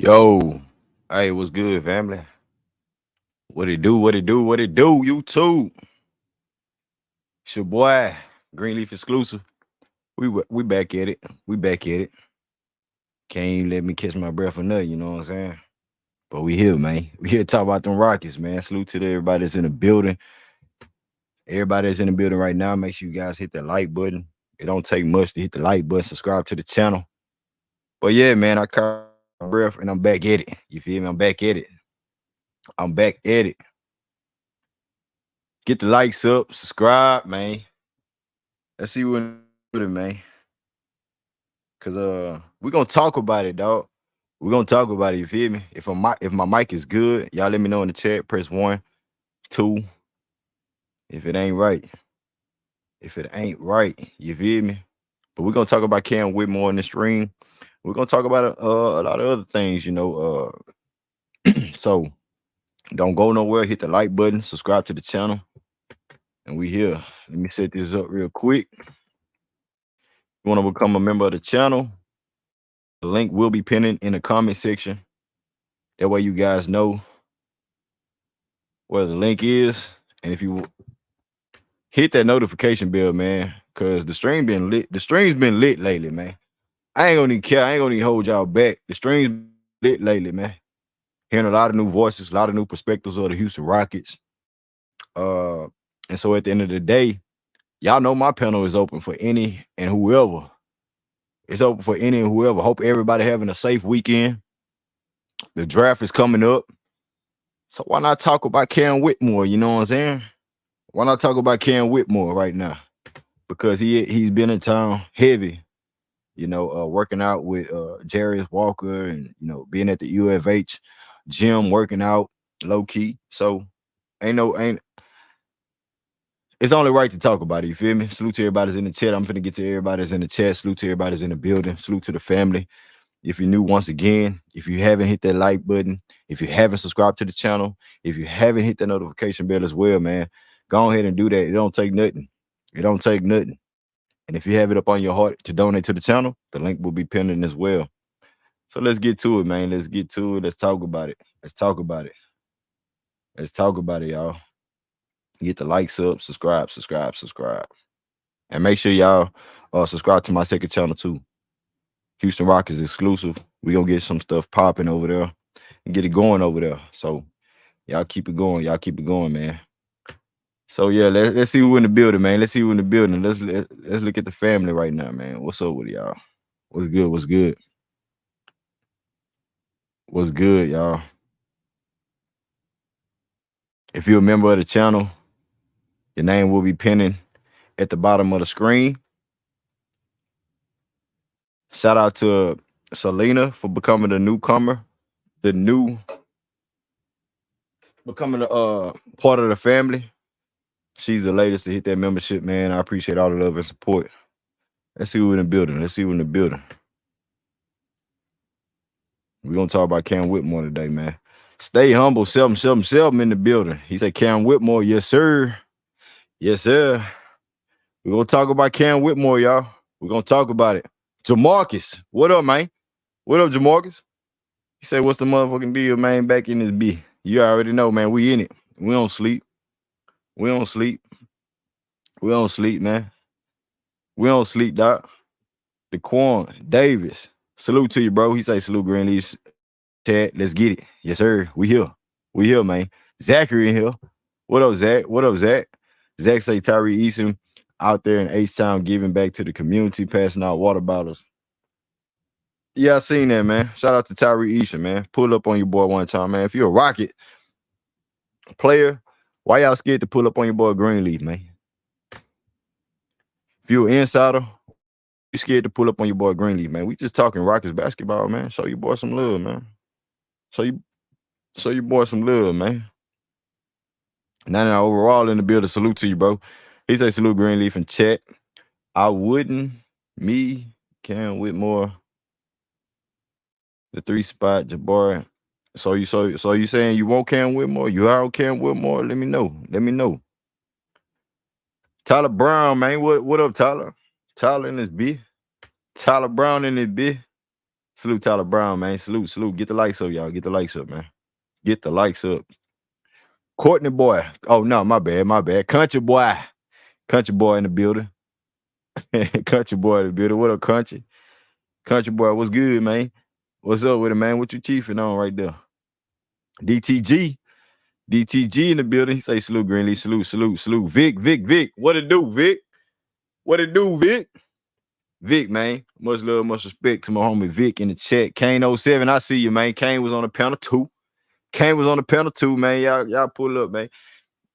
Yo, hey, what's good, family? What it do? What it do? What it do? YouTube. It's your boy, Greenleaf Exclusive. We back at it. We back at it. Can't even let me catch my breath or nothing, you know what I'm saying? But we here, man. We here to talk about them Rockets, man. Salute to everybody that's in the building. Everybody that's in the building right now, make sure you guys hit that like button. It don't take much to hit the like button, subscribe to the channel. But yeah, man, I caught my breath and I'm back at it. You feel me? I'm back at it. I'm back at it. Get the likes up, subscribe, man. Let's see what it, man. Cause we're gonna talk about it, dog. We're gonna talk about it, you feel me? If my mic is good, y'all let me know in the chat. Press 1, 2. If it ain't right. If it ain't right, you feel me? But we're gonna talk about Cam Whitmore in the stream. We're gonna talk about a lot of other things, you know. So don't go nowhere. Hit the like button, subscribe to the channel, and we here. Let me set this up real quick. You want to become a member of the channel? The link will be pinned in the comment section. That way you guys know where the link is. And if you hit that notification bell, man, because the stream been lit. The stream's been lit lately, man. I ain't gonna even care. I ain't gonna even hold y'all back. The stream's lit lately, man. Hearing a lot of new voices, a lot of new perspectives of the Houston Rockets. And so at the end of the day, y'all know my panel is open for any and whoever. It's open for any and whoever. Hope everybody having a safe weekend. The draft is coming up. So why not talk about Cam Whitmore? You know what I'm saying? Why not talk about Cam Whitmore right now? Because he's been in town heavy, you know, working out with Jarius Walker and, you know, being at the UFH gym, working out low key. So ain't it's only right to talk about it. You feel me? Salute to everybody's in the chat. I'm finna get to everybody's in the chat. Salute to everybody's in the building. Salute to the family. If you're new, once again, if you haven't hit that like button, if you haven't subscribed to the channel, if you haven't hit the notification bell as well, man, go ahead and do that. It don't take nothing. It don't take nothing. And if you have it up on your heart to donate to the channel, the link will be pinned in as well. So let's get to it, man. Let's get to it. Let's talk about it. Let's talk about it. Let's talk about it, y'all. Get the likes up, subscribe. And make sure y'all subscribe to my second channel too. Houston Rockets Exclusive. We gonna get some stuff popping over there and get it going over there. So y'all keep it going. Y'all keep it going, man. So yeah, let's see who in the building, man. Let's see who in the building. Let's look at the family right now, man. What's up with y'all? What's good? What's good? What's good, y'all? If you're a member of the channel, your name will be pinning at the bottom of the screen. Shout out to Selena for becoming a newcomer, becoming a part of the family. She's the latest to hit that membership, man. I appreciate all the love and support. Let's see who in the building. We're gonna talk about Cam Whitmore today, man. Stay humble, 777 in the building. He said Cam Whitmore, yes, sir. Yes, sir. We're gonna talk about Cam Whitmore, y'all. We're gonna talk about it. Jamarcus, what up, man? What up, Jamarcus? He said, what's the motherfucking deal, man? Back in this B. You already know, man. We in it. We don't sleep. We don't sleep. We don't sleep, man. We don't sleep, doc. Daquan Davis. Salute to you, bro. He say salute Greenleaf. Chat. Let's get it. Yes, sir. We here. We here, man. Zachary in here. What up, Zach? What up, Zach? Zach say Tyree Eason out there in H-Town giving back to the community, passing out water bottles. Yeah, I seen that, man. Shout out to Tyree Eason, man. Pull up on your boy one time, man. If you're a Rocket player, why y'all scared to pull up on your boy Greenleaf, man? If you're an insider, you scared to pull up on your boy Greenleaf, man. We just talking Rockets basketball, man. Show your boy some love, man. Show your boy some love, man. Now overall in the building, salute to you, bro. He say salute Greenleaf in chat. I wouldn't. Me, Cam Whitmore, the 3-spot, Jabbar. So you saying you want Cam Whitmore? You out Cam Whitmore? Let me know. Tyler Brown, man. What up, Tyler? Tyler in this B. Tyler Brown in this B. Salute Tyler Brown, man. Salute. Get the likes up, y'all. Get the likes up, man. Get the likes up. Courtney boy. Oh no, my bad. Country boy in the building. Country boy in the building. What up, country? Country boy, what's good, man? What's up with it, man? What you chiefing on right there? DTG in the building. He say salute, Greenleaf. Salute. Vic. What it do, Vic? Vic, man. Much love, much respect to my homie Vic in the chat. Kane 07, I see you, man. Kane was on the panel too. Man. Y'all pull up, man.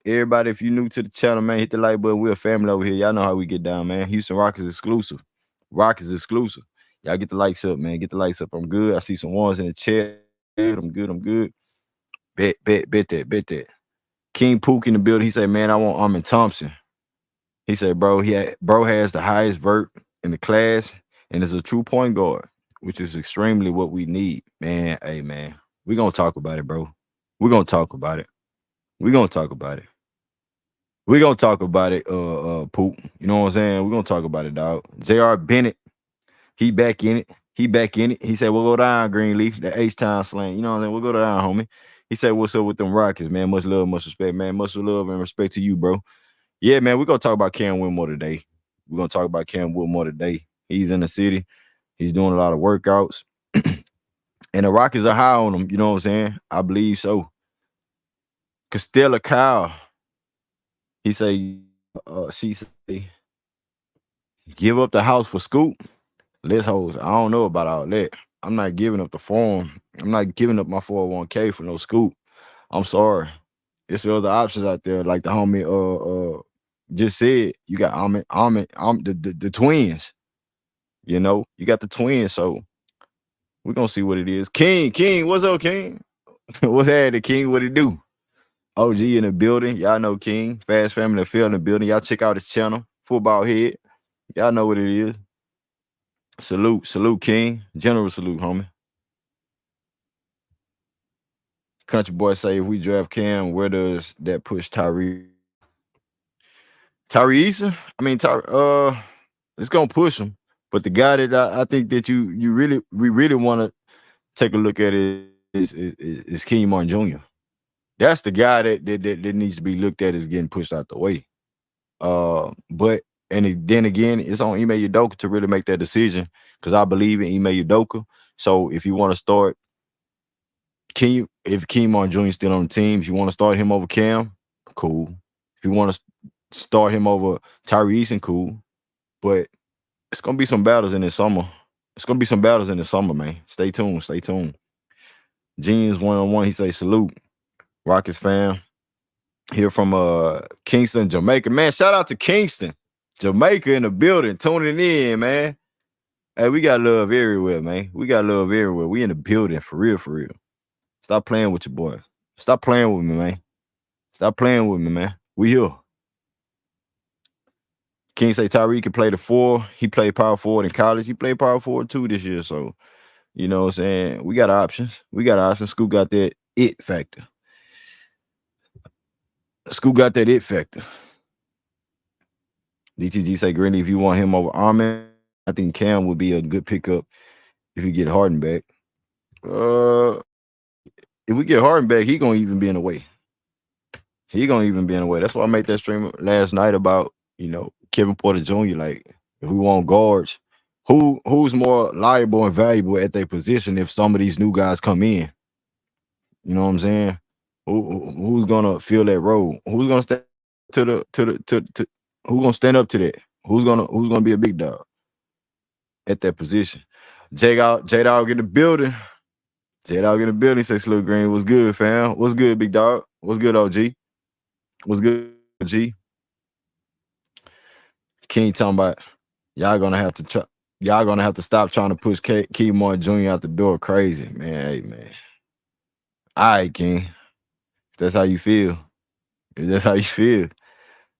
Everybody, if you new to the channel, man, hit the like button. We're a family over here. Y'all know how we get down, man. Houston Rockets exclusive. Y'all get the likes up, man. Get the likes up. I'm good. I see some ones in the chat. I'm good. Bet that. King Pook in the building. He said, man, I want Armin Thompson. He said, bro has the highest vert in the class and is a true point guard, which is extremely what we need. Man, hey, man, we're going to talk about it, bro. We're going to talk about it, Pook. You know what I'm saying? We're going to talk about it, dog. J.R. Bennett, he back in it. He said, we'll go down, Greenleaf, the H-Town slang. You know what I'm saying? We'll go down, homie. He said, what's up with them Rockets, man? Much love, much respect, man. Much love and respect to you, bro. Yeah, man, we're going to talk about Cam Whitmore today. He's in the city. He's doing a lot of workouts. And the Rockets are high on him. You know what I'm saying? I believe so. Costella Kyle, he say, she say, give up the house for Scoop. Let's hoes. I don't know about all that. I'm not giving up the farm. I'm not giving up my 401k for no Scoop. I'm sorry. There's other options out there, like the homie just said. You got the twins. You know, you got the twins, so we're gonna see what it is. King, what's up, King? What's happening, King? What it do? OG in the building. Y'all know King. Fast Family Affair in the building. Y'all check out his channel, Football Head. Y'all know what it is. Salute, King. General salute, homie. Country boy say, if we draft Cam, where does that push Tyrese? I mean, it's gonna push him. But the guy that I think that we really want to take a look at is King Martin Jr. That's the guy that needs to be looked at as getting pushed out the way. But then again, it's on Ime Udoka to really make that decision, because I believe in Ime Udoka. So if you want to start if King Martin Jr. is still on the team, if you want to start him over Cam, cool. If you want to start him over Tyrese, cool. But it's gonna be some battles in the summer. Man. Stay tuned. Jeans 1-on-1. He say salute. Rockets fam. Here from Kingston, Jamaica. Man, shout out to Kingston, Jamaica in the building, tuning in, man. Hey, we got love everywhere, man. We in the building, for real. Stop playing with your boy. Stop playing with me, man. We here. King say Tyreek can play the 4. He played power forward in college. He played power forward too this year. So, you know what I'm saying? We got options. Scoop got that it factor. DTG say, Greenleaf, if you want him over Armin, I think Cam would be a good pickup if you get Harden back. If we get Harden back, he gonna even be in the way. That's why I made that stream last night about, Kevin Porter Jr. Like, if we want guards, who's more liable and valuable at their position if some of these new guys come in? You know what I'm saying? Who's gonna fill that role? Who's gonna stand who's gonna stand up to that? Who's gonna be a big dog at that position? J-Dog in the building. He says, Salute Green, what's good, fam? What's good, big dog? What's good, OG? King talking about y'all gonna have to stop trying to push King Martin Jr. out the door. Crazy, man. Hey, man. All right, King. If that's how you feel.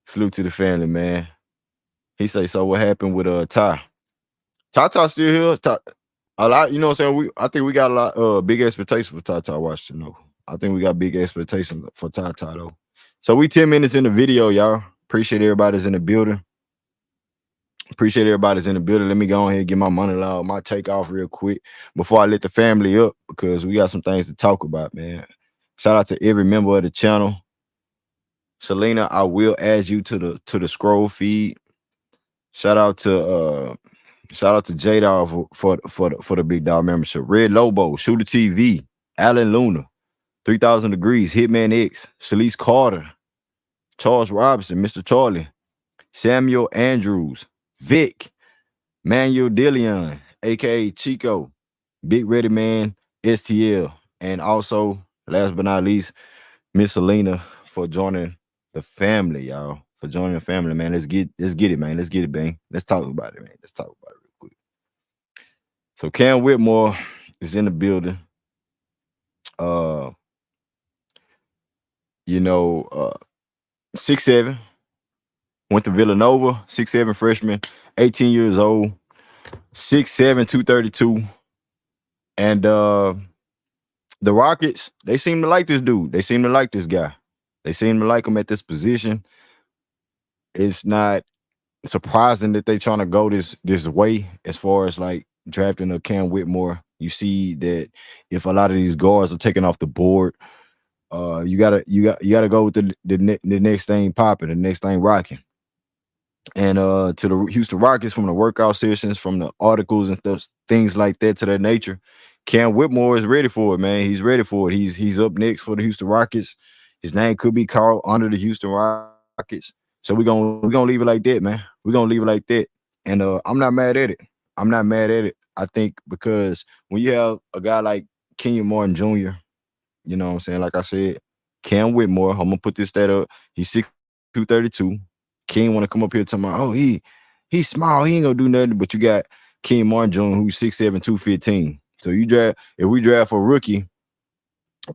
Salute to the family, man. He say, so what happened with Ty? Ty still here. A lot, you know what I'm saying? I think we got a lot big expectations for Ty Washington, though. I think we got big expectations for Ty though. So we 10 minutes in the video, y'all. Appreciate everybody's in the building. Appreciate everybody's in the building. Let me go ahead and get my money log, my take off real quick before I let the family up because we got some things to talk about, man. Shout out to every member of the channel. Selena, I will add you to the scroll feed. Shout out to J Dog for the big dog membership. Red Lobo, Shooter TV, Alan Luna, 3000 Degrees, Hitman X, Shalise Carter, Charles Robinson, Mr. Charlie, Samuel Andrews, Vic, Manuel Dillion, aka Chico, Big Ready Man, STL, and also, last but not least, Miss Selena for joining the family, y'all. For joining the family, man. Let's get it, man. Let's get it, bang. Let's talk about it, man. Let's talk about it real quick. So Cam Whitmore is in the building. Uh, you know, 6'7", went to Villanova, 6'7" freshman, 18 years old, 6'7", 232. And the Rockets, they seem to like this dude. They seem to like this guy. They seem to like him at this position. It's not surprising that they trying to go this way as far as like drafting a Cam Whitmore. You see that if a lot of these guards are taken off the board, you gotta go with the next thing popping, the next thing rocking. And to the Houston Rockets, from the workout sessions, from the articles and things like that to that nature, Cam Whitmore is ready for it, man. He's ready for it. He's up next for the Houston Rockets. His name could be called under the Houston Rockets. So we're gonna leave it like that, man. We're gonna leave it like that. And I'm not mad at it. I'm not mad at it. I think because when you have a guy like Kenyon Martin Jr., you know what I'm saying? Like I said, Cam Whitmore, I'm gonna put this stat up. He's 6'2", King want to come up here talking about, oh, he's small, he ain't gonna do nothing. But you got King Martin Jones, who's 6'7", 215. So if we draft a rookie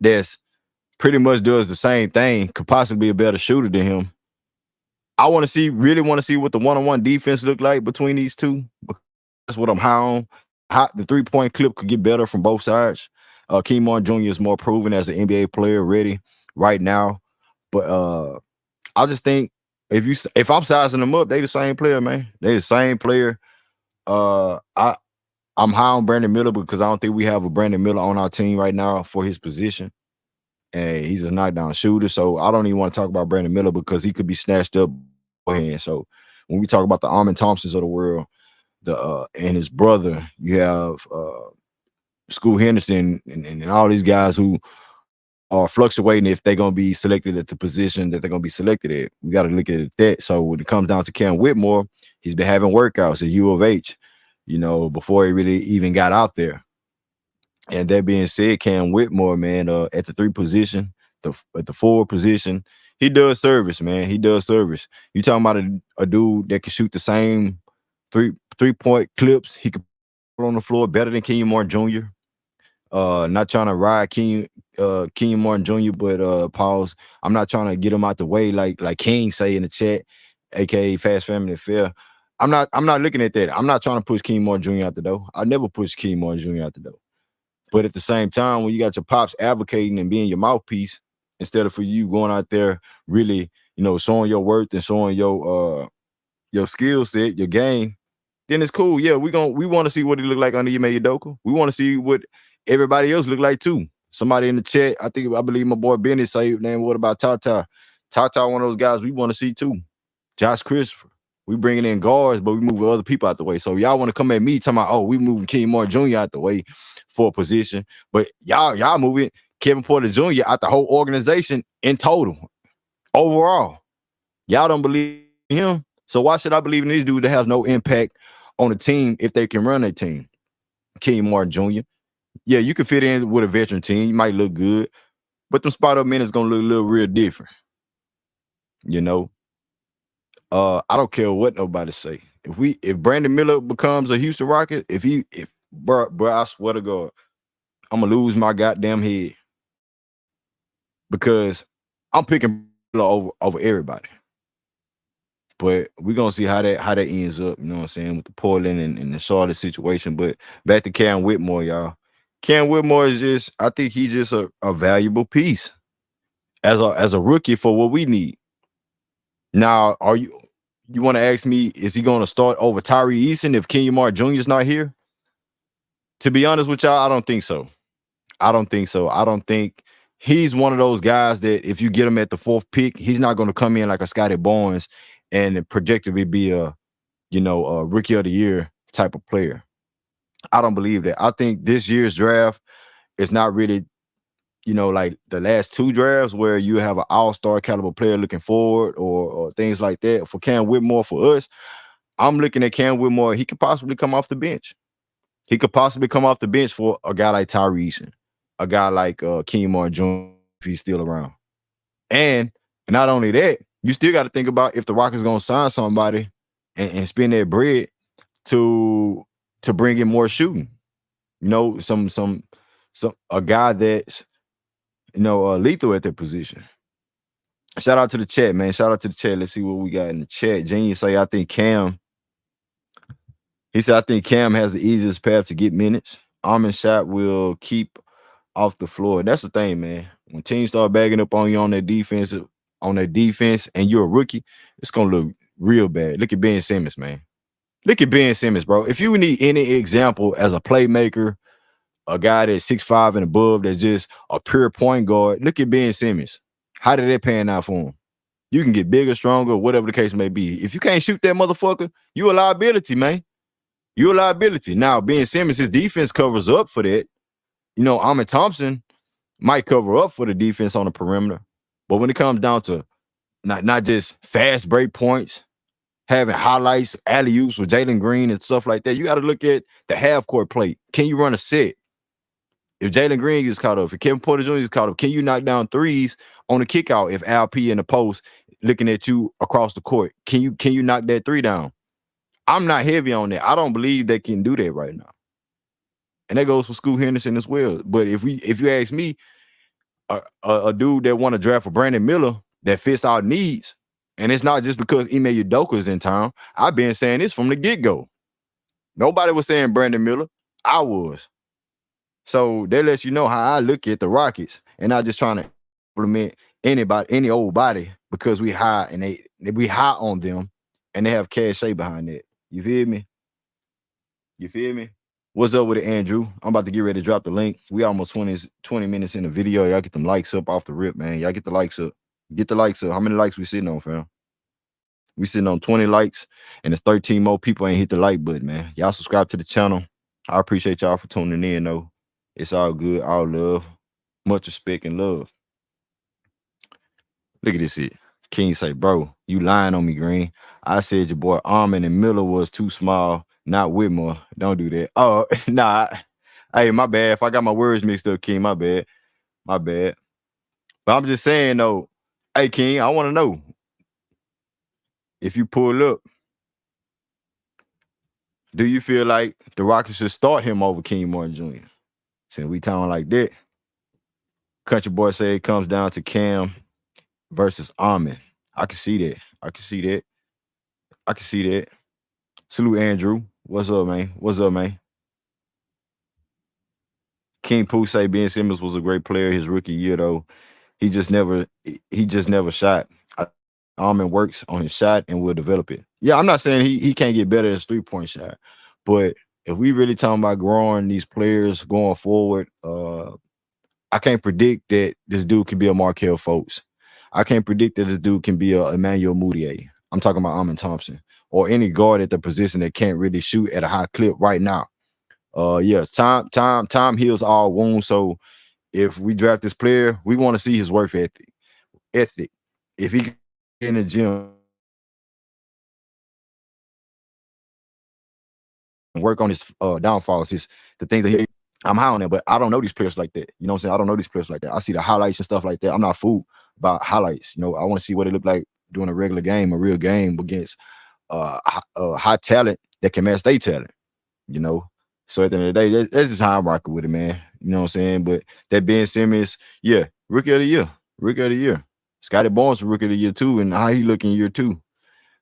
that's pretty much does the same thing, could possibly be a better shooter than him. I really want to see what the one-on-one defense look like between these two. That's what I'm high on. The 3-point clip could get better from both sides. King Martin Jr. is more proven as an NBA player ready right now. But I just think if I'm sizing them up, they the same player, man. They the same player. I'm high on Brandon Miller because I don't think we have a Brandon Miller on our team right now for his position. And he's a knockdown shooter. So I don't even want to talk about Brandon Miller because he could be snatched up beforehand. So when we talk about the Armin Thompsons of the world, and his brother, you have Scoot Henderson and all these guys who are fluctuating if they're going to be selected at the position that they're going to be selected at. We got to look at that. So when it comes down to Cam Whitmore, he's been having workouts at U of H, before he really even got out there. And that being said, Cam Whitmore, man, at the 3 position, at the 4 position, he does service, man. He does service. You talking about a dude that can shoot the same 3-point clips. He could put on the floor better than Kenyon Martin Jr. Not trying to ride Kenyon Martin Jr., but pause. I'm not trying to get him out the way like King say in the chat, aka Fast Family Affair. I'm not looking at that. I'm not trying to push Kenyon Martin Jr. out the door. I never push Kenyon Martin Jr. out the door. But at the same time, when you got your pops advocating and being your mouthpiece, instead of for you going out there really, showing your worth and showing your skill set, your game, then it's cool. Yeah, we want to see what he look like under Ime Udoka. We want to see what everybody else look like too. Somebody in the chat, I believe my boy Benny say, man, what about Tata? Tata, one of those guys we want to see too. Josh Christopher. We bringing in guards, but we moving other people out the way. So y'all want to come at me talking about, oh, we moving Kenyon Martin Jr. out the way for a position, but y'all moving Kevin Porter Jr. out the whole organization in total, overall. Y'all don't believe in him, so why should I believe in this dude that has no impact on the team if they can run a team? Kenyon Martin Jr. Yeah, you can fit in with a veteran team. You might look good, but them spot-up minutes gonna look a little real different. I don't care what nobody say. If Brandon Miller becomes a Houston Rocket, bro, I swear to God, I'm gonna lose my goddamn head because I'm picking Miller over everybody. But we're gonna see how that ends up, you know what I'm saying, with the Portland and the Charlotte situation. But back to Cam Whitmore, y'all. Cam Whitmore is I think he's just a valuable piece as a rookie for what we need. Now, you want to ask me, is he going to start over Tyree Eason if Kemar Jr. is not here? To be honest with y'all, I don't think so. I don't think so. I don't think he's one of those guys that if you get him at the 4th pick, he's not going to come in like a Scotty Barnes and projected be a rookie of the year type of player. I don't believe that. I think this year's draft is not really, like the last 2 drafts where you have an all-star caliber player looking forward or things like that. For Cam Whitmore, for us, I'm looking at Cam Whitmore. He could possibly come off the bench. He could possibly come off the bench for a guy like Tyree Eason, a guy like Kemar Jr. if he's still around. And not only that, you still got to think about if the Rockets going to sign somebody and spend their bread to bring in more shooting. A guy that's lethal at that position. Shout out to the chat, man. Shout out to the chat. Let's see what we got in the chat. Genius say, I think Cam has the easiest path to get minutes. Armin shot will keep off the floor. That's the thing, man. When teams start bagging up on you on their defense, and you're a rookie, it's gonna look real bad. Look at Ben Simmons, man. Look at Ben Simmons, bro. If you need any example as a playmaker, a guy that's 6'5" and above, that's just a pure point guard, look at Ben Simmons. How did that pan out for him? You can get bigger, stronger, whatever the case may be. If you can't shoot that motherfucker, you a liability, man. You're a liability. Now, Ben Simmons, his defense covers up for that. Ahmed Thompson might cover up for the defense on the perimeter. But when it comes down to not just fast break points, having highlights, alley-oops with Jalen Green and stuff like that, you got to look at the half-court play. Can you run a set? If Jalen Green gets caught up, if Kevin Porter Jr. is caught up, can you knock down threes on the kickout if Al P in the post looking at you across the court? Can you knock that 3 down? I'm not heavy on that. I don't believe they can do that right now. And that goes for Scoot Henderson as well. But if you ask me, a dude that want to draft for Brandon Miller that fits our needs, and it's not just because Ime Udoka is in town. I've been saying this from the get-go. Nobody was saying Brandon Miller. I was. So that lets you know how I look at the Rockets, and not just trying to implement any old body because we high and we high on them, and they have cachet behind that. You feel me? You feel me? What's up with it, Andrew? I'm about to get ready to drop the link. We almost 20 minutes in the video. Y'all get them likes up off the rip, man. Y'all get the likes up. Get the likes up. How many likes we sitting on, fam? We sitting on 20 likes, and there's 13 more people ain't hit the like button, man. Y'all subscribe to the channel. I appreciate y'all for tuning in, though. It's all good, all love. Much respect and love. Look at this shit. King say, bro, you lying on me, Green. I said your boy Armin and Miller was too small, not Whitmore. Don't do that. Oh, nah. Hey, my bad. If I got my words mixed up, King, my bad. My bad. But I'm just saying, though, hey, King, I want to know, if you pull up, do you feel like the Rockets should start him over King Martin Jr.? Since we talking like that, Country Boy say it comes down to Cam versus Armin. I can see that. I can see that. I can see that. Salute, Andrew. What's up, man? What's up, man? King Pooh say Ben Simmons was a great player his rookie year, though. He just never shot. Armin works on his shot and will develop it. Yeah, I'm not saying he can't get better at his 3-point shot, but if we really talking about growing these players going forward, I can't predict that this dude can be a Markelle Fultz. I can't predict that this dude can be a Emmanuel Mudiay. I'm talking about Armin Thompson or any guard at the position that can't really shoot at a high clip right now. Yes, time heals all wounds. So if we draft this player, we want to see his work ethic. If he in the gym and work on his downfalls, the things that I'm high on that, but I don't know these players like that. You know what I'm saying? I don't know these players like that. I see the highlights and stuff like that. I'm not fooled about highlights. I want to see what it look like doing a regular game, a real game against high talent that can match their talent. So at the end of the day, that's just how I'm rocking with it, man. You know what I'm saying? But that Ben Simmons, yeah, rookie of the year. Scotty Barnes rookie of the year too, and how he look in year 2.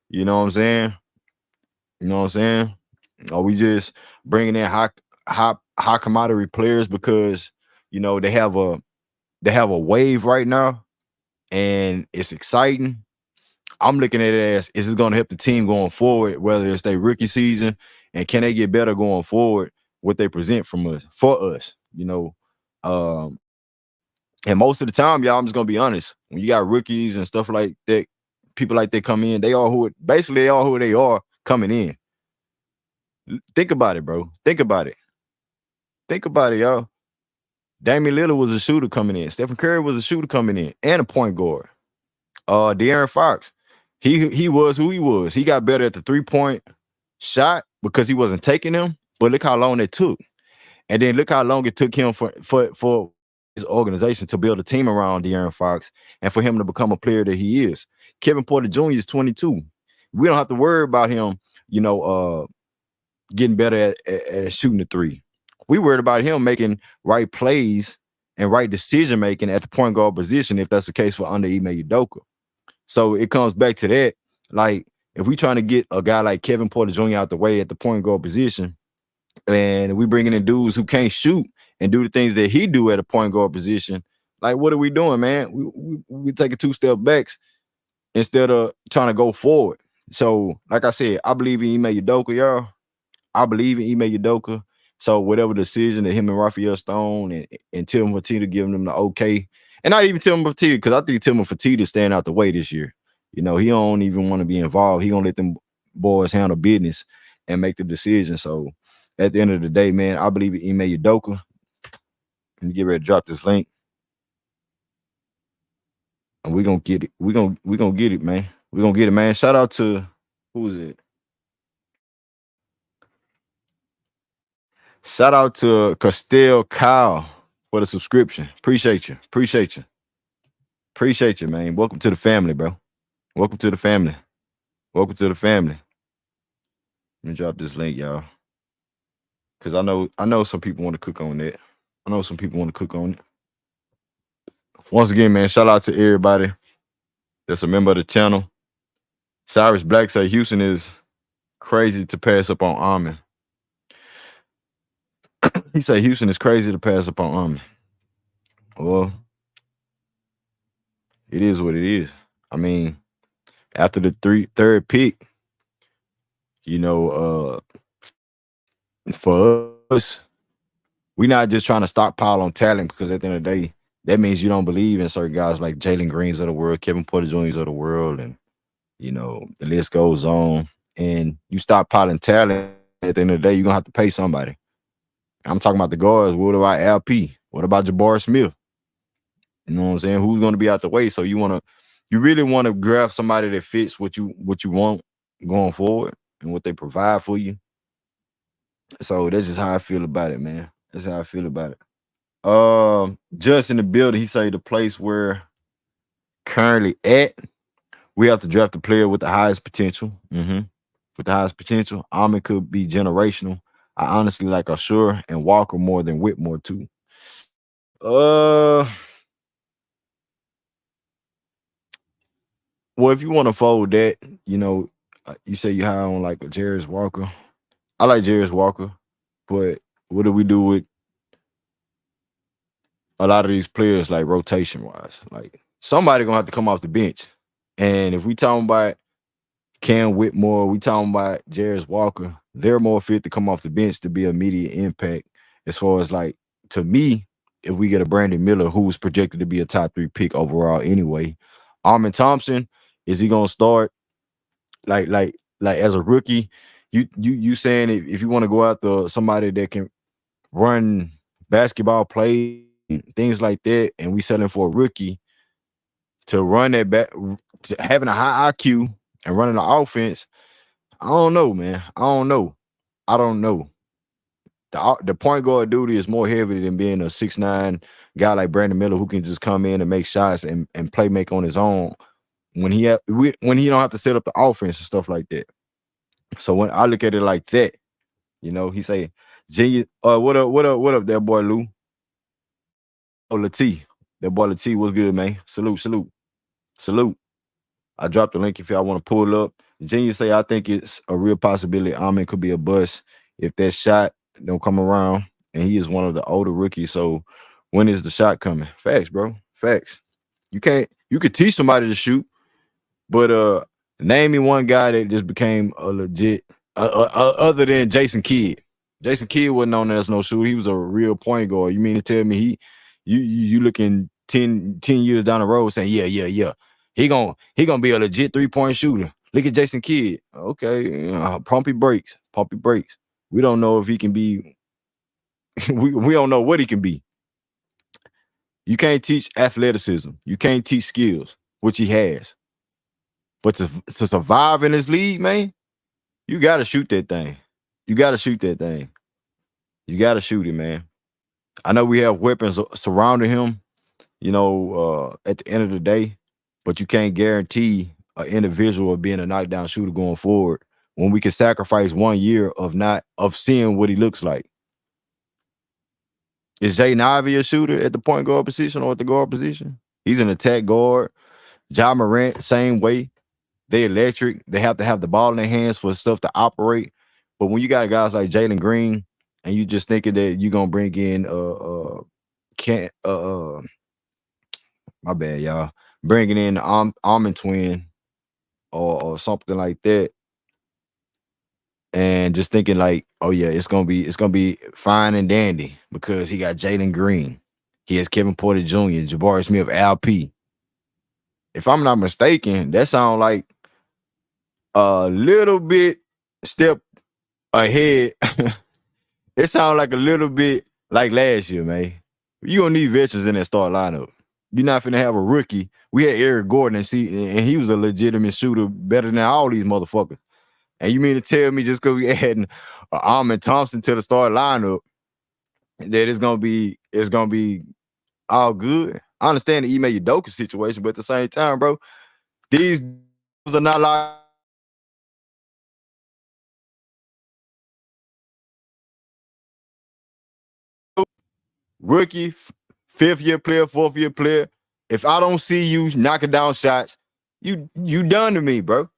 You know what I'm saying? Are we just bringing in high commodity players because they have a wave right now and it's exciting? I'm looking at it as, is it going to help the team going forward, whether it's their rookie season, and can they get better going forward, what they present from us for us, um, and most of the time, y'all, I'm just gonna be honest. When you got rookies and stuff like that, people like that come in, they are who they are coming in. Think about it, bro. Think about it. Think about it, y'all. Damian Lillard was a shooter coming in. Stephen Curry was a shooter coming in and a point guard. De'Aaron Fox, he was who he was. He got better at the 3-point shot because he wasn't taking them. But look how long it took, and then look how long it took him for his organization to build a team around De'Aaron Fox and for him to become a player that he is. Kevin Porter Jr. is 22. We don't have to worry about him, getting better at shooting the three. We worried about him making right plays and right decision making at the point guard position, if that's the case for under Ime Udoka. So it comes back to that. Like, if we trying to get a guy like Kevin Porter Jr. out the way at the point guard position, and we bringing in dudes who can't shoot and do the things that he do at a point guard position, like, what are we doing, man? We taking 2 step backs instead of trying to go forward. So, like I said, I believe in Ime Udoka, y'all. I believe in Ime Udoka. So whatever decision that him and Raphael Stone and Tillman Fertitta giving them the okay, and not even Tillman Fertitta, because I think Tillman Fertitta staying out the way this year. He don't even want to be involved. He gonna let them boys handle business and make the decision. So at the end of the day, man, I believe in Ime Udoka. Let me get ready to drop this link, and we're gonna get it. We're gonna get it, man. We're gonna get it, man. Shout out to, who is it? Shout out to Castell Kyle for the subscription. Appreciate you. Appreciate you, man. Welcome to the family, bro. Welcome to the family. Welcome to the family. Let me drop this link, y'all. Because I know some people want to cook on that. I know some people want to cook on it. Once again, man, shout out to everybody that's a member of the channel. Cyrus Black say Houston is crazy to pass up on Armin. He said Houston is crazy to pass up on Armin. Well, it is what it is. I mean, after the third pick, for us, we're not just trying to stockpile on talent, because at the end of the day, that means you don't believe in certain guys like Jalen Greens of the world, Kevin Porter Jr.'s of the world, and the list goes on. And you stockpiling talent, at the end of the day, you're gonna have to pay somebody. I'm talking about the guards. What about LP? What about Jabari Smith? You know what I'm saying? Who's going to be out the way? So you really want to draft somebody that fits what you want going forward and what they provide for you. So that's just how I feel about it, man. That's how I feel about it. Just in the building, he say the place where currently at, we have to draft a player with the highest potential. With the highest potential, Ahmed could be generational. I honestly like Ashur and Walker more than Whitmore too. Well, if you want to fold that, you say you high on like a Jarris Walker. I like Jarris Walker, but what do we do with a lot of these players, like rotation wise? Like, somebody gonna have to come off the bench. And if we talking about Cam Whitmore, we talking about Jarris Walker, they're more fit to come off the bench to be immediate impact. As far as, like, to me, if we get a Brandon Miller, who's projected to be a top 3 pick overall anyway, Armin Thompson, is he gonna start like as a rookie? You saying if you want to go after somebody that can run basketball play, things like that, and we selling for a rookie to run that back, having a high IQ and running the offense, I don't know, man. I don't know. The point guard duty is more heavy than being a 6'9" guy like Brandon Miller, who can just come in and make shots and play make on his own when he don't have to set up the offense and stuff like that. So when I look at it like that, he say, "Genius, what up, that boy Lou? Oh, Latif, that boy Latif, what's good, man? Salute." I dropped the link if y'all want to pull up. Genius say, I think it's a real possibility Ahmed could be a bust if that shot don't come around, and he is one of the older rookies. So when is the shot coming? Facts, bro. Facts. You could teach somebody to shoot, but Name me one guy that just became a legit, other than Jason Kidd. Jason Kidd wasn't known as no shooter. He was a real point guard. You mean to tell me you looking 10 years down the road saying, yeah. He gonna be a legit 3-point shooter. Look at Jason Kidd. Okay, pump your brakes. Pump your brakes. We don't know if he can be, we don't know what he can be. You can't teach athleticism. You can't teach skills, which he has. But to survive in this league, man, you gotta shoot that thing. You gotta shoot that thing. You gotta shoot it, man. I know we have weapons surrounding him, at the end of the day, but you can't guarantee an individual being a knockdown shooter going forward when we can sacrifice 1 year of seeing what he looks like. Is Jay Ivey a shooter at the point guard position or at the guard position? He's an attack guard. Ja Morant, same way. They electric. They have to have the ball in their hands for stuff to operate. But when you got guys like Jalen Green, and you just thinking that you're gonna bring in can't my bad, y'all. Bringing in the Almond twin or something like that, and just thinking like, oh yeah, it's gonna be fine and dandy because he got Jalen Green, he has Kevin Porter Jr., Jabari Smith, LP. If I'm not mistaken, that sounds like a little bit step ahead. It sounds like a little bit like last year, man. You gonna need veterans in that start lineup. You're not finna have a rookie. We had Eric Gordon and he was a legitimate shooter, better than all these motherfuckers. And you mean to tell me just because we adding Ahmed Thompson to the start lineup that it's gonna be all good? I understand the Ime Udoka situation, but at the same time, bro, these are not like rookie, fifth year player, fourth year player. If I don't see you knocking down shots, you done to me, bro.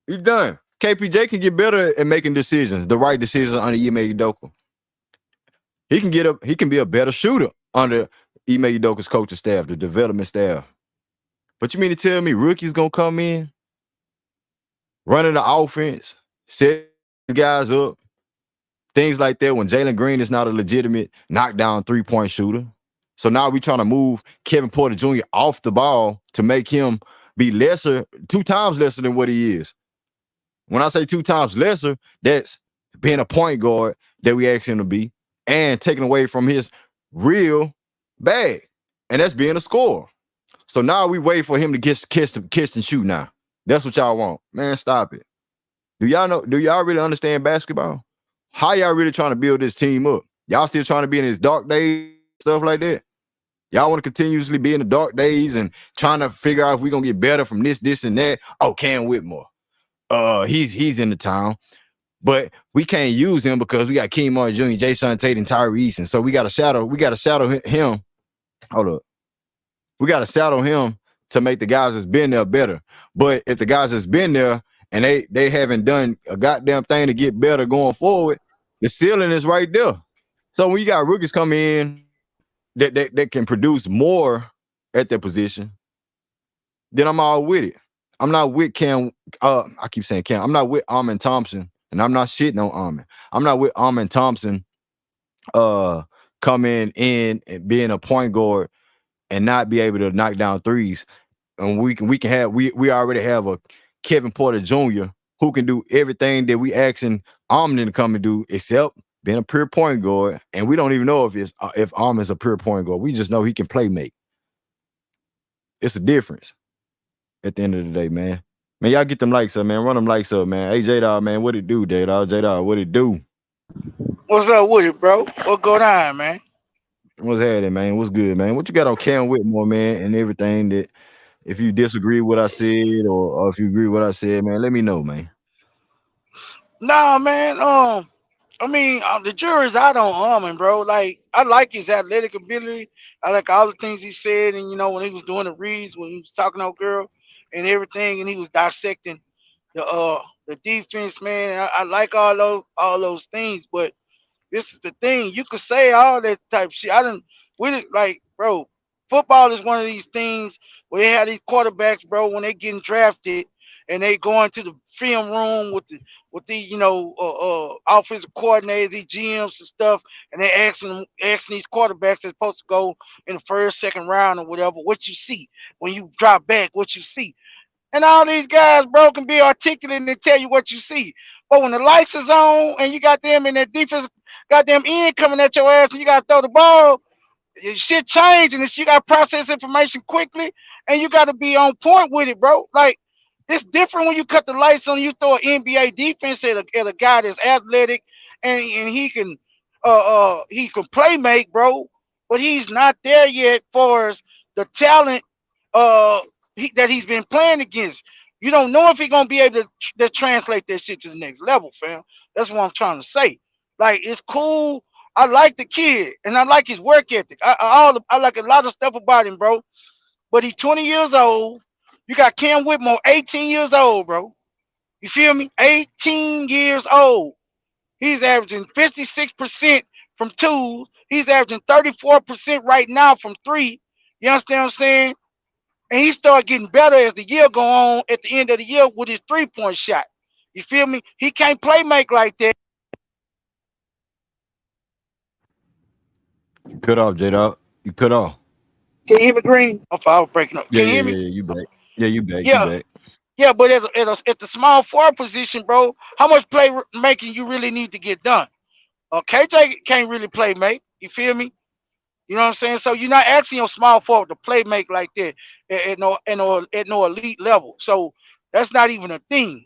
You done. KPJ can get better at making decisions, the right decisions under Ime Udoka. He can be a better shooter under Ime Udoka's coaching staff, the development staff. But you mean to tell me rookies gonna come in, running the offense, set guys up, things like that when Jalen Green is not a legitimate knockdown 3-point shooter? So now we trying to move Kevin Porter Jr. off the ball to make him be lesser, 2 times lesser than what he is. When I say 2 times lesser, that's being a point guard that we asked him to be and taking away from his real bag. And that's being a scorer. So now we wait for him to kiss and shoot now. That's what y'all want. Man, stop it. Do y'all really understand basketball? How y'all really trying to build this team up? Y'all still trying to be in his dark days, stuff like that? Y'all want to continuously be in the dark days and trying to figure out if we're gonna get better from this, and that. Oh, Cam Whitmore. He's in the town, but we can't use him because we got Kemar Jr., Jason Tate, and Tyrese, and so we got to shadow him. Hold up, we got to shadow him to make the guys that's been there better. But if the guys that's been there and they haven't done a goddamn thing to get better going forward, the ceiling is right there. So when you got rookies come in that can produce more at their position, then I'm all with it. I'm not with Cam. I keep saying Cam. I'm not with Armin Thompson, and I'm not shitting on Armin. I'm not with Armin Thompson coming in and being a point guard and not be able to knock down threes. And we already have a Kevin Porter Jr. who can do everything that we asking Armin to come and do, except being a pure point guard. And we don't even know if Armin's a pure point guard. We just know he can play make. It's a difference at the end of the day, man. Man, y'all get them likes up, man. Run them likes up, man. Hey, J-Dog, man, what it do, J-Dog? J-Dog, what it do? What's up with it, bro? What going on, man? What's happening, man? What's good, man? What you got on Cam Whitmore, man, and everything that if you disagree with what I said or if you agree with what I said, man, let me know, man. Nah, man. I mean, the jury's out on Armin, bro. Like, I like his athletic ability. I like all the things he said, and when he was doing the reads, when he was talking to a girl, and everything, and he was dissecting the defense, man. I like all those things, but this is the thing. You could say all that type of shit. I didn't. We didn't like, bro. Football is one of these things where you have these quarterbacks, bro, when they getting drafted and they go into the film room with the offensive coordinators, these GMs and stuff, and they asking these quarterbacks that's supposed to go in the first, second round or whatever, what you see when you drop back, what you see. And all these guys, bro, can be articulate and tell you what you see. But when the lights is on and you got them in that defense, goddamn end coming at your ass and you got to throw the ball, your shit change and you got to process information quickly and you got to be on point with it, bro. Like, it's different when you cut the lights on. You throw an NBA defense at a guy that's athletic and he can play make, bro. But he's not there yet for as the talent uh that he's been playing against. You don't know if he's gonna be able to translate that shit to the next level, fam. That's what I'm trying to say. Like, it's cool. I like the kid and I like his work ethic. I like a lot of stuff about him, bro. But he's 20 years old. You got Cam Whitmore, 18 years old, bro. You feel me? 18 years old. He's averaging 56% from twos. He's averaging 34% right now from three. You understand what I'm saying? And he started getting better as the year go on at the end of the year with his 3-point shot. You feel me? He can't play make like that. You cut off, J Dog. You cut off. Can you hear me, Green? Oh, I was breaking up. Yeah, Can you yeah, hear yeah, me? yeah. You back. Yeah, you back. You Yeah, back. yeah, but at the small forward position, bro, how much play making you really need to get done? KJ can't really play make. You feel me? You know what I'm saying? So you're not asking your small forward to play make like that at no elite level. So that's not even a thing.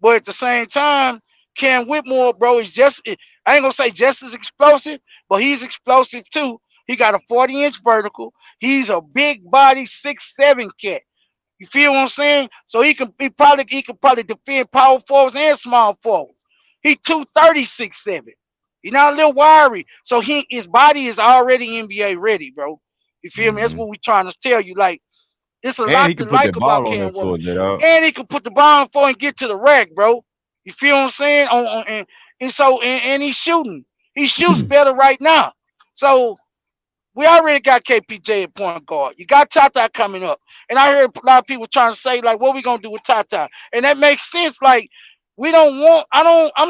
But at the same time, Cam Whitmore, bro, is I ain't gonna say just as explosive, but he's explosive too. He got a 40-inch vertical. He's a big body 6'7" cat. You feel what I'm saying? So he can probably defend power forwards and small forwards. He 236'7". He's not a little wiry. So his body is already NBA ready, bro. You feel me? That's Hmm. what we trying to tell you. Like, it's a And he lot to can put like that about ball on Cam that Whitmore. floor, J Dog. And he can put the ball on for and get to the rack, bro. You feel what I'm saying? And he's shooting. He shoots better right now. So we already got KPJ at point guard. You got Tata coming up. And I heard a lot of people trying to say, like, what we gonna do with Tata? And that makes sense. Like, I'm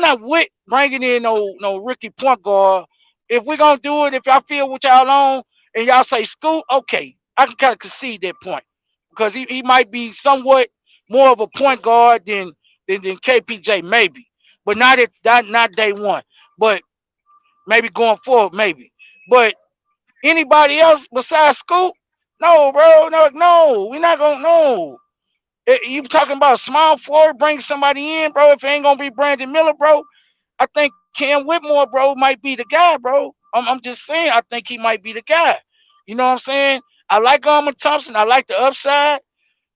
not with bringing in no rookie point guard. If we're gonna do it, if y'all feel with y'all on and y'all say Scoot, okay, I can kind of concede that point. Because he might be somewhat more of a point guard than KPJ, maybe. But not day one. But maybe going forward, maybe. But anybody else besides Scoop? No, bro. No. We're not gonna no. You talking about a small forward, bring somebody in, bro. If it ain't gonna be Brandon Miller, bro, I think Cam Whitmore, bro, might be the guy, bro. I'm just saying, I think he might be the guy. You know what I'm saying? I like Armor Thompson. I like the upside,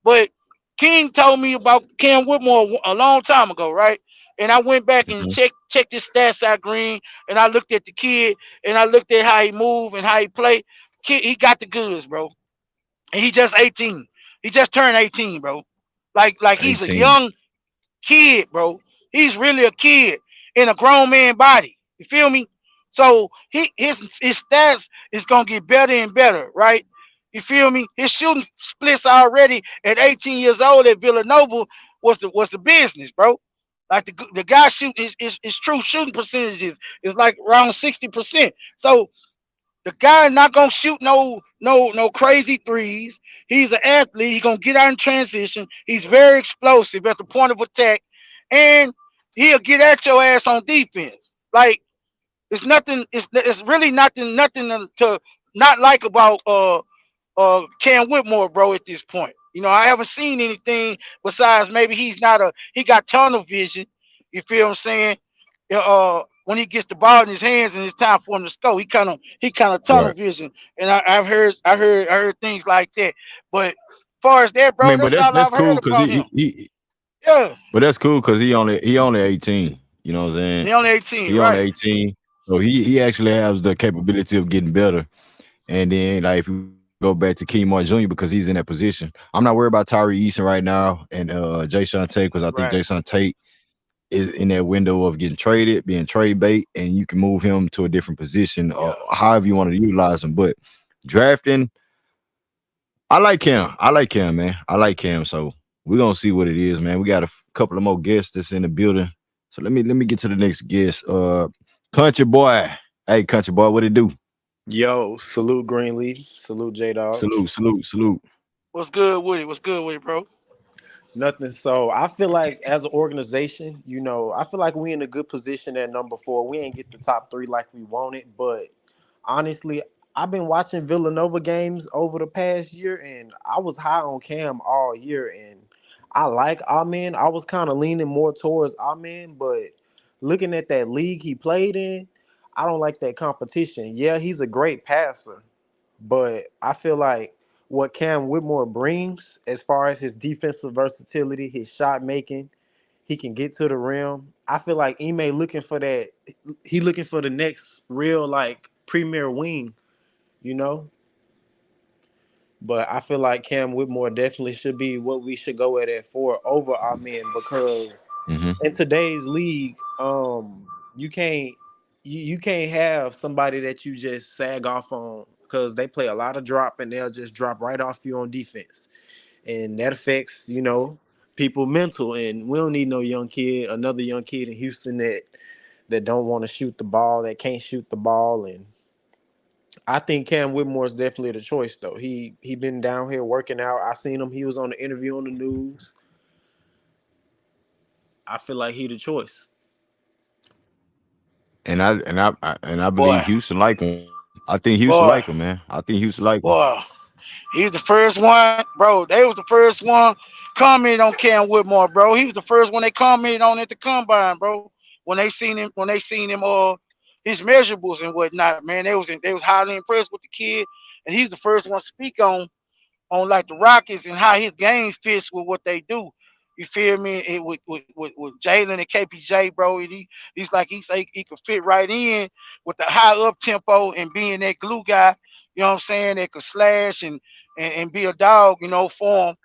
but King told me about Cam Whitmore a long time ago, right? And I went back and Mhm. checked his stats out, Green, and I looked at the kid and I looked at how he move and how he play. Kid, he got the goods, bro. And he just 18. He just turned 18, bro. Like he's a 18. young kid, bro. He's really a kid in a grown man body. You feel me? So his stats is gonna get better and better, right? You feel me? His shooting splits already at 18 years old at Villanova was the business, bro. Like the guy shoot his true shooting percentages is like around 60%. So the guy not gonna shoot no crazy threes. He's an athlete. He's gonna get out in transition. He's very explosive at the point of attack, and he'll get at your ass on defense. Like, it's nothing. It's really nothing to not like about Cam Whitmore, bro. At this point, I haven't seen anything besides maybe he got tunnel vision. You feel what I'm saying? When he gets the ball in his hands and it's time for him to score, he kind of tunnel Right. vision. And I heard things like that. But as far as that, I bro, mean, but that's that's all that's I've cool heard because about him. he Yeah, but that's cool because he only 18. You know what I'm saying? he only 18, He only right? 18. So he actually has the capability of getting better. And then, like, if you go back to Kemar Jr. because he's in that position, I'm not worried about Tyree Eason right now and Jay Sean Tate because I think Jay Right. Sean Tate is in that window of getting traded, being trade bait, and you can move him to a different position or Yeah. however you want to utilize him. But drafting, I like Cam. I like Cam, man. I like Cam. So we're gonna see what it is, man. We got a couple of more guests that's in the building. So let me get to the next guest. Country boy. Hey, country boy, what it do? Yo, salute Greenleaf, salute J Dog. Salute, salute, salute. What's good with it? What's good with it, bro? Nothing. So I feel like as an organization, I feel like we in a good position at number 4. We ain't get the top 3 like we wanted, but honestly, I've been watching Villanova games over the past year, and I was high on Cam all year, and I like Amen. I was kind of leaning more towards Amen, but looking at that league he played in, I don't like that competition. Yeah, he's a great passer, but I feel like what Cam Whitmore brings as far as his defensive versatility, his shot making, he can get to the rim. I feel like Ime looking for that. He looking for the next real like premier wing, you know. But I feel like Cam Whitmore definitely should be what we should go at 4 over our men because Mm-hmm. in today's league, you can't you can't have somebody that you just sag off on because they play a lot of drop and they'll just drop right off you on defense, and that affects people mental. And we don't need no another young kid in Houston that don't want to shoot the ball, that can't shoot the ball. And I think Cam Whitmore is definitely the choice though. He been down here working out. I seen him. He was on the interview on the news. I feel like he the choice. And I believe Boy, Houston like him. I think Houston boy, like him, man. I think Houston like him. boy. He was the first one, bro. They was the first one commented on Cam Whitmore, bro. He was the first one they commented on at the combine, bro. When they seen him, his measurables and whatnot, man. They was highly impressed with the kid, and he's the first one to speak on like the Rockets and how his game fits with what they do. You feel me? With Jalen and KPJ, bro, he's like he could fit right in with the high up tempo and being that glue guy. You know what I'm saying? That could slash and be a dog. For him.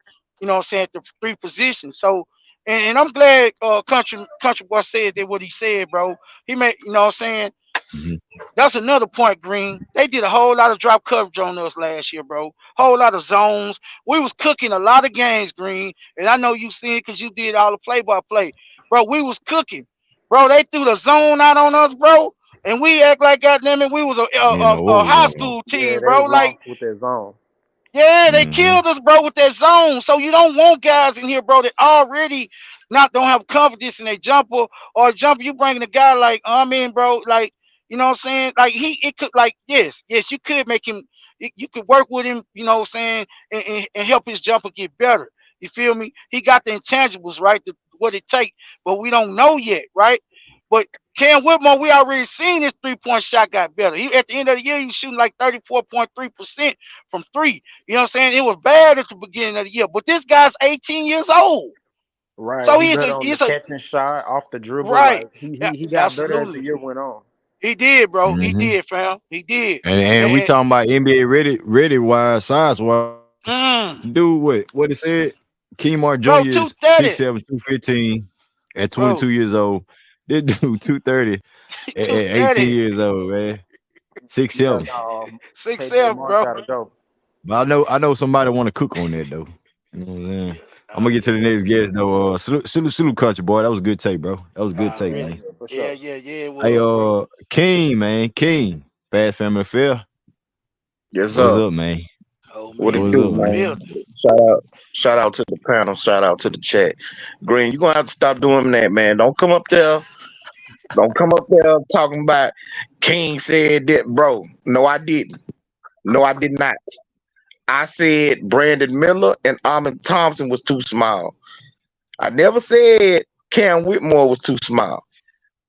You know what I'm saying? At the 3 positions. So. And I'm glad Country Boy said that what he said, bro. He made, you know what I'm saying? Mhm. That's another point, Green. They did a whole lot of drop coverage on us last year, bro. Whole lot of zones. We was cooking a lot of games, Green. And I know you seen it because you did all the play-by-play. Bro, we was cooking. Bro, they threw the zone out on us, bro. And we act like, goddamn it, we was a, You a, know a, what a was high going on. school Yeah, team, they bro. was Like, lost with that zone. yeah, they Mm-hmm. killed us, bro, with that zone. So you don't want guys in here, bro, that already not don't have confidence in their jumper or jumper. You bringing a guy like bro, like you know what I'm saying? Like it could like yes, you could make him. You could work with him, you know what I'm saying, and help his jumper get better. You feel me? He got the intangibles, right? What it take, but we don't know yet, right? But Cam Whitmore, we already seen his 3-point shot got better. He at the end of the year, he was shooting like 34.3% from three. You know what I'm saying? It was bad at the beginning of the year, but this guy's 18 years old. Right. So He better on the he's a catching shot off the dribble. right. Like he Yeah, he, he got better as the absolutely. year went on. He did, bro. He Mm-hmm. did, fam. He did. And we And, talking about NBA ready wise, size wise. mm, Dude, what it said? Kemar bro, Jr. is 230. 6'7", 215 at 22 Bro, years old. This dude 230 at 18 230. years old, man. Six Yeah, seven. no, Six KJ seven, Mark bro. gotta go. But I know somebody want to cook on that though. You know what I'm saying? I'm Oh gonna get to the yeah. next guest though. Salute country boy. That was a good take, bro. That was a good take, Yeah, Already. man. yeah, for Yeah, sure. yeah, yeah, it Hey, was, bro. King, man, King, Fast Family Affair. Yes, What's sir. up, man? Oh What it man, What's we do, up, in the man? man? building. Shout out to the panel. Shout out to the chat. Green, you gonna have to stop doing that, man. Don't come up there. Don't come up there talking about King said that, bro. No, I didn't. No, I did not. I said Brandon Miller and Ahmed Thompson was too small. I never said Cam Whitmore was too small.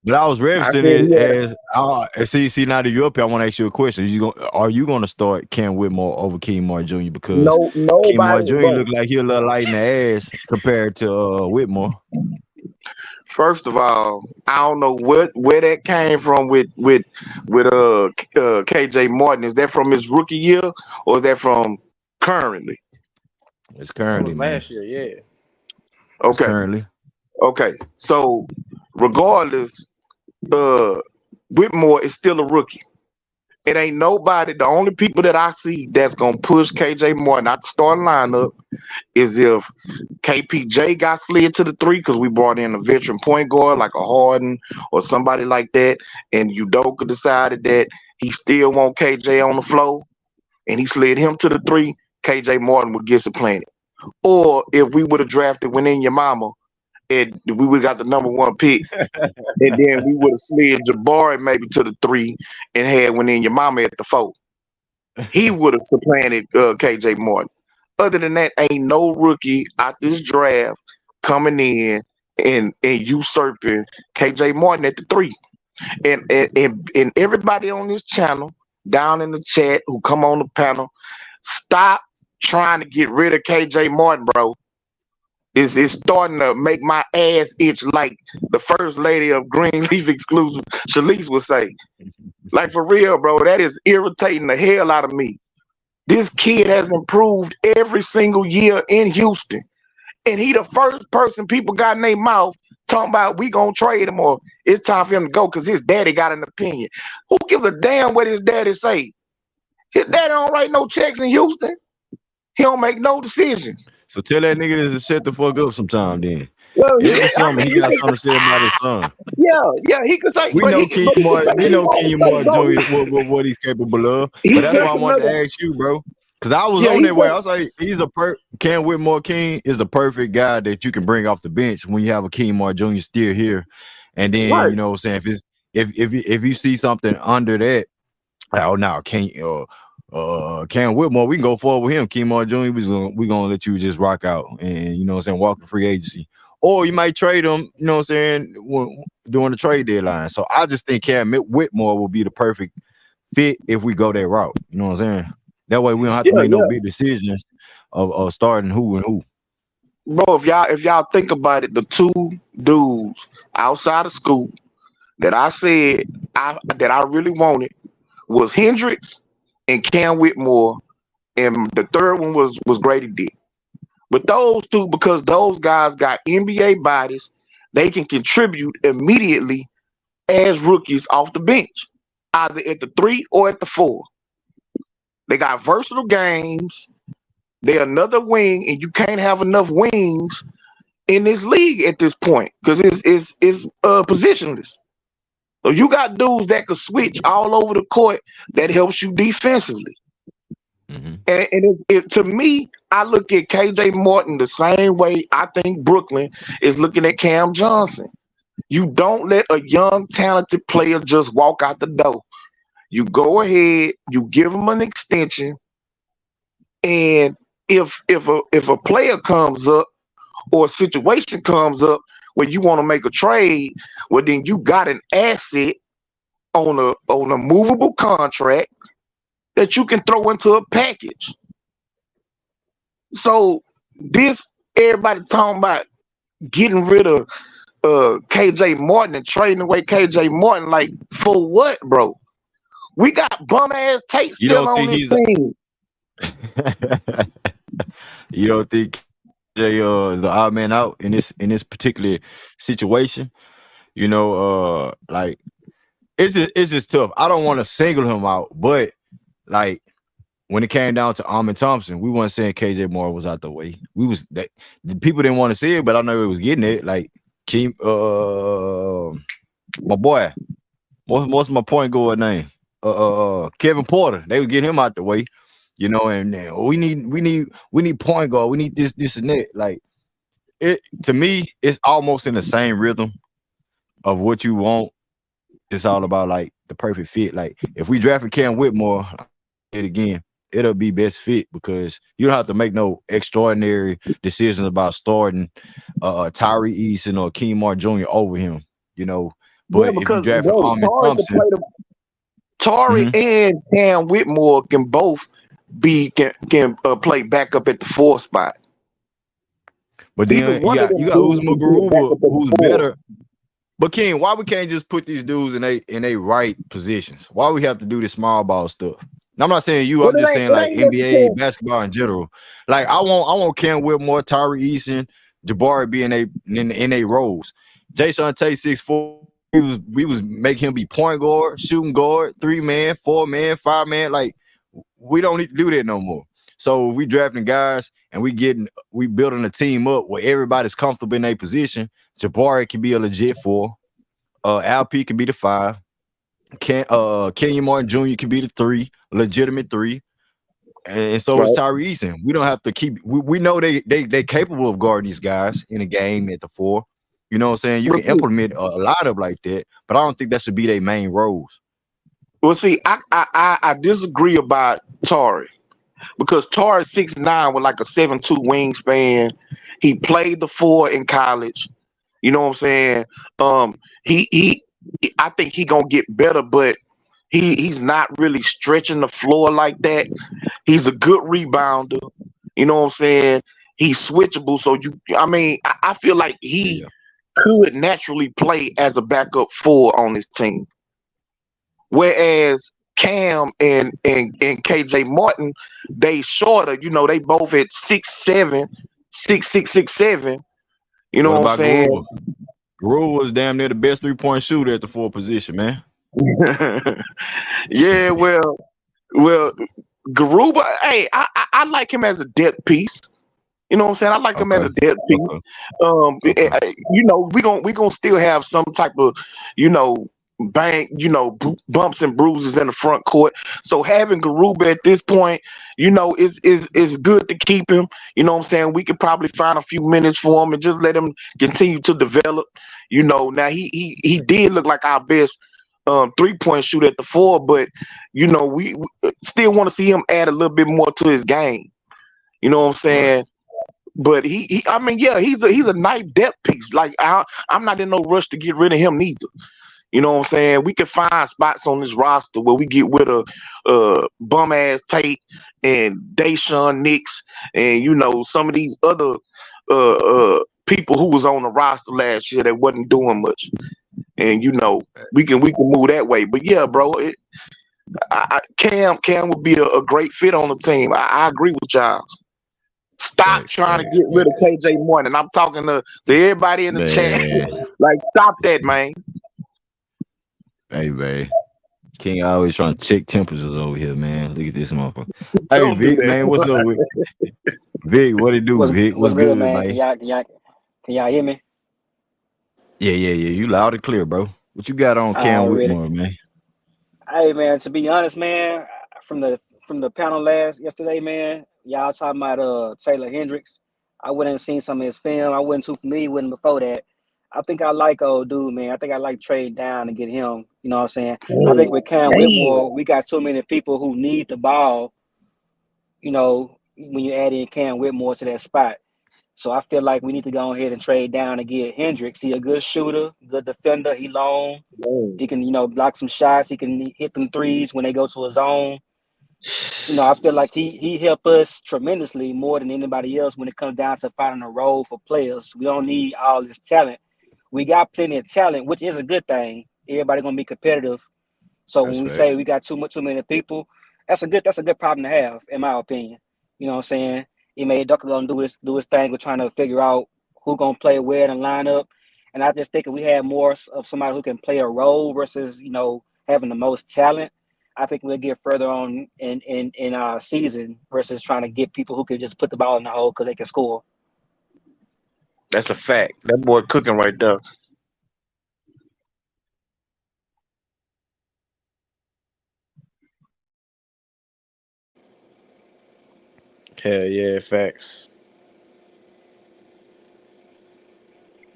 But I was I referencing said it yeah. as see now that you're up here, I want to ask you a question. Are you gonna start Cam Whitmore over Kemar Jr. because No, nobody, Kemar Jr. bro. look like he a little light in the ass compared to Whitmore? First of all, I don't know where that came from with KJ Martin. Is that from his rookie year or is that from currently? It's That currently, was man. last year. Yeah. It's Okay, currently. okay. So regardless, uh, Whitmore is still a rookie. It ain't nobody. The only people that I see that's gonna push KJ Martin out the starting lineup is if KPJ got slid to the three because we brought in a veteran point guard like a Harden or somebody like that, and Udoka decided that he still want KJ on the floor and he slid him to the three. KJ Martin would get supplanted. Or if we would have drafted Wembanyama and we would have got the number 1 pick, and then we would have slid Jabari maybe to the 3 and had Wembanyama at the 4. He would have supplanted KJ Martin. Other than that, ain't no rookie out this draft coming in and usurping KJ Martin at the 3. And everybody on this channel, down in the chat who come on the panel, stop trying to get rid of KJ Martin, bro. It's starting to make my ass itch, like the first lady of Greenleaf Exclusive, Shalice, would say. Like, for real, bro, that is irritating the hell out of me. This kid has improved every single year in Houston. And he the first person people got in their mouth talking about we gonna trade him or it's time for him to go because his daddy got an opinion. Who gives a damn what his daddy say? His daddy don't write no checks in Houston. He don't make no decisions. So tell that nigga to shut the fuck up sometime then. Well, Every summer he got something to say about his son. yeah, he could say. We know Kenyon Martin Jr. what he's capable of. But that's why I wanted to ask you, bro. Because I was on that way. I was like, Cam Whitmore King is the perfect guy that you can bring off the bench when you have a Kenyon Martin Jr. still here. And then you know what I'm saying, if you see something under that, oh no, Cam Whitmore, we can go forward with him. Kenyon Martin Jr., we're gonna let you just rock out and you know what I'm saying, walk in free agency. Or you might trade him, you know what I'm saying, during the trade deadline. So I just think Cam Whitmore will be the perfect fit if we go that route. You know what I'm saying? That way we don't have to make no big decisions of starting who and who. Bro, if y'all think about it, the 2 dudes outside of school that I said that I really wanted was Hendricks and Cam Whitmore, and the third one was Grady Dick. But those 2, because those guys got NBA bodies, they can contribute immediately as rookies off the bench, either at the 3 or at the 4. They got versatile games. They're another wing, and you can't have enough wings in this league at this point because it's positionless. So you got dudes that could switch all over the court that helps you defensively. Mm-hmm. And to me, I look at KJ Martin the same way I think Brooklyn is looking at Cam Johnson. You don't let a young, talented player just walk out the door. You go ahead, you give him an extension, and if a player comes up or a situation comes up where you want to make a trade, well then you got an asset on a movable contract that you can throw into a package. So this everybody talking about getting rid of KJ Martin and trading away KJ Martin, like for what, bro? We got bum ass Tate still on this team. You don't think KJ is the odd man out in this particular situation? You know, like it's just tough. I don't want to single him out, but like when it came down to Amen Thompson, we weren't saying KJ Moore was out the way. The people didn't want to see it, but I know he was getting it. Like my boy, what's my point guard name? Kevin Porter. They would get him out the way, you know, and we need point guard. We need this and that. Like it to me, it's almost in the same rhythm of what you want. It's all about like the perfect fit. Like if we drafted Cam Whitmore, again, it'll be best fit because you don't have to make no extraordinary decisions about starting Tyree Eason or Kenyon Martin Jr. over him, you know. But if you draft Amen Thompson, Tari and Cam Whitmore can both can play backup at the 4 spot. But then you got Uzma Garuba, who's better. But King, why we can't just put these dudes in they right positions? Why we have to do this small ball stuff? Now, I'm not saying you. I'm just saying like NBA basketball in general. Like I want Cam Whitmore, Tyree Eason, Jabari be in a roles. Jason Tate 6'4", we was making him be point guard, shooting guard, 3-man, 4-man, 5-man. Like we don't need to do that no more. So we drafting guys and we building a team up where everybody's comfortable in their position. Jabari can be a legit 4. Alp can be the 5. Kenyon Martin Jr. can be the 3, legitimate 3. And so is Tyree Eason. We don't have to keep. We know they capable of guarding these guys in a game at the 4. You know what I'm saying? You can implement a lot of like that, but I don't think that should be their main roles. Well, see, I disagree about Tari because Tari's 6'9" with like a 7'2" wingspan. He played the 4 in college. You know what I'm saying? I think he gonna get better, but he's not really stretching the floor like that. He's a good rebounder. You know what I'm saying? He's switchable. So I feel like he could naturally play as a backup 4 on this team. Whereas Cam and KJ Martin, they shorter. You know, they both at 6'7", 6'6", 6'7". You know what I'm saying? Garula was damn near the best 3-point shooter at the 4 position, man. Yeah, well, Garuba, hey, I like him as a depth piece. You know what I'm saying? I like him as a depth piece. You know, we gonna still have some type of, bumps and bruises in the front court. So having Garuba at this point, is good to keep him. You know what I'm saying? We could probably find a few minutes for him and just let him continue to develop. Now he did look like our best 3-point shooter at the 4, but we still want to see him add a little bit more to his game. You know what I'm saying? Right. But he's a nice depth piece. Like I'm not in no rush to get rid of him neither. You know what I'm saying? We can find spots on this roster where we get rid of bum ass Tate and Dayshawn Nix and some of these other people who was on the roster last year that wasn't doing much. And we can move that way. But yeah, bro, Cam would be a great fit on the team. I agree with y'all. Stop trying to get rid of KJ Martin. I'm talking to everybody in the chat. Like, stop that, man. Hey, man. King always trying to check temperatures over here, man. Look at this motherfucker. Hey, Vic, man, what's up with Vic? What it do, Vic? What's good, man? Can y'all hear me? Yeah. You loud and clear, bro. What you got on Cam Whitmore, man? Hey, man, to be honest, man, from the panel yesterday, man, y'all talking about Taylor Hendricks. I went and seen some of his film. I wasn't too familiar with him before that. I think I like old dude, man. I think I like trade down and get him. You know what I'm saying? I think with Cam Whitmore, we got too many people who need the ball, when you add in Cam Whitmore to that spot. So I feel like we need to go ahead and trade down and get Hendricks. He a good shooter, good defender. He long. He can, block some shots. He can hit them threes when they go to his zone. I feel like he helped us tremendously more than anybody else when it comes down to finding a role for players. We don't need all this talent. We got plenty of talent, which is a good thing. Everybody gonna be competitive. So when we say we got too many people, that's a good problem to have, in my opinion. You know what I'm saying? Ime Ducker gonna do his thing with trying to figure out who gonna play where in the lineup. And I just think if we had more of somebody who can play a role versus, having the most talent, I think we'll get further on in our season versus trying to get people who can just put the ball in the hole because they can score. That's a fact. That boy cooking right there. Hell yeah, facts.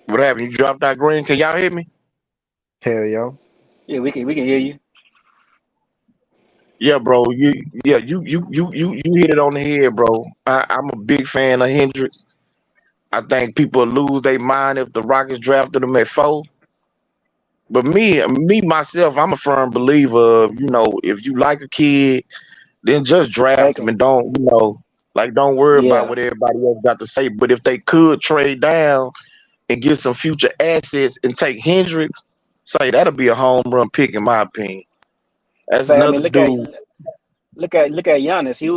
What happened? You dropped out, Green? Can y'all hear me? Hell yeah. Yeah, we can hear you. Yeah, bro. You hit it on the head, bro. I'm a big fan of Hendricks. I think people lose their mind if the Rockets drafted him at 4. But me myself, I'm a firm believer of, if you like a kid, then just draft him and don't worry about what everybody else got to say. But if they could trade down and get some future assets and take Hendricks, say that'll be a home run pick in my opinion. That's another dude. Look at Giannis. He,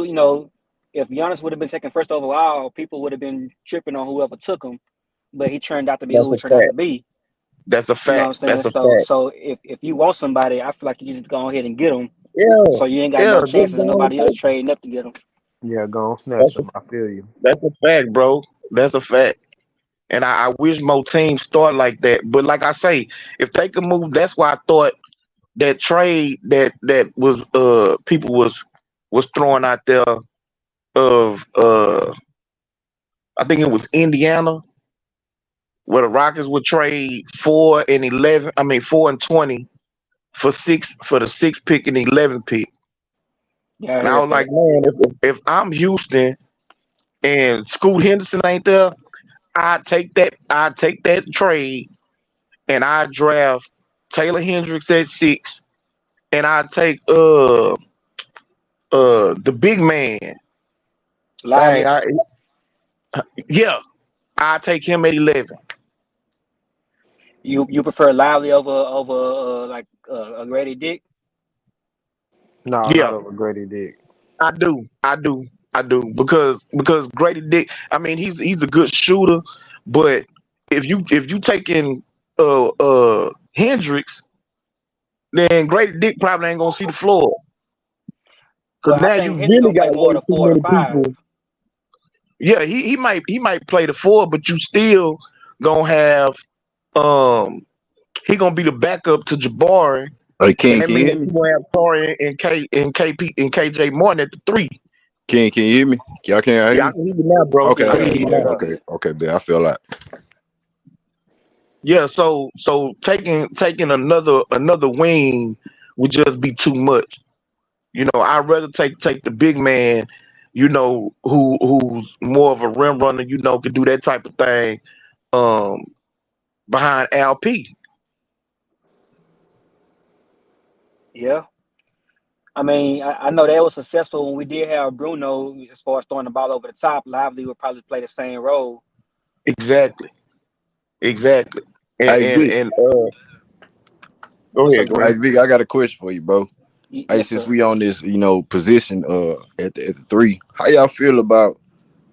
if Giannis would have been taken first overall, people would have been tripping on whoever took him. But he turned out to be who he turned out to be. That's a You know what I'm fact. saying? That's a So fact. so if you want somebody, I feel like you just go ahead and get them. Yeah, So you ain't got yeah. no Just chances of go and nobody else take it. trading up to get them. Yeah, go on, snatch That's a them. I feel you. that's a fact, bro. That's a fact. And I wish more teams start like that. But like I say, if they could move, that's why I thought that trade that was people was throwing out there of I think it was Indiana where the Rockets would trade 4 and 11. I mean 4 and 20 for six for the 6 pick and 11 pick. Yeah, I And I heard was like, that. man, if I'm Houston and Scoot Henderson ain't there, I take that trade and I draft Taylor Hendricks at 6 and I take the big man. Dang, Lively. yeah, I take him at 11. You prefer Lively over a Grady Dick? No, Yeah, not over Grady Dick. I do because Grady Dick. I mean, he's a good shooter, but if you taking Hendricks, then Grady Dick probably ain't gonna see the floor. Cause But I now you think Henry really gonna got play more way of the too 4 or the many 5. people. Yeah, he might play the 4, but you still gonna have um he gonna be the backup to Jabari, Hey, and King, that can you means hear me? you gonna have Torrey and KP and KJ Martin at the 3. King, can you hear me? Y'all can't hear Yeah, I me? can hear you now, bro. Okay, I Yeah, can okay, hear you yeah, okay, now. go okay, ahead. okay, but I feel like Yeah, so taking another wing would just be too much. I'd rather take the big man, who's more of a rim runner, could do that type of thing um behind LP. Yeah. I mean, I know they were successful when we did have Bruno as far as throwing the ball over the top. Lively would probably play the same role. Exactly. Exactly. And hey and Vic, and go What's up, ahead, hey Green? Green. Vic, I got a question for you, bro. Hey, Yes, since sir. we on this, position at the 3, how y'all feel about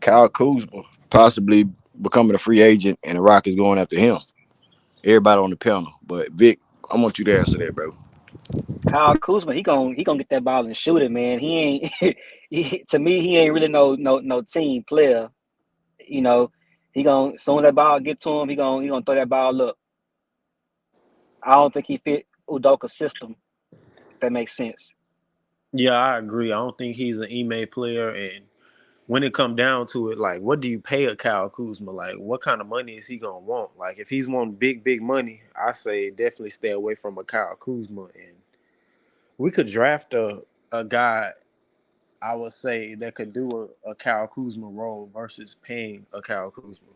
Kyle Kuzma possibly becoming a free agent and the Rockets going after him? Everybody on the panel, but Vic, I want you to answer that, bro. Kyle Kuzma, he gonna get that ball and shoot it, man. He ain't to me, he ain't really no team player. You know, he gonna soon as that ball get to him, he gonna throw that ball up. I don't think he fit Udoka's system. If that makes sense. Yeah, I agree. I don't think he's an Ime player, and when it come down to it, like, what do you pay a Kyle Kuzma? Like, what kind of money is he gonna want? Like, if he's wanting big money, I say definitely stay away from a Kyle Kuzma. And we could draft a guy, I would say, that could do a Kyle Kuzma role versus paying a Kyle Kuzma.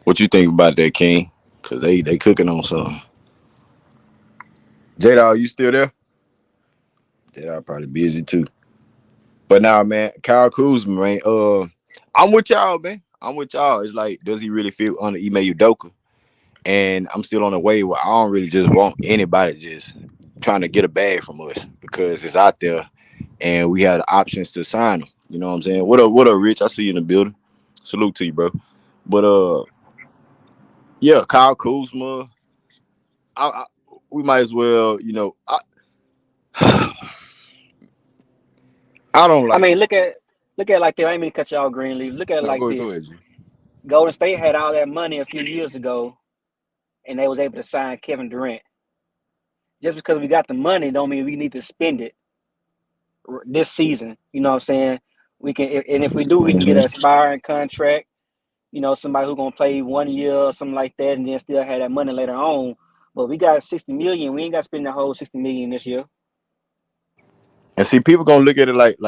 What you think about that, King? Cause they cooking on something. J-Dog, you still there? J-Dog probably busy too. But nah, man, Kyle Kuzma, man. I'm with y'all, man. I'm with y'all. It's like, does he really feel under Ime Udoka? And I'm still on the way where I don't really just want anybody just trying to get a bag from us because it's out there and we have the options to sign him. You know what I'm saying? What up, Rich? I see you in the building. Salute to you, bro. But yeah, Kyle Kuzma. I, we might as well, I don't I like mean, him. look at it like this. I ain't mean to cut you off, Greenleaf. Look at it No, like go this. ahead, G. Golden State had all that money a few years ago, and they was able to sign Kevin Durant. Just because we got the money, don't mean we need to spend it this season. You know what I'm saying? We can, and if we do, we can get Mhm. an aspiring contract. You know, somebody who's gonna play 1 year or something like that, and then still have that money later on. But we got 60 million. We ain't got to spend the whole 60 million this year. And see, people gonna look at it like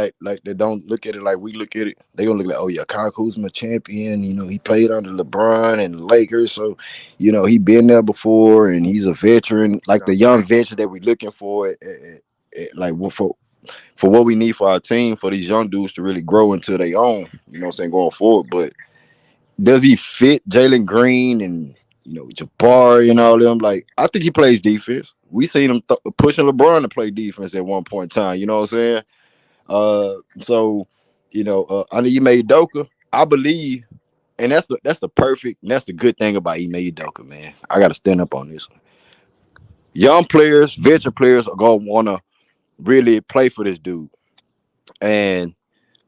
they don't look at it like we look at it. They gonna look like, oh yeah, Kyle Kuzma champion. He played under LeBron and the Lakers, so he been there before, and he's a veteran, like Yeah. the young veteran that we looking for. Like for what we need for our team, for these young dudes to really grow into their own. You know what I'm saying, going forward. But does he fit Jalen Green and Jabari and all them? Like, I think he plays defense. We seen him pushing LeBron to play defense at one point in time. You know what I'm saying? So under you made Doka, I believe And that's the good thing about Ime Udoka, man. I got to stand up on this one. Young players, veteran players are gonna want to really play for this dude. And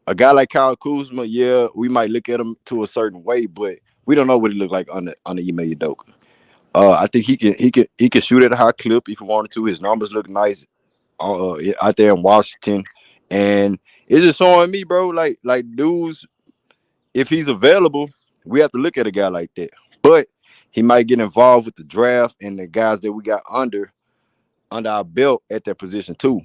a guy like Kyle Kuzma, yeah, we might look at him to a certain way, but we don't know what he look like on the Ime Udoka. I think he can shoot at a high clip if he wanted to. His numbers look nice out there in Washington, and it's just showing me, bro. Like dudes, if he's available, we have to look at a guy like that. But he might get involved with the draft and the guys that we got under our belt at that position too.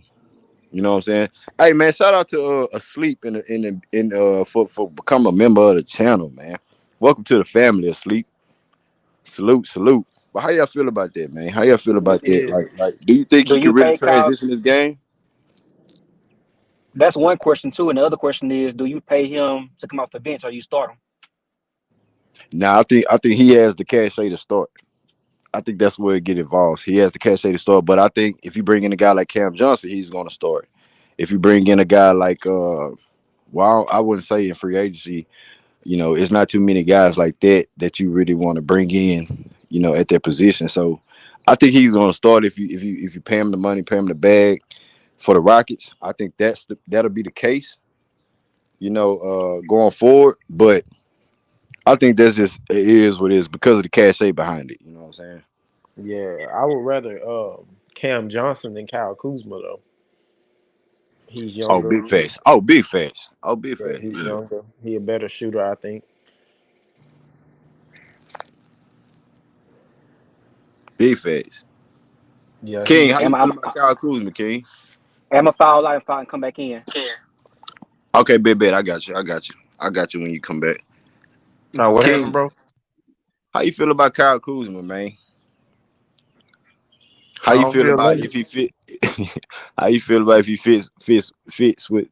You know what I'm saying? Hey man, shout out to Asleep for becoming a member of the channel, man. Welcome to the family, Asleep. Salute. But how y'all feel about that, man? How y'all feel about that? Yeah. Like, do you think Do he you can really pay Kyle? transition this game? That's one question too, and the other question is, do you pay him to come off the bench or you start him? Nah, I think he has the cachet to start. I think that's where it get involved. He has the cachet to start, but I think if you bring in a guy like Cam Johnson, he's going to start. If you bring in a guy like, well, I wouldn't say in free agency, you know, it's not too many guys like that you really want to bring in, you know, at that position. So I think he's going to start if you pay him the money, pay him the bag for the Rockets. I think that'll be the case, you know, going forward. But I think that's just it is what it is because of the cachet behind it. You know what I'm saying? Yeah, I would rather Cam Johnson than Kyle Kuzma though. He's Oh, younger. big facts. Oh, big facts. Oh, big Yeah, facts. he's Yeah, younger. He a better shooter, I think. big facts. Yeah, King, he. how you I'm feel I'm about Kyle Kuzma, King? I'm a foul out and come back in. Okay, bet. I got you when you come back. No, what happened, King, bro? how you feel about Kyle Kuzma, man? How I you don't feel feel about nothing. if he fit? How you feel about if he fits with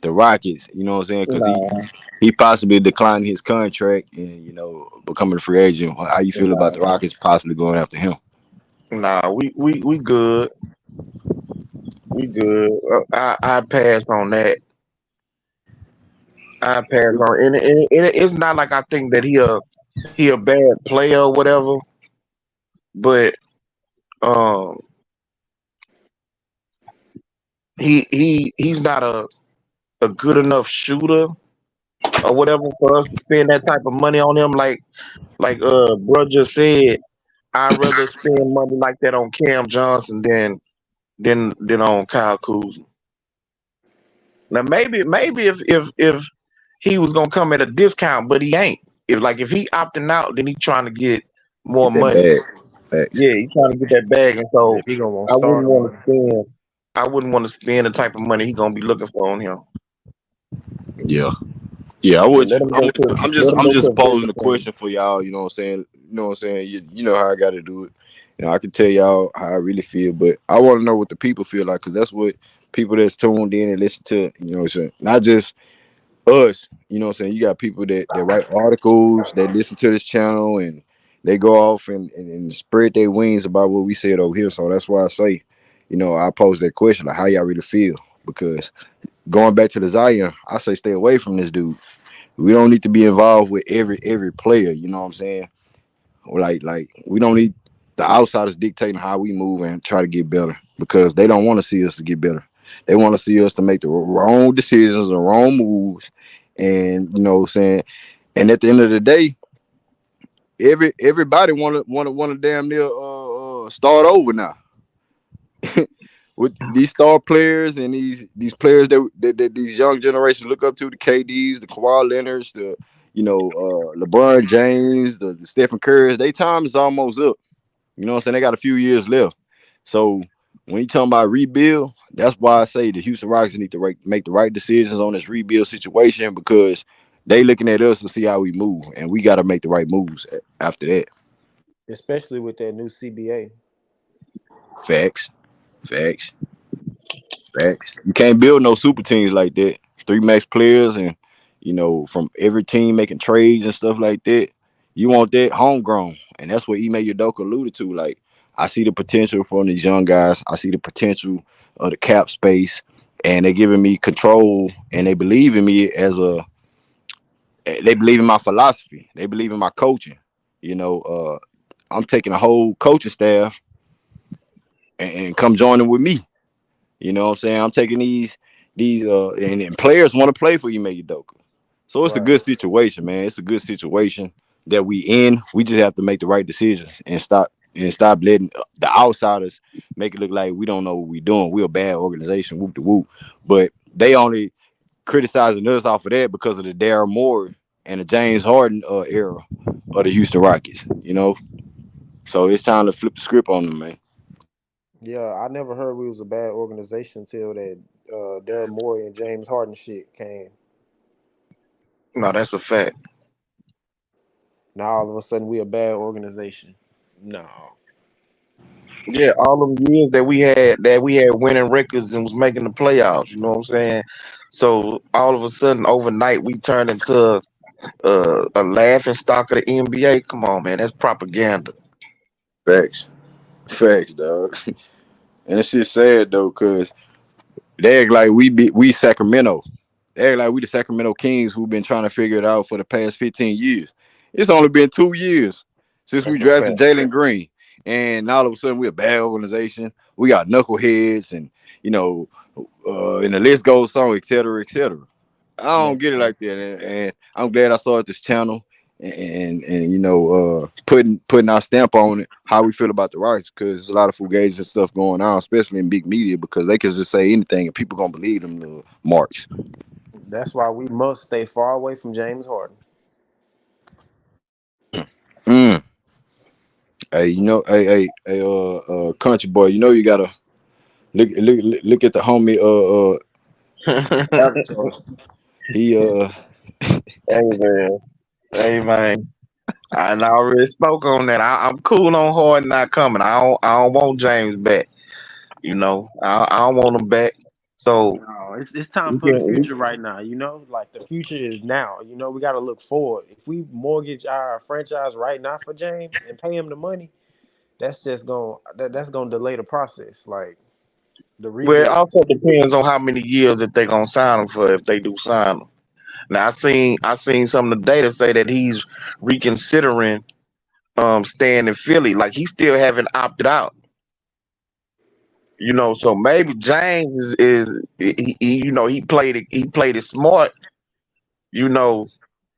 the Rockets? You know what I'm saying? Because Nah, he possibly declining his contract and you know becoming a free agent. How you feel about the nah, Rockets possibly going after him? nah. We good. We good. I pass on that. I pass on, and it's not like I think that he a bad player or whatever, but um, he's not a good enough shooter or whatever for us to spend that type of money on him. Like bro just said, I'd rather spend money like that on Cam Johnson than on Kyle Kuzma. Now maybe if he was gonna come at a discount, but he ain't. If he opting out, then he trying to get more Get that money. bag. Facts. Yeah, he trying to get that bag, and Yeah, so he gonna want I wouldn't starting want to money. spend. I wouldn't want to spend the type of money he gonna be looking for on him. Yeah. Yeah, I Yeah, would. let him I'm go to just a posing different a team. question for y'all. You know what I'm saying? You know what I'm saying? You know how I got to do it. You know, I can tell y'all how I really feel, but I want to know what the people feel like because that's what people that's tuned in and listen to. You know what I'm saying? Not just us. You know what I'm saying? You got people that write articles, that listen to this channel, and they go off and spread their wings about what we said over here. So that's why I say, you know, I pose that question like, how y'all really feel? Because going back to the Zion, I say stay away from this dude. We don't need to be involved with every player. You know what I'm saying? Like we don't need the outsiders dictating how we move and try to get better because they don't want to see us to get better. They want to see us to make the wrong decisions, the wrong moves, and you know what I'm saying. And at the end of the day, everybody want to damn near start over now with these star players and these players that these young generations look up to, the KDs, the Kawhi Leonards, the LeBron James, the Stephen Currys. Their time is almost up. You know what I'm saying? They got a few years left. So when you talking about rebuild, that's why I say the Houston Rockets need to make the right decisions on this rebuild situation because they looking at us to see how we move, and we got to make the right moves after that. Especially with that new CBA. Facts, facts. Facts. You can't build no super teams like that. Three max players and you know from every team making trades and stuff like that. You want that homegrown, and that's what Ime Udoka alluded to. Like I see the potential from these young guys. I see the potential of the cap space, and they're giving me control, and they believe in me They believe in my philosophy. They believe in my coaching. You know, I'm taking a whole coaching staff and come joining with me. You know what I'm saying? I'm taking these and players want to play for Ime Udoka. So it's a Right. good situation, man. It's a good situation that we in. We just have to make the right decisions and stop letting the outsiders make it look like we don't know what we're doing. We're a bad organization, whoop de whoop. But they only criticizing us off of that because of the Daryl Moore and the James Harden era of the Houston Rockets. You know, so it's time to flip the script on them, man. Yeah, I never heard we was a bad organization until that Daryl Morey and James Harden shit came. No, that's a fact. Now all of a sudden we a bad organization. No. Yeah, all of the years that we had winning records and was making the playoffs. You know what I'm saying? So all of a sudden, overnight, we turned into a laughing stock of the NBA. Come on, man, that's propaganda. Facts, facts, dog. And it's shit sad though, cause they act like we Sacramento. They act like we the Sacramento Kings who've been trying to figure it out for the past 15 years. It's only been 2 years since we That's a drafted fact. Jalen Green. And all of a sudden we're a bad organization. We got knuckleheads and you know, and the list goes on, et cetera, et cetera. I Yeah. don't get it like that. And I'm glad I saw it this channel and you know, putting our stamp on it, how we feel about the rights, because there's a lot of fugazi and stuff going on, especially in big media, because they can just say anything and people gonna believe them little marks. That's why we must stay far away from James Harden. Mm. Hey, you know, hey, country boy, you know you gotta look at the homie Avatar. He Hey man, hey man. I already spoke on that. I'm cool on Harden not coming. I don't want James back. I don't want him back. So No, it's time we for the can. future right now. You know, like the future is now. You know, we got to look forward. If we mortgage our franchise right now for James and pay him the money, that's just going that's going to delay the process. Like the Well, it rebuild. also depends on how many years that they gonna sign him for if they do sign him. Now I seen some of the data say that he's reconsidering staying in Philly. Like he still haven't opted out. So maybe James he played it smart, you know,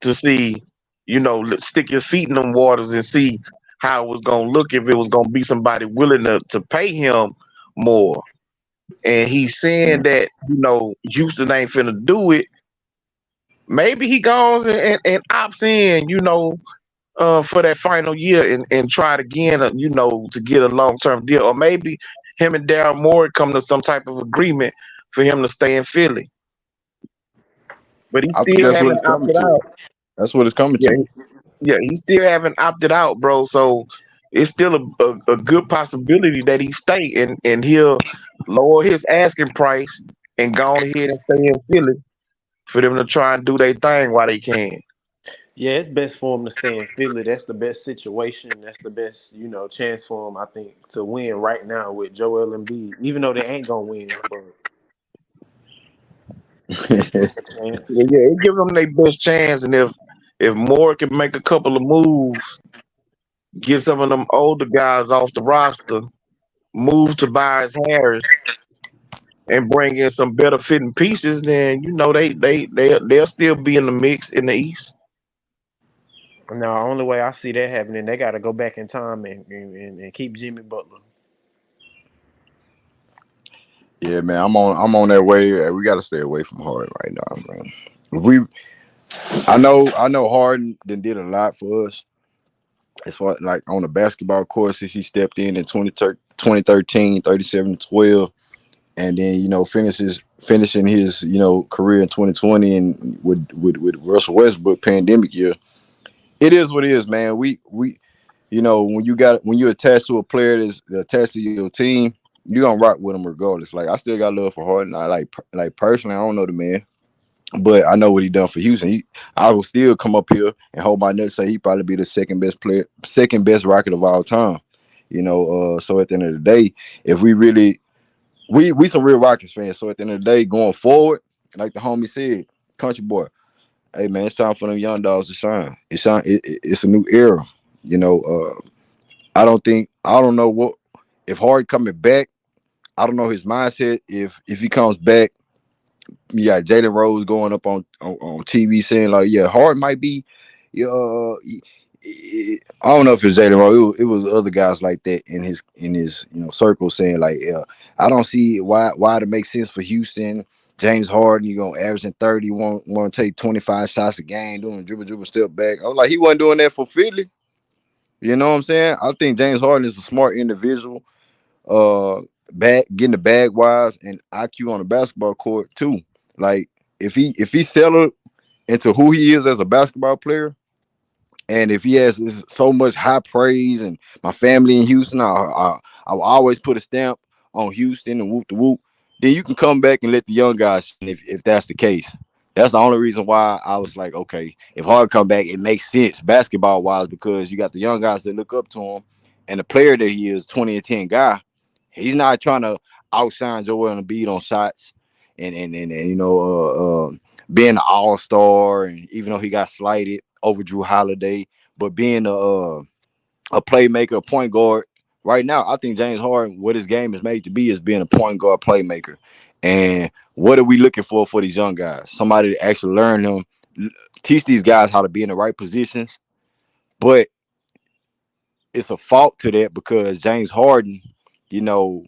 to see, stick your feet in them waters and see how it was gonna look if it was gonna be somebody willing to pay him more. And he's saying that, Houston ain't finna do it. Maybe he goes and opts in, for that final year and try it again, to get a long term deal. Or maybe him and Daryl Morey come to some type of agreement for him to stay in Philly. But he I think still that's what haven't it's coming opted to. out. That's what it's coming Yeah, to. yeah, he still haven't opted out, bro. So it's still a good possibility that he stay and he'll lower his asking price and go on ahead and stay in Philly for them to try and do their thing while they can. Yeah, it's best for him to stay in Philly. That's the best situation. That's the best, chance for him, I think, to win right now with Joel Embiid. Even though they ain't gonna win, but they give him a chance. Yeah, it give them their best chance, and if Moore can make a couple of moves, get some of them older guys off the roster, move Tobias Harris, and bring in some better fitting pieces, then they'll still be in the mix in the East. Now, only way I see that happening, they got to go back in time and keep Jimmy Butler. Yeah, man, I'm on that way. We gotta stay away from Harden right now, man. We I know Harden did a lot for us as far like on the basketball court since he stepped in 2013, 37-12, and then finishing his career in 2020 and with Russell Westbrook pandemic year. It is what it is, man. We when you attach to a player that's attached to your team, you gonna rock with him regardless. Like I still got love for Harden. I like personally, I don't know the man, but I know what he done for Houston. I will still come up here and hold my nuts, say he probably be the second best Rocket of all time. So at the end of the day, if we really we some real Rockets fans. So at the end of the day, going forward, like the homie said, country boy, Hey man, it's time for them young dogs to shine. It's a new era. You know, I don't know what if Hard coming back. I don't know his mindset. If he comes back, you got Jalen Rose going up on TV saying like, yeah, Hard might be. I don't know if it's Jalen Rose. It was other guys like that in his circle saying like, yeah, I don't see why it makes sense for Houston. James Harden, you gonna averaging 30, want to take 25 shots a game, doing dribble step back. I was like, he wasn't doing that for Philly. You know what I'm saying? I think James Harden is a smart individual. Uh, getting the bag wise and IQ on the basketball court too. Like if he settled into who he is as a basketball player, and if he has so much high praise and my family in Houston, I will always put a stamp on Houston and whoop the whoop. Then you can come back and let the young guys shine if that's the case. That's the only reason why I was like, okay, if Hard come back, it makes sense basketball wise because you got the young guys that look up to him, and the player that he is, 20 and 10 guy, he's not trying to outshine Joel Embiid on shots and being an all-star, and even though he got slighted over Drew Holiday, but being a playmaker, a point guard. Right now, I think James Harden, what his game is made to be, is being a point guard playmaker. And what are we looking for these young guys? Somebody to actually learn them, teach these guys how to be in the right positions. But it's a fault to that because James Harden, you know,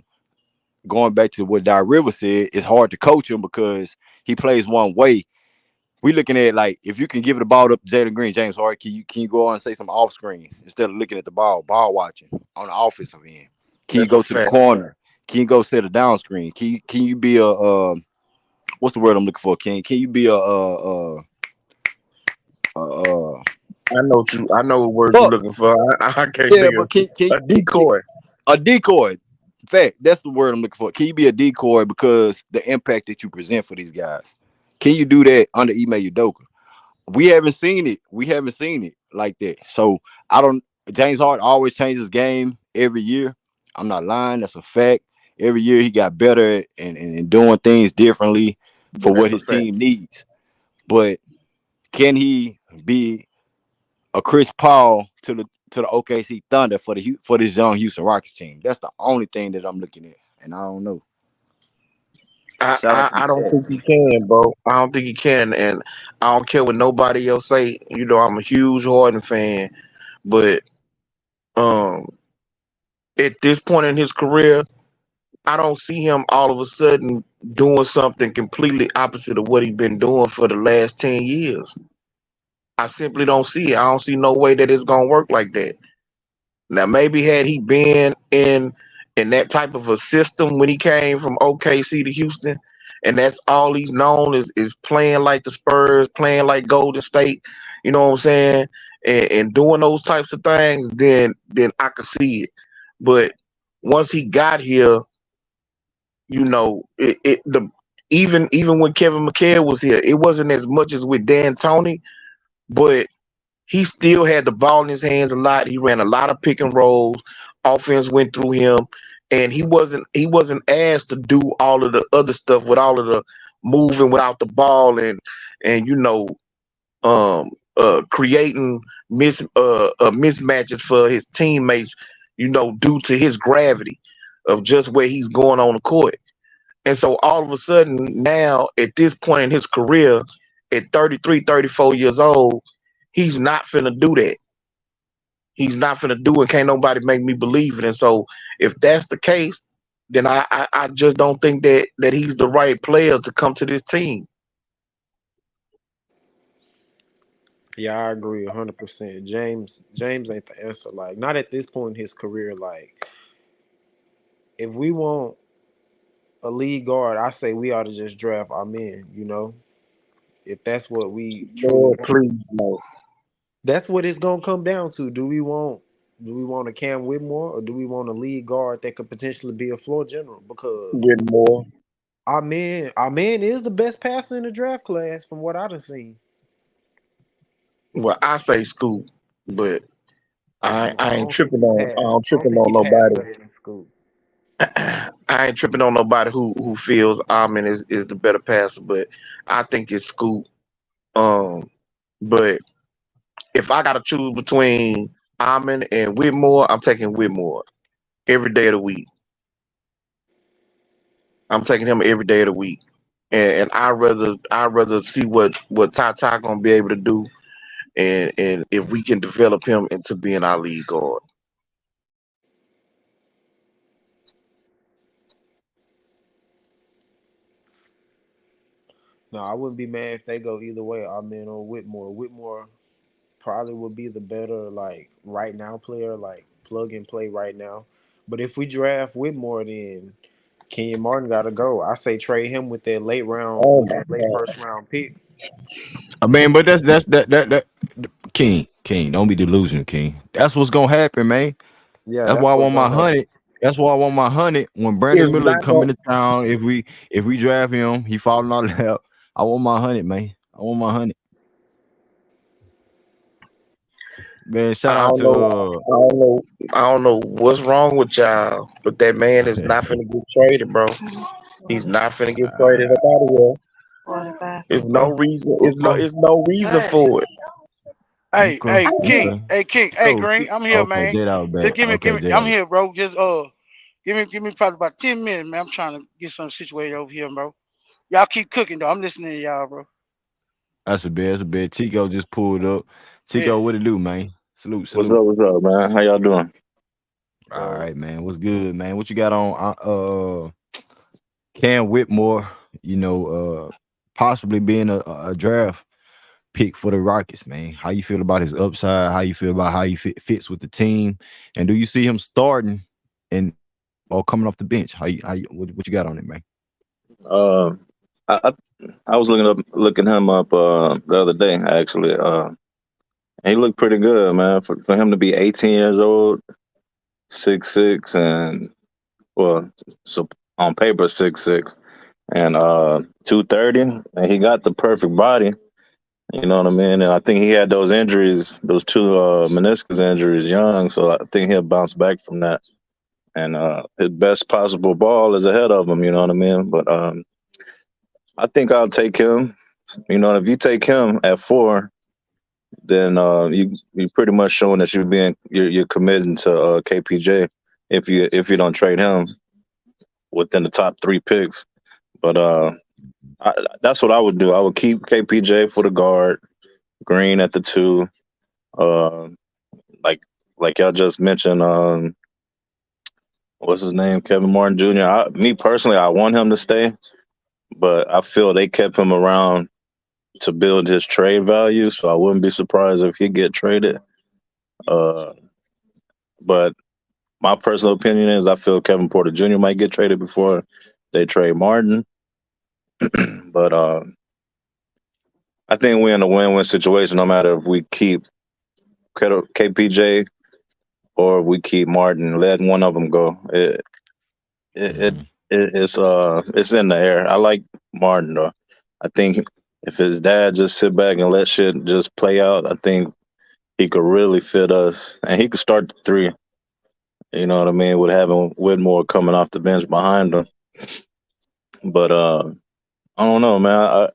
going back to what Doc Rivers said, it's hard to coach him because he plays one way. We looking at like if you can give the ball up to Jalen Green, James Harden, can you go on and say some off screen instead of looking at the ball watching on the offensive end? Can you That's a go to the fact. corner? Can you go set a down screen? Can you be a what's the word I'm looking for? Can you be a I know what word you're fuck looking for. I can't yeah, think of but a decoy. a decoy? In fact, that's the word I'm looking for. Can you be a decoy because the impact that you present for these guys? Can you do that under Ime Udoka? We haven't seen it. We haven't seen it like that. So I don't. James Harden always changes game every year. I'm not lying. That's a fact. Every year he got better and doing things differently for what That's a his fact. team needs. But can he be a Chris Paul to the OKC Thunder for this young Houston Rockets team? That's the only thing that I'm looking at, and I don't know. Shout out from the I don't chat, think he man. can, bro. I don't think he can, and I don't care what nobody else say. You know, I'm a huge Harden fan, but um, at this point in his career, I don't see him all of a sudden doing something completely opposite of what he's been doing for the last 10 years. I simply don't see it. I don't see no way that it's gonna work like that. Now, maybe had he been in that type of a system when he came from OKC to Houston, and that's all he's known is playing like the Spurs, playing like Golden State, you know what I'm saying, and doing those types of things, then I could see it. But once he got here, you know, it the even when Kevin McHale was here, it wasn't as much as with Dan Tony, but he still had the ball in his hands a lot. He ran a lot of pick and rolls. Offense went through him, and he wasn't asked to do all of the other stuff with all of the moving without the ball and creating mismatches for his teammates. Due to his gravity of just where he's going on the court. And so all of a sudden now at this point in his career, at 33, 34 years old, he's not finna do that. He's not finna do it. Can't nobody make me believe it. And so if that's the case, then I just don't think that he's the right player to come to this team. Yeah, I agree 100%. James ain't the answer. Like, not at this point in his career. Like, if we want a lead guard, I say we ought to just draft our men. If that's what we truly Lord, want. please no. That's what it's gonna come down to. Do we want a Cam Whitmore, or do we want a lead guard that could potentially be a floor general? Because Get more. our man is the best passer in the draft class from what I've seen. Well, I say Scoop, but No, I I ain't don't think tripping he on I passed. don't I don't tripping think on he passed nobody. better than Scoop. I ain't tripping on nobody who feels Almond is the better passer, but I think it's Scoop. But if I gotta choose between Almond and Whitmore, I'm taking Whitmore every day of the week. I'm taking him every day of the week. And I rather see what Ty gonna be able to do, and if we can develop him into being our lead guard. No, I wouldn't be mad if they go either way. I mean, or Whitmore. Whitmore probably would be the better like right now player, like plug and play right now. But if we draft Whitmore, then Kenyon Martin got to go. I say trade him with that late round, Oh with my that late god. first round pick. I mean, but that King. Don't be delusional, King. That's what's gonna happen, man. Yeah, That's that's why I what's want my gonna happen. 100. That's why I want my 100 when Brandon It's Miller not come gonna into town. If we draft him, he falling on the lap. I want my 100, man. I want my 100. Man, shout I out don't know. to I don't know. I don't know what's wrong with y'all, but that man is not finna get traded, bro. He's not finna get traded up out of here. It's no okay, reason. okay, It's no reason for it. Hey, okay, hey, King, okay. hey, King, hey, So Green, I'm here, okay, man. J Dog Just back. give Okay, me, J I'm Dog. here, bro. Just give me probably about 10 minutes, man. I'm trying to get something situated over here, bro. Y'all keep cooking though. I'm listening to y'all, bro. That's a bit. That's a bit. Chico just pulled up. Yeah. Chico, what it do, man? Salute, What's salute. up? What's up, man? How y'all doing? All So right, man. What's good, man? What you got on? Cam Whitmore. Possibly being a draft pick for the Rockets, man. How you feel about his upside? How you feel about how he fits with the team? And do you see him starting and or coming off the bench? What you got on it, man? Uh, I I, I was looking him up the other day actually. And he looked pretty good, man. For him to be 18 years old, 6'6", and well, so on paper 6'6", and 230, and he got the perfect body. You know what I mean? And I think he had those injuries, those two meniscus injuries, young. So I think he'll bounce back from that. And his best possible ball is ahead of him. You know what I mean? But I think I'll take him. You know, if you take him at 4, then you pretty much showing that you're committing to KPJ if you don't trade him within the top 3 picks. But that's what I would do. I would keep KPJ for the guard, Green at the 2. Uh, like y'all just mentioned, what's his name, Kevin Martin Jr. Me personally, I want him to stay, but I feel they kept him around to build his trade value, so I wouldn't be surprised if he get traded. Uh, but my personal opinion is I feel Kevin Porter Jr. might get traded before they trade Martin. But I think we're in a win-win situation no matter if we keep KPJ or if we keep Martin. Let one of them go. It, it, Mhm. it's in the air. I like Martin though. I think if his dad just sit back and let shit just play out, I think he could really fit us, and he could start the 3. You know what I mean? With having Whitmore coming off the bench behind him. But I don't know, man.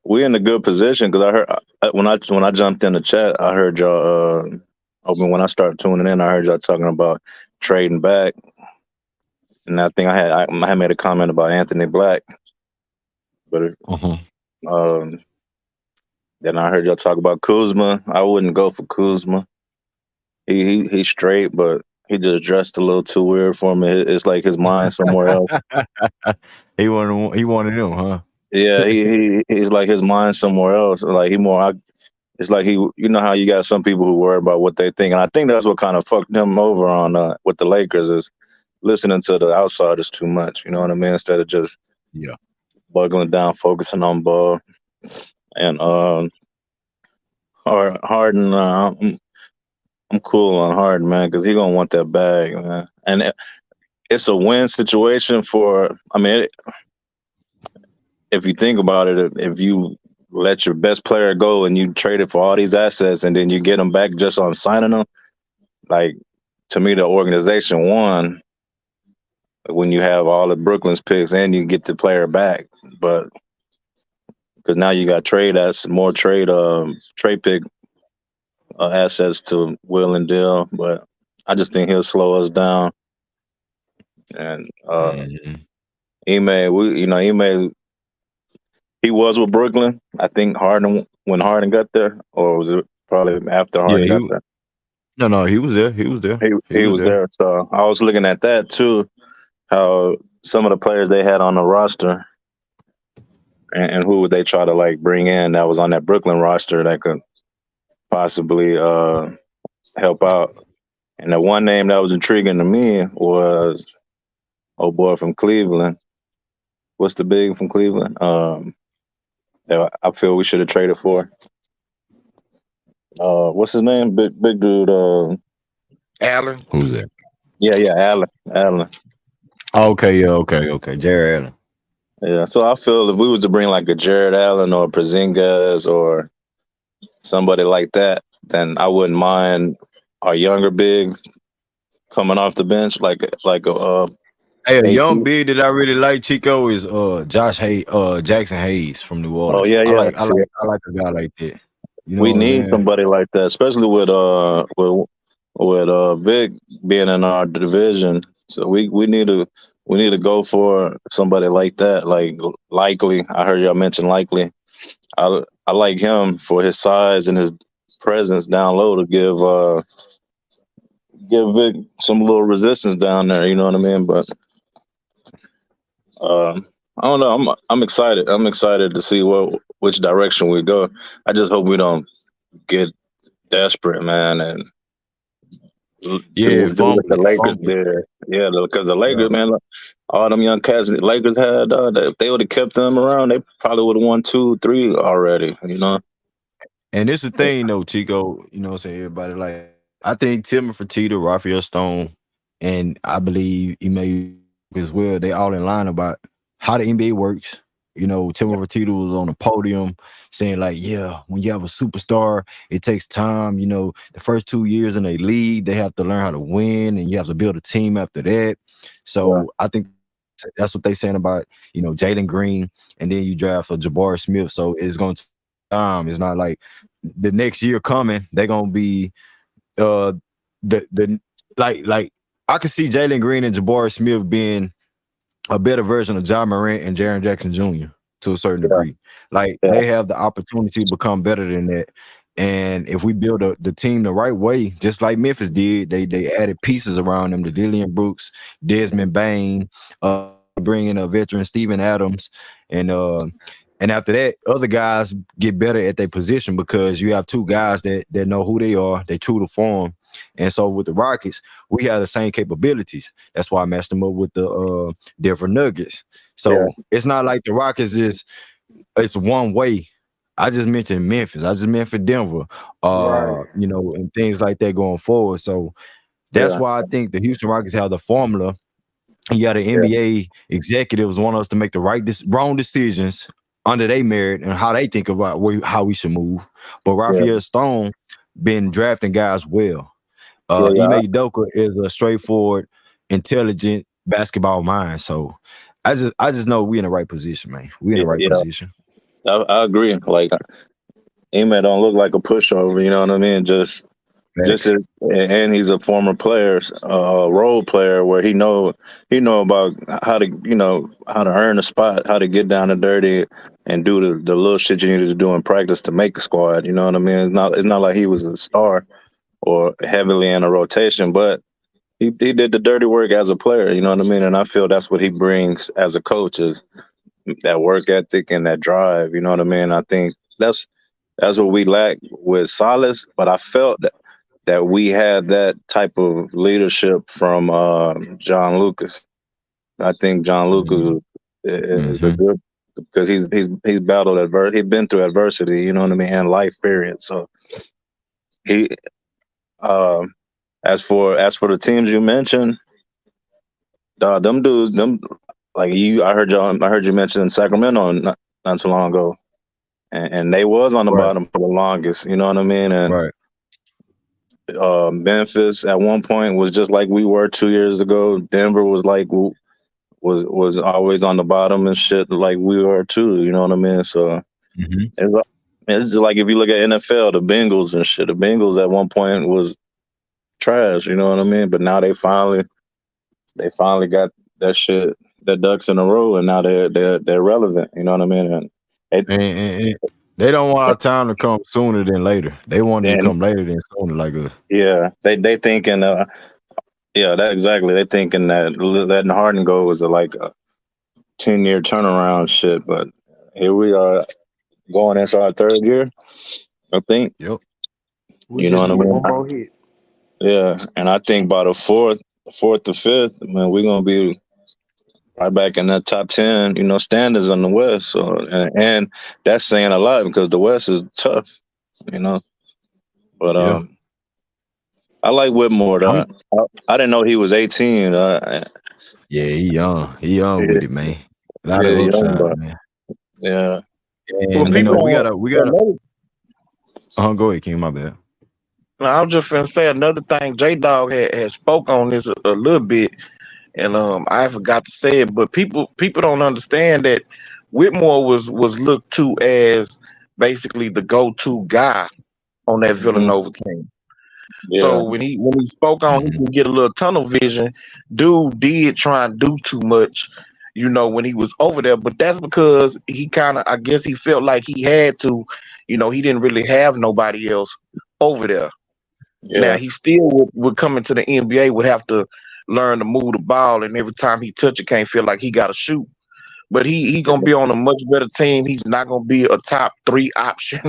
We're in a good position because I heard when I jumped in the chat, I heard y'all. Open when I started tuning in, I heard y'all talking about trading back, and I think I had made a comment about Anthony Black, but Mhm. um, then I heard y'all talk about Kuzma. I wouldn't go for Kuzma. He's straight, but he just dressed a little too weird for me. It's like his mind somewhere else. He wanted him, huh? Yeah, he's like his mind somewhere else. Like it's like you know how you got some people who worry about what they think, and I think that's what kind of fucked him over on with the Lakers is listening to the outsiders too much. You know what I mean? Instead of just Yeah. buckling down, focusing on ball. And Harden, I'm cool on Harden, man, because he gonna want that bag, man. And it's a win situation for. I mean, if you think about it, if you let your best player go and you trade it for all these assets and then you get them back just on signing them, like to me, the organization won when you have all the Brooklyn's picks and you get the player back. But because now you got more trade pick assets to will and deal, but I just think he'll slow us down. And Mhm. Ime, he was with Brooklyn. I think when Harden got there, or was it probably after Yeah, Harden got there? no, he was there. He was there. He He was was there. there. So I was looking at that too, how some of the players they had on the roster and who would they try to like bring in that was on that Brooklyn roster that could possibly help out. And the one name that was intriguing to me was boy from Cleveland. What's the big from Cleveland? That I feel we should have traded for. What's his name? Big dude. Allen. Who's that? Yeah, Allen. Oh, okay. Jared Allen. Yeah, so I feel if we was to bring like a Jared Allen or Porzingis or somebody like that, then I wouldn't mind our younger bigs coming off the bench, like a Hey, a young AP. big that I really like, Chico, is Jackson Hayes from New Oh Orleans. yeah, I yeah. like I See, like I like a guy like that. You know we what I'm need saying? somebody like that, especially with Vic being in our division. So we need to go for somebody like that, like Likely. I heard y'all mention Likely. I like him for his size and his presence down low to give Vic some little resistance down there. You know what I mean? But I don't know. I'm excited. I'm excited to see which direction we go. I just hope we don't get desperate, man, and Yeah, do what the Lakers fumble it. did. Yeah, because the Lakers, Yeah. man, look, all them young cats the Lakers had, if they would have kept them around, they probably would have won 2, 3 already. You know? And it's the thing though, Chico, you know what I'm saying? Everybody like I think Tim Fertitta, Raphael Stone, and I believe he may as well, they all in line about how the NBA works. You know, Tim Fertitta was on the podium saying, like, yeah, when you have a superstar, it takes time. You know, the first 2 years in a league, they have to learn how to win, and you have to build a team after that. Yeah, So I think that's what they saying about, Jalen Green, and then you draft a Jabari Smith. So it's going to take time. It's not like the next year coming, they're gonna be uh the like I could see Jalen Green and Jabari Smith being a better version of John Morant and Jaren Jackson Jr. to a certain yeah, degree. Like yeah, they have the opportunity to become better than that. And if we build the team the right way, just like Memphis did, they added pieces around them, the Dillian Brooks, Desmond Bain, bringing a veteran Steven Adams, and after that, other guys get better at their position because you have two guys that know who they are, they true to form. And so with the Rockets, we have the same capabilities. That's why I matched them up with the Denver Nuggets. yeah, So it's not like the Rockets it's one way. I just mentioned Memphis. I just mentioned Denver, Right. and things like that going forward. So that's yeah, why I think the Houston Rockets have the formula. Yeah, the yeah, NBA executives want us to make the wrong decisions under their merit and how they think about how we should move. But yeah, Raphael Stone been drafting guys well. yeah, Ime yeah, Udoka is a straightforward, intelligent basketball mind. So I just know we in the right position, man. We in yeah, the right yeah. position. I agree. Like, Ime don't look like a pushover. You know what I mean? Just Facts. and he's a former player, role player, where he know about how to how to earn a spot, how to get down and dirty, and do the little shit you needed to do in practice to make a squad. You know what I mean? It's not like he was a star or heavily in a rotation, but he did the dirty work as a player. You know what I mean? And I feel that's what he brings as a coach is that work ethic and that drive. You know what I mean? I think that's what we lack with Solace, but I felt that we had that type of leadership from John Lucas. I think John Lucas is a Mm-hmm. good because he's battled he's been through adversity, you know what I mean, and life period. So he um as for the teams you mentioned, them dudes, them like I heard you mention Sacramento not too long ago, and they was on the Right. bottom for the longest, you know what I mean, and Right. Memphis at one point was just like we were 2 years ago. Denver was like was always on the bottom and shit like we were too. You know what I mean? So Mhm. It's just like if you look at NFL, the Bengals and shit. The Bengals at one point was trash, you know what I mean? But now they finally got that shit, the ducks in a row, and now they're relevant, you know what I mean? And it, And they don't want our time to come sooner than later. They want it to then come later than sooner, like us. yeah, they thinking that exactly. They thinking that letting Harden go was like a 10-year turnaround shit, but here we are going into our third year, I think. Yep. We You know just what I need mean? one more hit. Yeah, and I think by the fourth to fifth, man, we're gonna be right back in that top 10, standards on the West. So and that's saying a lot because the West is tough, you know. But Yeah. I like Whitmore. I'm, I didn't know he was 18. yeah, he young. He young Yeah, with it, man. A lot yeah, of young, upside, but man. yeah, Well, And and they people got we don't. gotta. Go ahead, King. My bad. I was just finna say another thing. J Dog had spoke on this a little bit, and I forgot to say it, but people don't understand that Whitmore was looked to as basically the go-to guy on that mhm, Villanova team. So yeah, when he spoke on, he Mhm. can get a little tunnel vision. Dude did try and do too much, when he was over there. But that's because he kind of, I guess, he felt like he had to. He didn't really have nobody else over there. Now yeah, he still would come into the NBA, would have to learn to move the ball, and every time he touch it, can't feel like he got to shoot. But he gonna be on a much better team. He's not gonna be a top three option,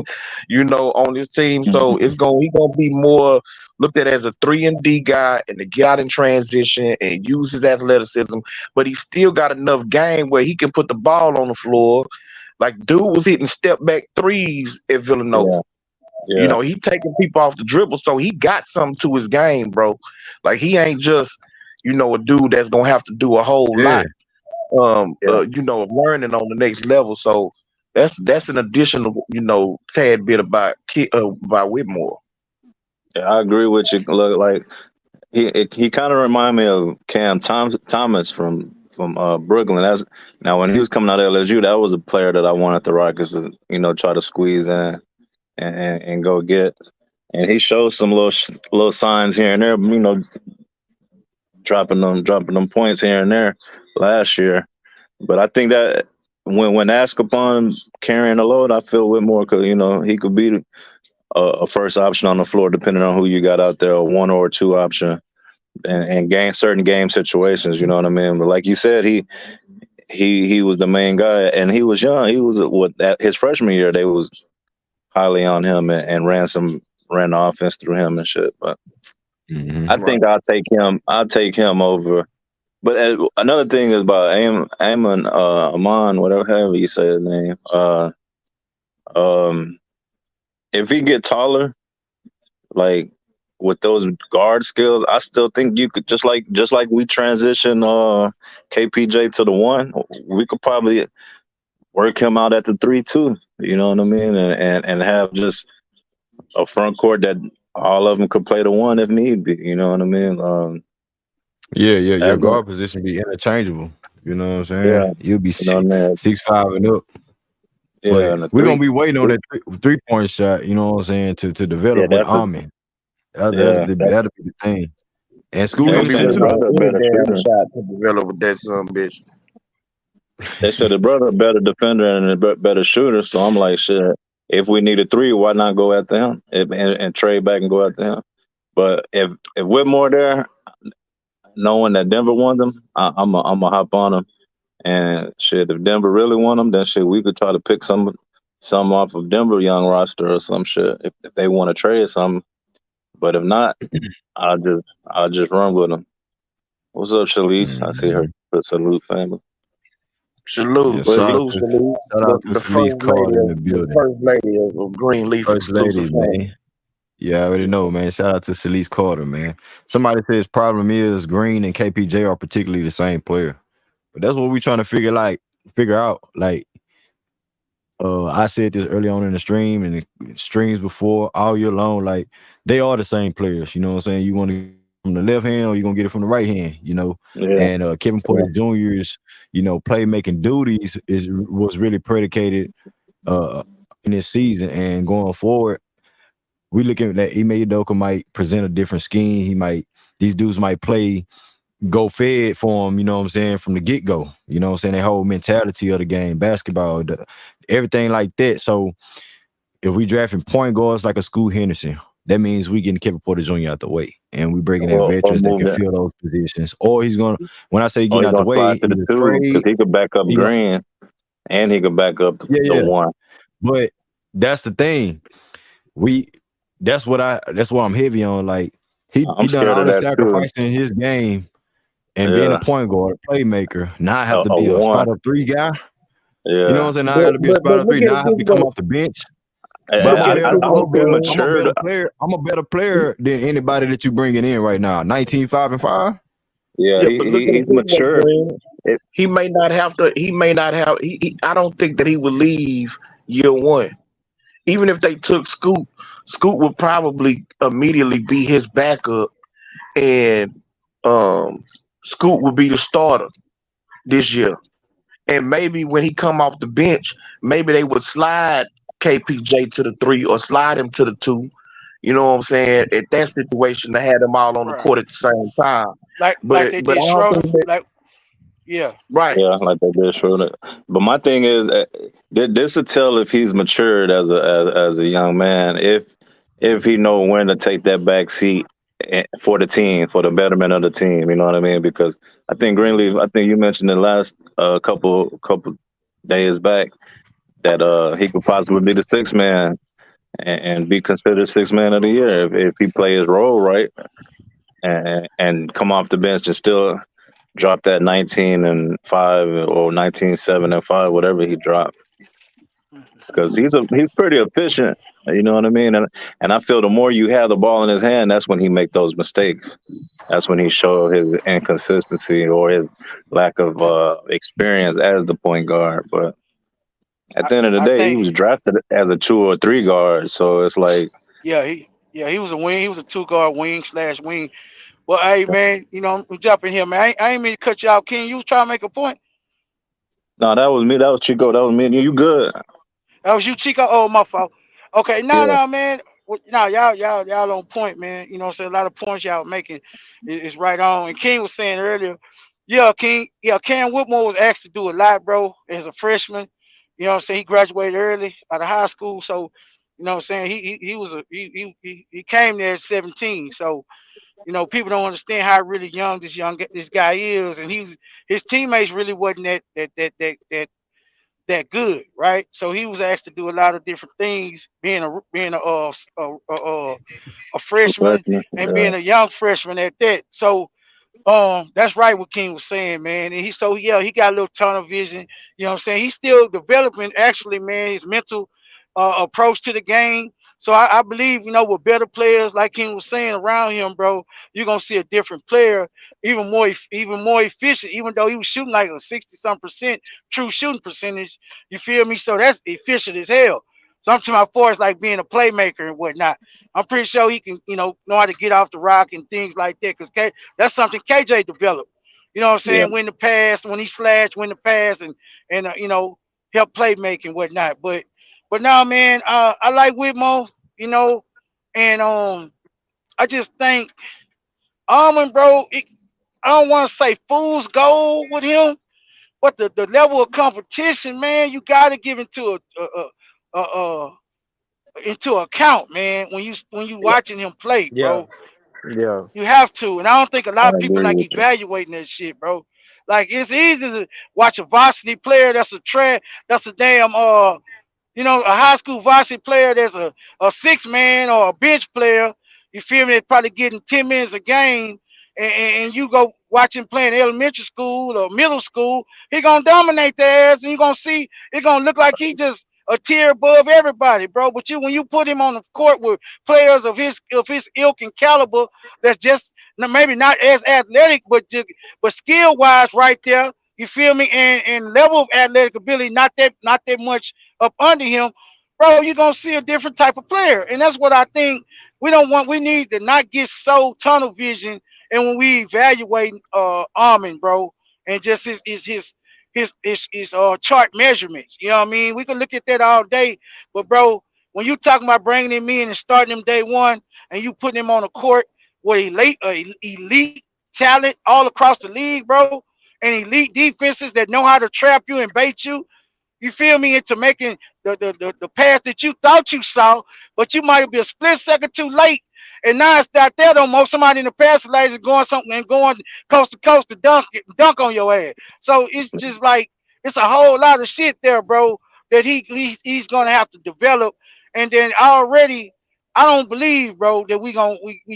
on this team. So mhm, he gonna be more looked at as a 3-and-D guy and to get out in transition and use his athleticism. But he still got enough game where he can put the ball on the floor. Like dude was hitting step back threes at Villanova. yeah, yeah, He taking people off the dribble, so he got something to his game, bro. Like he ain't just, a dude that's gonna have to do a whole Yeah. lot, yeah. of learning on the next level. So that's an additional, tad bit about Whitmore. Yeah, I agree with you. Look, like he kind of remind me of Cam Thomas from Brooklyn. That's now when he was coming out of LSU, that was a player that I wanted the Rockets to try to squeeze in and go get. And he showed some little signs here and there, dropping them points here and there last year. But I think that when asked upon carrying the load, I feel Whitmore could he could be a first option on the floor depending on who you got out there, a one or two option, and game certain game situations. You know what I mean? But like you said, he was the main guy, and he was young. He was at his freshman year. They was highly on him and ran the offense through him and shit. But Mhm. I Right. think I'll take him. I'll take him over. But another thing is about Amon Amon, whatever however you say his name. Um, if he get taller, like with those guard skills, I still think you could just like we transition KPJ to the one, we could probably work him out at the 3 too. You know what I mean? And have just a front court that all of them could play the one if need be. You know what I mean? Yeah. Your As a, guard position be interchangeable. You know what I'm saying? yeah, You'll be you know what I mean? 6'5" and up. Yeah, But and the we're gonna three, be waiting on that 3-point shot. You know what I'm saying to yeah, develop with that's a Amen. yeah. That'll be the thing. And You school And gonna they can't be said there his sleep too. on brother a any better damn shooter. shot to develop with that son bitch. They said his brother a better defender and a better shooter. So I'm like, shit. If we need a three, why not go after him and trade back and go after him? But if Whitmore there, knowing that Denver won them, I'm a hop on him. And shit, if Denver really want him, then shit, we could try to pick some off of Denver young roster or some shit if they want to trade some. But if not, I'll just run with them. What's up, Shalice? I see her. Mhm. Salute family. Yeah, Salute, But salute, salute. shout The out to the first Celeste lady Carter in of the the building. first lady of Greenleaf First exclusive lady, family. man. Yeah, I already know, man. Shout out to Celeste Carter, man. Somebody says problem is Green and KPJ are particularly the same player. But that's what we're trying to figure out. Like, I said this early on in the stream and the streams before all year long. Like, they are the same players. You know what I'm saying? You want to from the left hand or you're gonna get it from the right hand, yeah, And Kevin yeah, Porter Jr.'s, playmaking duties was really predicated in this season and going forward, we looking at that Ime Udoka might present a different scheme. These dudes might play go fed for him, you know what I'm saying, from the get-go. You know what I'm saying? That whole mentality of the game, basketball, everything like that. So if we drafting point guards like a Scoot Henderson, that means we getting Kevin Porter Jr. out the way. And we bringing in or veterans that can moving. fill those positions. Or he's gonna, when I say Or getting he out the gonna way, slide to the either 2 because trade, he could back up he gonna, Green and he could back up the yeah. 1. But that's the thing. That's what I'm heavy on. Like he I'm done scared all of the that too. sacrifice in his game and being a Yeah, point guard, playmaker. Now I have to a be a 1. spot up 3 guy. You know what I'm Yeah, saying? Now I gotta be a spot but up look 3. at Now it I have this to come way. off the bench. But I, I'm a I, Look at it I better, this I I'm a don't way, feel better, man. I'm a matured. better player. I'm a better player than anybody that you bringing in right now. 19, 5, and 5. Yeah, Yeah, but look at it he's this way, mature. Green. It, He may not have to. He may not have. I don't think that he would leave year one. Even if they took Scoot, Scoot would probably immediately be his backup, and um, Scoot would be the starter this year. And maybe when he come off the bench, maybe they would slide KPJ to the 3 or slide him to the 2. You know what I'm saying? At that situation, they had them all on the Right. court at the same time. Like they But did I don't Schroeder. think that Like yeah. right. yeah, like they did Schroeder. But my thing is, this will tell if he's matured as a young man. If he know when to take that back seat for the team, for the betterment of the team. You know what I mean? Because I think Greenleaf. I think you mentioned it last couple days back that he could possibly be the 6th man and be considered 6th man of the year if he play his role right and come off the bench and still drop that 19-5 or 19-7-5, whatever he dropped, because he's pretty efficient. You know what I mean? And I feel the more you have the ball in his hand, that's when he make those mistakes. That's when he show his inconsistency or his lack of experience as the point guard. But at I, the end of the I day, he think was drafted as a 2 or 3 guard, so it's like he was a wing. He was a 2 guard wing slash wing. Well, hey man, I'm jumping here, man. I ain't mean to cut you out, King. You was trying to make a point. no, that was me, that was Chico, that was me. You good? That was you, Chico. Oh, my fault. Okay, no, Yeah, no, man. No, y'all on point, man. You know what I'm saying? A lot of points y'all making is right on. And King was saying earlier, yeah, King, yeah, Cam Whitmore was asked to do a lot, bro, as a freshman. You know what I'm saying? He graduated early out of high school. So, you know what I'm saying? He was he came there at 17. So, people don't understand how really young this guy is. And his teammates really wasn't that good, right? So he was asked to do a lot of different things, being a freshman freshman. and Yeah, being a young freshman at that. So that's right what King was saying, man. And he got a little tunnel vision. You know what I'm saying? He's still developing actually, man, his mental approach to the game. So I believe, with better players like King was saying around him, bro, you're gonna see a different player, even more efficient, even though he was shooting like a 60 some percent true shooting percentage. You feel me? So that's efficient as hell. So I'm talking about for as like being a playmaker and whatnot. I'm pretty sure he can, know how to get off the rock and things like that. Because that's something KJ developed. You know what I'm yeah. saying? Win the pass, when he slashed, win the pass, and help playmaking and whatnot. But now, man, I like Whitmore, and I just think Almond, bro. I don't want to say fool's gold with him, but the level of competition, man, you got to give a into account, man. When you Yeah, watching him play, yeah, bro, yeah, you have to. And I don't think a I lot of people agree like with you. evaluating that shit, bro. Like it's easy to watch a varsity player that's a damn a high school varsity player that's a 6 man or a bench player, you feel me, that's probably getting 10 minutes a game, and you go watch him play in elementary school or middle school, he gonna dominate their ass, and you gonna see it gonna look like he just a tier above everybody, bro. But when you put him on the court with players of his ilk and caliber, that's just maybe not as athletic, but skill wise, right there. You feel me? And level of athletic ability, not that much up under him, bro, you're gonna see a different type of player. And that's what I think we need to not get so tunnel vision and when we evaluate Armin, bro, and just his chart measurements. You know what I mean? We can look at that all day, but bro, when you talking about bringing him in and starting him day one, and you putting him on a court with elite talent all across the league, bro, and elite defenses that know how to trap you and bait you feel me, into making the pass that you thought you saw, but you might be a split second too late. And now it's not there no more. Somebody in the pass lanes is going something and going coast to coast to dunk on your ass. So it's just like it's a whole lot of shit there, bro, that he's gonna have to develop. And then already, I don't believe, bro, that we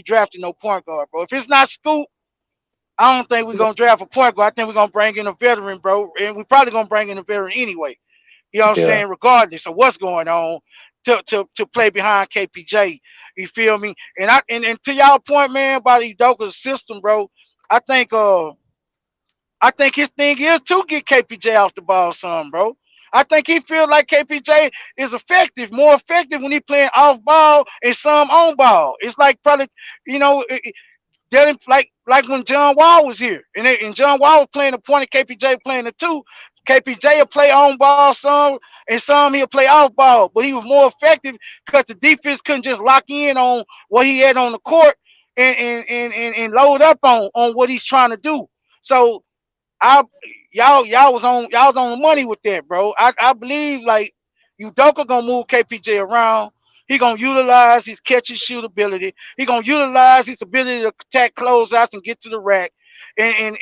drafted no point guard, bro. If it's not Scoop, I don't think we're gonna draft a point guard. I think we're gonna bring in a veteran, bro, and we're probably gonna bring in a veteran anyway. You know what I'm Yeah, saying? Regardless of what's going on, to play behind KPJ. You feel me? And to y'all point, man, about Udoka's system, bro. I think I think his thing is to get KPJ off the ball some, bro. I think he feel like KPJ is effective, more effective when he playing off ball and some on ball. It's like probably, you know, like when John Wall was here, and John Wall was playing the point and KPJ playing the two. KPJ will play on ball some, and some he'll play off ball, but he was more effective because the defense couldn't just lock in on what he had on the court and load up on what he's trying to do. So I y'all was on the money with that, bro. I believe like Udoka gonna move KPJ around. He gonna utilize his catch and shoot ability. He gonna utilize his ability to attack closeouts and get to the rack. And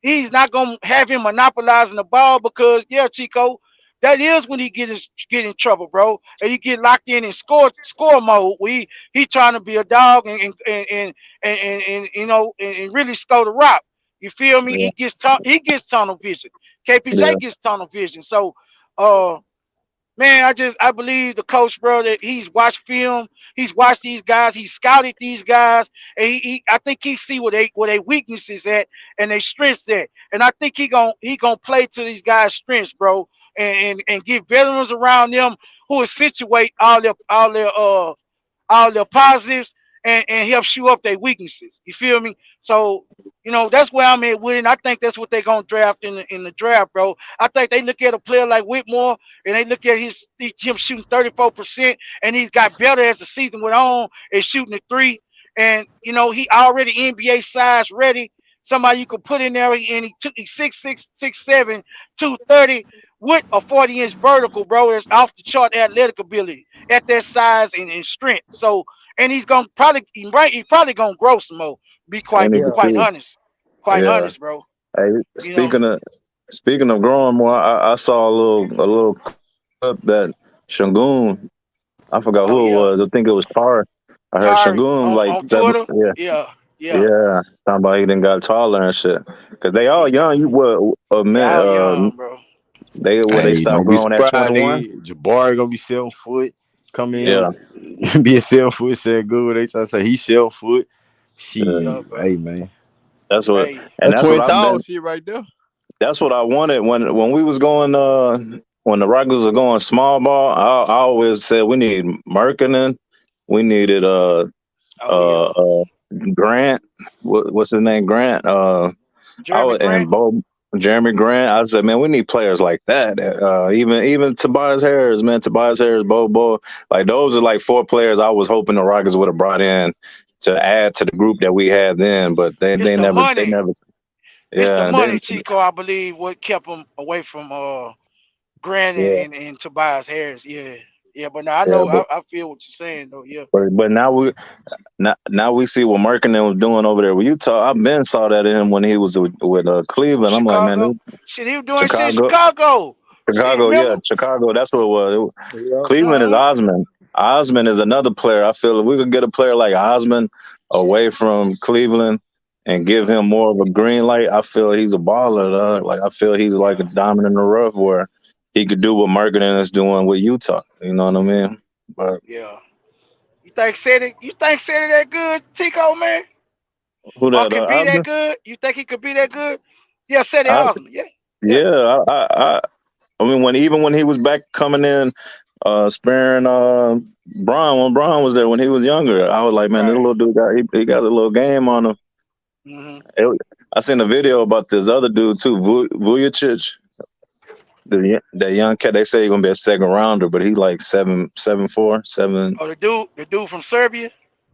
he's not gonna have him monopolizing the ball because yeah, Chico, that is when he get in trouble, bro. And he get locked in score mode where he trying to be a dog and you know and really score the rock. You feel me? yeah, He gets tunnel vision. yeah. KPJ gets tunnel vision. So uh man, I believe the coach, bro, that he's watched film, he's watched these guys, he's scouted these guys, and I think he see where they weaknesses at and they strengths at. And I think he gonna play to these guys' strengths, bro, and get veterans around them who will situate all their positives and help shoot up their weaknesses. You feel me? So, you know, that's where I'm at with it. And I think that's what they're gonna draft in the draft, bro. I think they look at a player like Whitmore and they look at him shooting 34%, and he's got better as the season went on and shooting the three. And you know, he already NBA size ready. Somebody you could put in there, and he took 6'6", 6'7", 230 with a 40-inch vertical, bro. It's off the chart athletic ability at that size and strength. So, and he's gonna he probably gonna grow some more. Be quite And it Yeah. quite too. honest, quite Yeah. honest, bro. Hey, You know, speaking of growing more, I saw a little clip that Shangoon. I forgot oh who it yeah, was. I think it was Tar. I heard Tari Shangoon like on 7. Twitter. Yeah, Yeah, yeah, yeah. Talking about he didn't got taller and shit. Cause they all he young. You what? y'all young, bro. They Hey, stopped don't be growing at surprised, 21. nigga. Jabari gonna be 7 foot. Come Yeah, Yeah, in, be a 7 foot. Said good. They try to say he's 7 foot. yeah. yeah, Shit, bro. hey man, That's what, Hey, and that's twin tall shit right there. that's what I wanted when we was going when the Rockets were going small ball. I always said we need Merkkinen, we needed oh uh yeah, uh Grant. What's his name? Grant. Jeremy Grant. And Bo Jeremy Grant. I said, man, we need players like that. Even Tobias Harris, man. Tobias Harris, Bo. Like those are like 4 players I was hoping the Rockets would have brought in to add to the group that we had then, but It's they the never money. It's the yeah, money, Chico. I believe what kept him away from Grant yeah, and Tobias Harris. Yeah, yeah. But now I yeah. know I feel what you're saying though. Yeah. But now we see what Merkkinen was doing over there with Utah. I been saw that in him when he was with Cleveland. I'm like, man, Chicago. Shit, he was doing shit in Chicago. Chicago. Shit, Chicago, yeah, remember? Chicago. That's what it was. Yeah. Cleveland is Uh-huh. Osman. Osman is another player. I feel if we could get a player like Osman away from Cleveland and give him more of a green light, I feel he's a baller. Like I feel he's like a Yeah, diamond in the rough where he could do what Merkkinen is doing with Utah. You know what I mean? But yeah. You think City that good, Tico, man? who Or that? can be that Osman? good? You think he could be that good? Yeah, City I, Osman. Yeah, yeah. yeah, I mean, when he was back coming in, sparing Braun when Braun was there when he was younger, I was like, man, this Right. little dude he got a little game on him. Hmm. I seen a video about this other dude too, Vujicic. the young cat. They say he's gonna be a second rounder, but he like 7'4", 7. Oh, the dude from Serbia.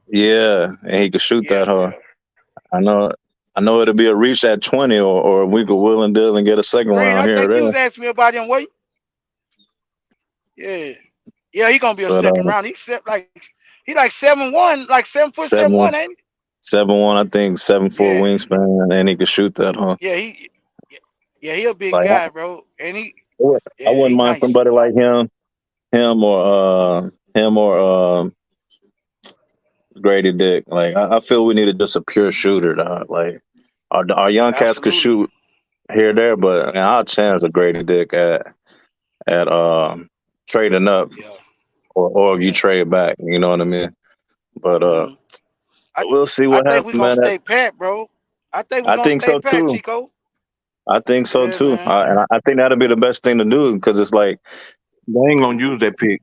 Yeah, and he could shoot Yeah, that hard. yeah. I know it'll be a reach at 20, or we could will and deal and get a second Green, round I here or think you was there. asking me about him weight. Yeah, yeah, he gonna be a But second round. He like 7'1", like 7 foot 7 7'1", ain't 7'1", I think he? 7'4" Yeah, wingspan, and he could shoot that huh? yeah, he a big Like guy, bro, and I yeah, wouldn't he mind nice. somebody like him or Grady Dick. Like I feel we needed just a pure shooter. Dog. Like our young cats could Absolutely. shoot here or there, but our chance of Grady Dick at trading up Yeah, or if you yeah. trade back, you know what I mean. But hmm I we'll see I what think we happens, gonna man. stay pat, bro. I think we I gonna think stay so pat, too. Chico. I think so Yeah, too, man. and I think that'll be the best thing to do because it's like They ain't gonna use that pick.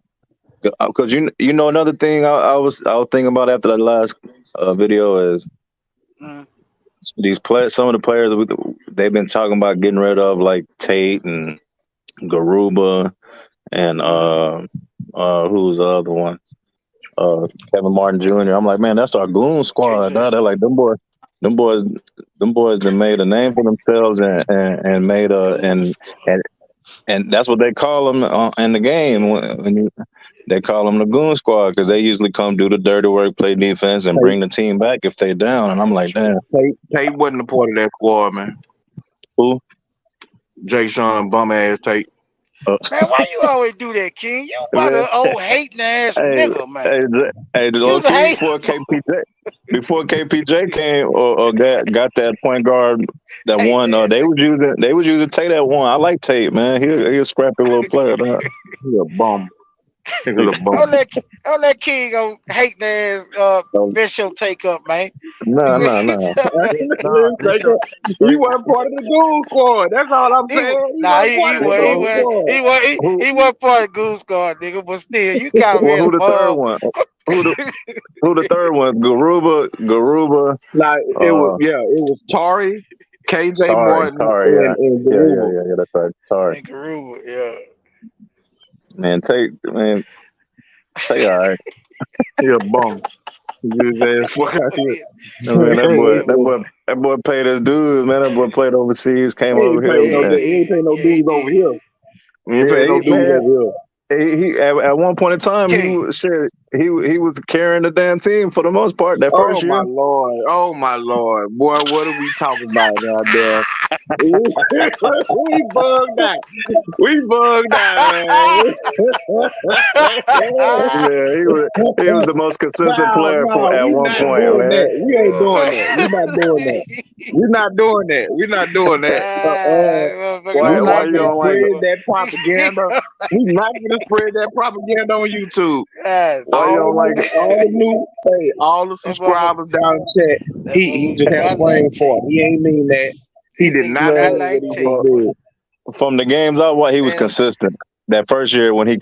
because you know another thing I was thinking about after that last video is Mm, these players. Some of the players they've been talking about getting rid of, like Tate and Garuba and mm. who's the other one? Kevin Martin Jr. I'm like, man, that's our goon squad. KJ. Dog. They're like them boys, that made a name for themselves and made a Goon squad. and that's what they call them in the game. Yeah. They call them the goon squad because they usually come do the dirty work, play defense, and Tate, bring the team back if they down. And I'm That's like, true. damn, Tate wasn't a part of that squad, man. who? Jay Sean bum ass Tate. Man, why you always do that, King? You about Man, an old hating ass hey, nigga, man. the You low was a key hate. before KPJ came or got that point guard that Hating won. ass They nigga. was using Tate at one. I like Tate, man. He a scrappy little player. Dog. He a bum. Nigga's a Don't bum. let King go hating ass So, mess your take up, man. no. Nah, mess your take He straight. wasn't part of the goon squad. That's all I'm He saying. He nah wasn't part he of the was goon squad. he wasn't part of Goose Guard, nigga, but still you got Well, me who the third one? Who the third one? Garuba. Like it was Tari, KJ Martin, Tari, yeah, and Garuba. that's right, Tari. and Garuba, yeah. Man, Tate, all right. He a bum. His ass fuck out here. Man, Yeah, that boy paid his dues. Man, that boy played overseas, He came over ain't pay no. here. He ain't pay no he dues over did. here. He ain't pay Yeah, no dues over here. he at one point in time King. he was carrying the damn team for the most part that first year. Oh my lord, boy, what are we talking about now, there? We bugged out. We bugged out, man. Yeah, he was the most consistent player No, at we one not point, doing man. that. We ain't doing that. We not doing that. We not doing that. We not doing that. Motherfucker Why don't We not like you gonna that don't like spread it? boy. that propaganda. We not gonna spread that propaganda on YouTube. God, Why you don't like it? All the subscribers down in chat. that He motherfucker just do had a not brain like fart. Tate. He ain't mean that. He did He do not not mean what like he Tate, just boy. did. From the games I watched, he was Man, consistent. That first year when he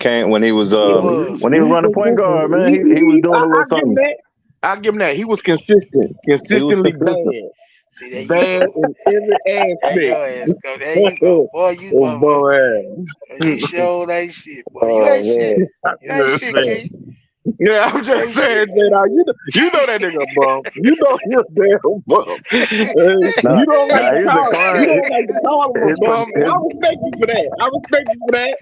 was he Yeah, was. when he was he running point consistent. guard, man, he was doing a little I give him something. that. I give him that. He was consistent. He was Consistently consistent. bad. See, there you Bad go. in every There aspect. your ass go. There you go. Boy, you Oh, motherfucker. boy. You showed ain't shit, boy. You Oh ain't shit. man, You ain't Just shit, saying. King. Yeah, I'm You just ain't saying, shit. you know that nigga bum. You know you're a damn bum. nah, You don't like to he's call. You declined. don't like to call him a bum, and I respect you for that. I respect you for that.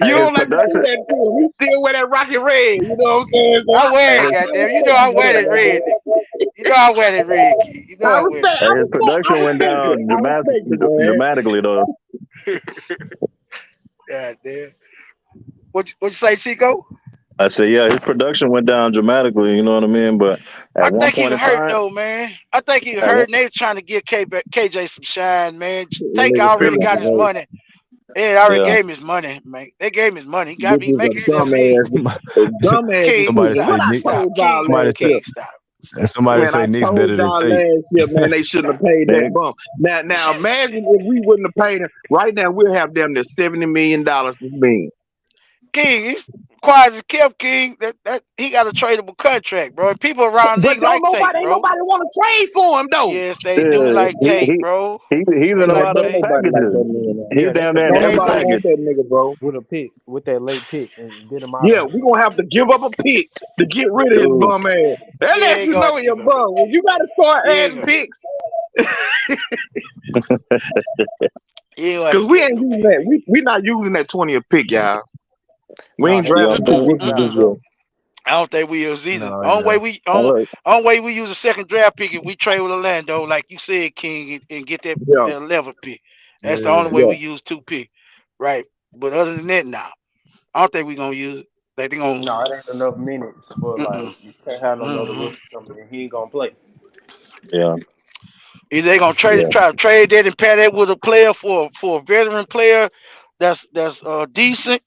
You His don't like to do production. that too. You still wear that rocket red. You know what I'm saying? So I wear it, His, goddamn. You know I wear it red, nigga. You know I wear it red, King. You know I wear it his red. production went it. down I respect it, man. dramatically though. Goddamn. What you say, Chico? I said, yeah, his production went down dramatically. You know what I mean? But I at one think he point was in hurt time, though, man. I think he was at one, hurt, and they were trying to give KJ some shine, man. Take Nigga feel already like got a his hoe. money. Yeah, they already yeah, gave him his money, man. They gave him his money. He got Bitches he a making his dumbass, million. somebody, a dumbass King, somebody decision. say What stop, I Nick. stop. told y'all King, Somebody last year. say, King, stop. and Stop. somebody Man, say I Nick's told better than y'all Tate. last year, man, they shouldn't Stop. have paid that man, bump. Now imagine if we wouldn't have paid him. Right now, we'll have them to $70 million this mean. King. He's quiet as kept King. That he got a tradable contract, bro. And people around the But league don't like Tate, nobody, ain't bro. nobody want to trade for him though. Yes, they do Yeah, like Tate, bro. he's They in a Man, like lot of don't Tate. nobody like packages. that man. He's Yeah, they down could there in Don't every They nobody like package. want that nigga, bro. with a pick with that late pick and get him out Yeah, of we gonna have to give up a pick to get rid of his Dude, bum ass. That you lets ain't you gonna know you your know. bum. When you gotta start You ain't adding gonna picks, you ain't cause we getting ain't no using pick. that. We not using that 20th pick, y'all. We No, ain't they you got don't drafting they too think? got rookie they got this to year. go. I don't think we use either. No, Only way yeah. we All right. only way we use a second draft pick if we trade with Orlando, like you said, King, and get that Yeah, 11th pick. That's the only Yeah. way yeah. we use 2 pick, right? But other than that, now I don't think we gonna use it. Like they gonna. No, it ain't enough minutes for Mm-mm, like you can't have no other mm-mm. rookie coming in. He ain't gonna play. Yeah, Either they gonna yeah. try to trade that and pair that with a player for a veteran player that's decent,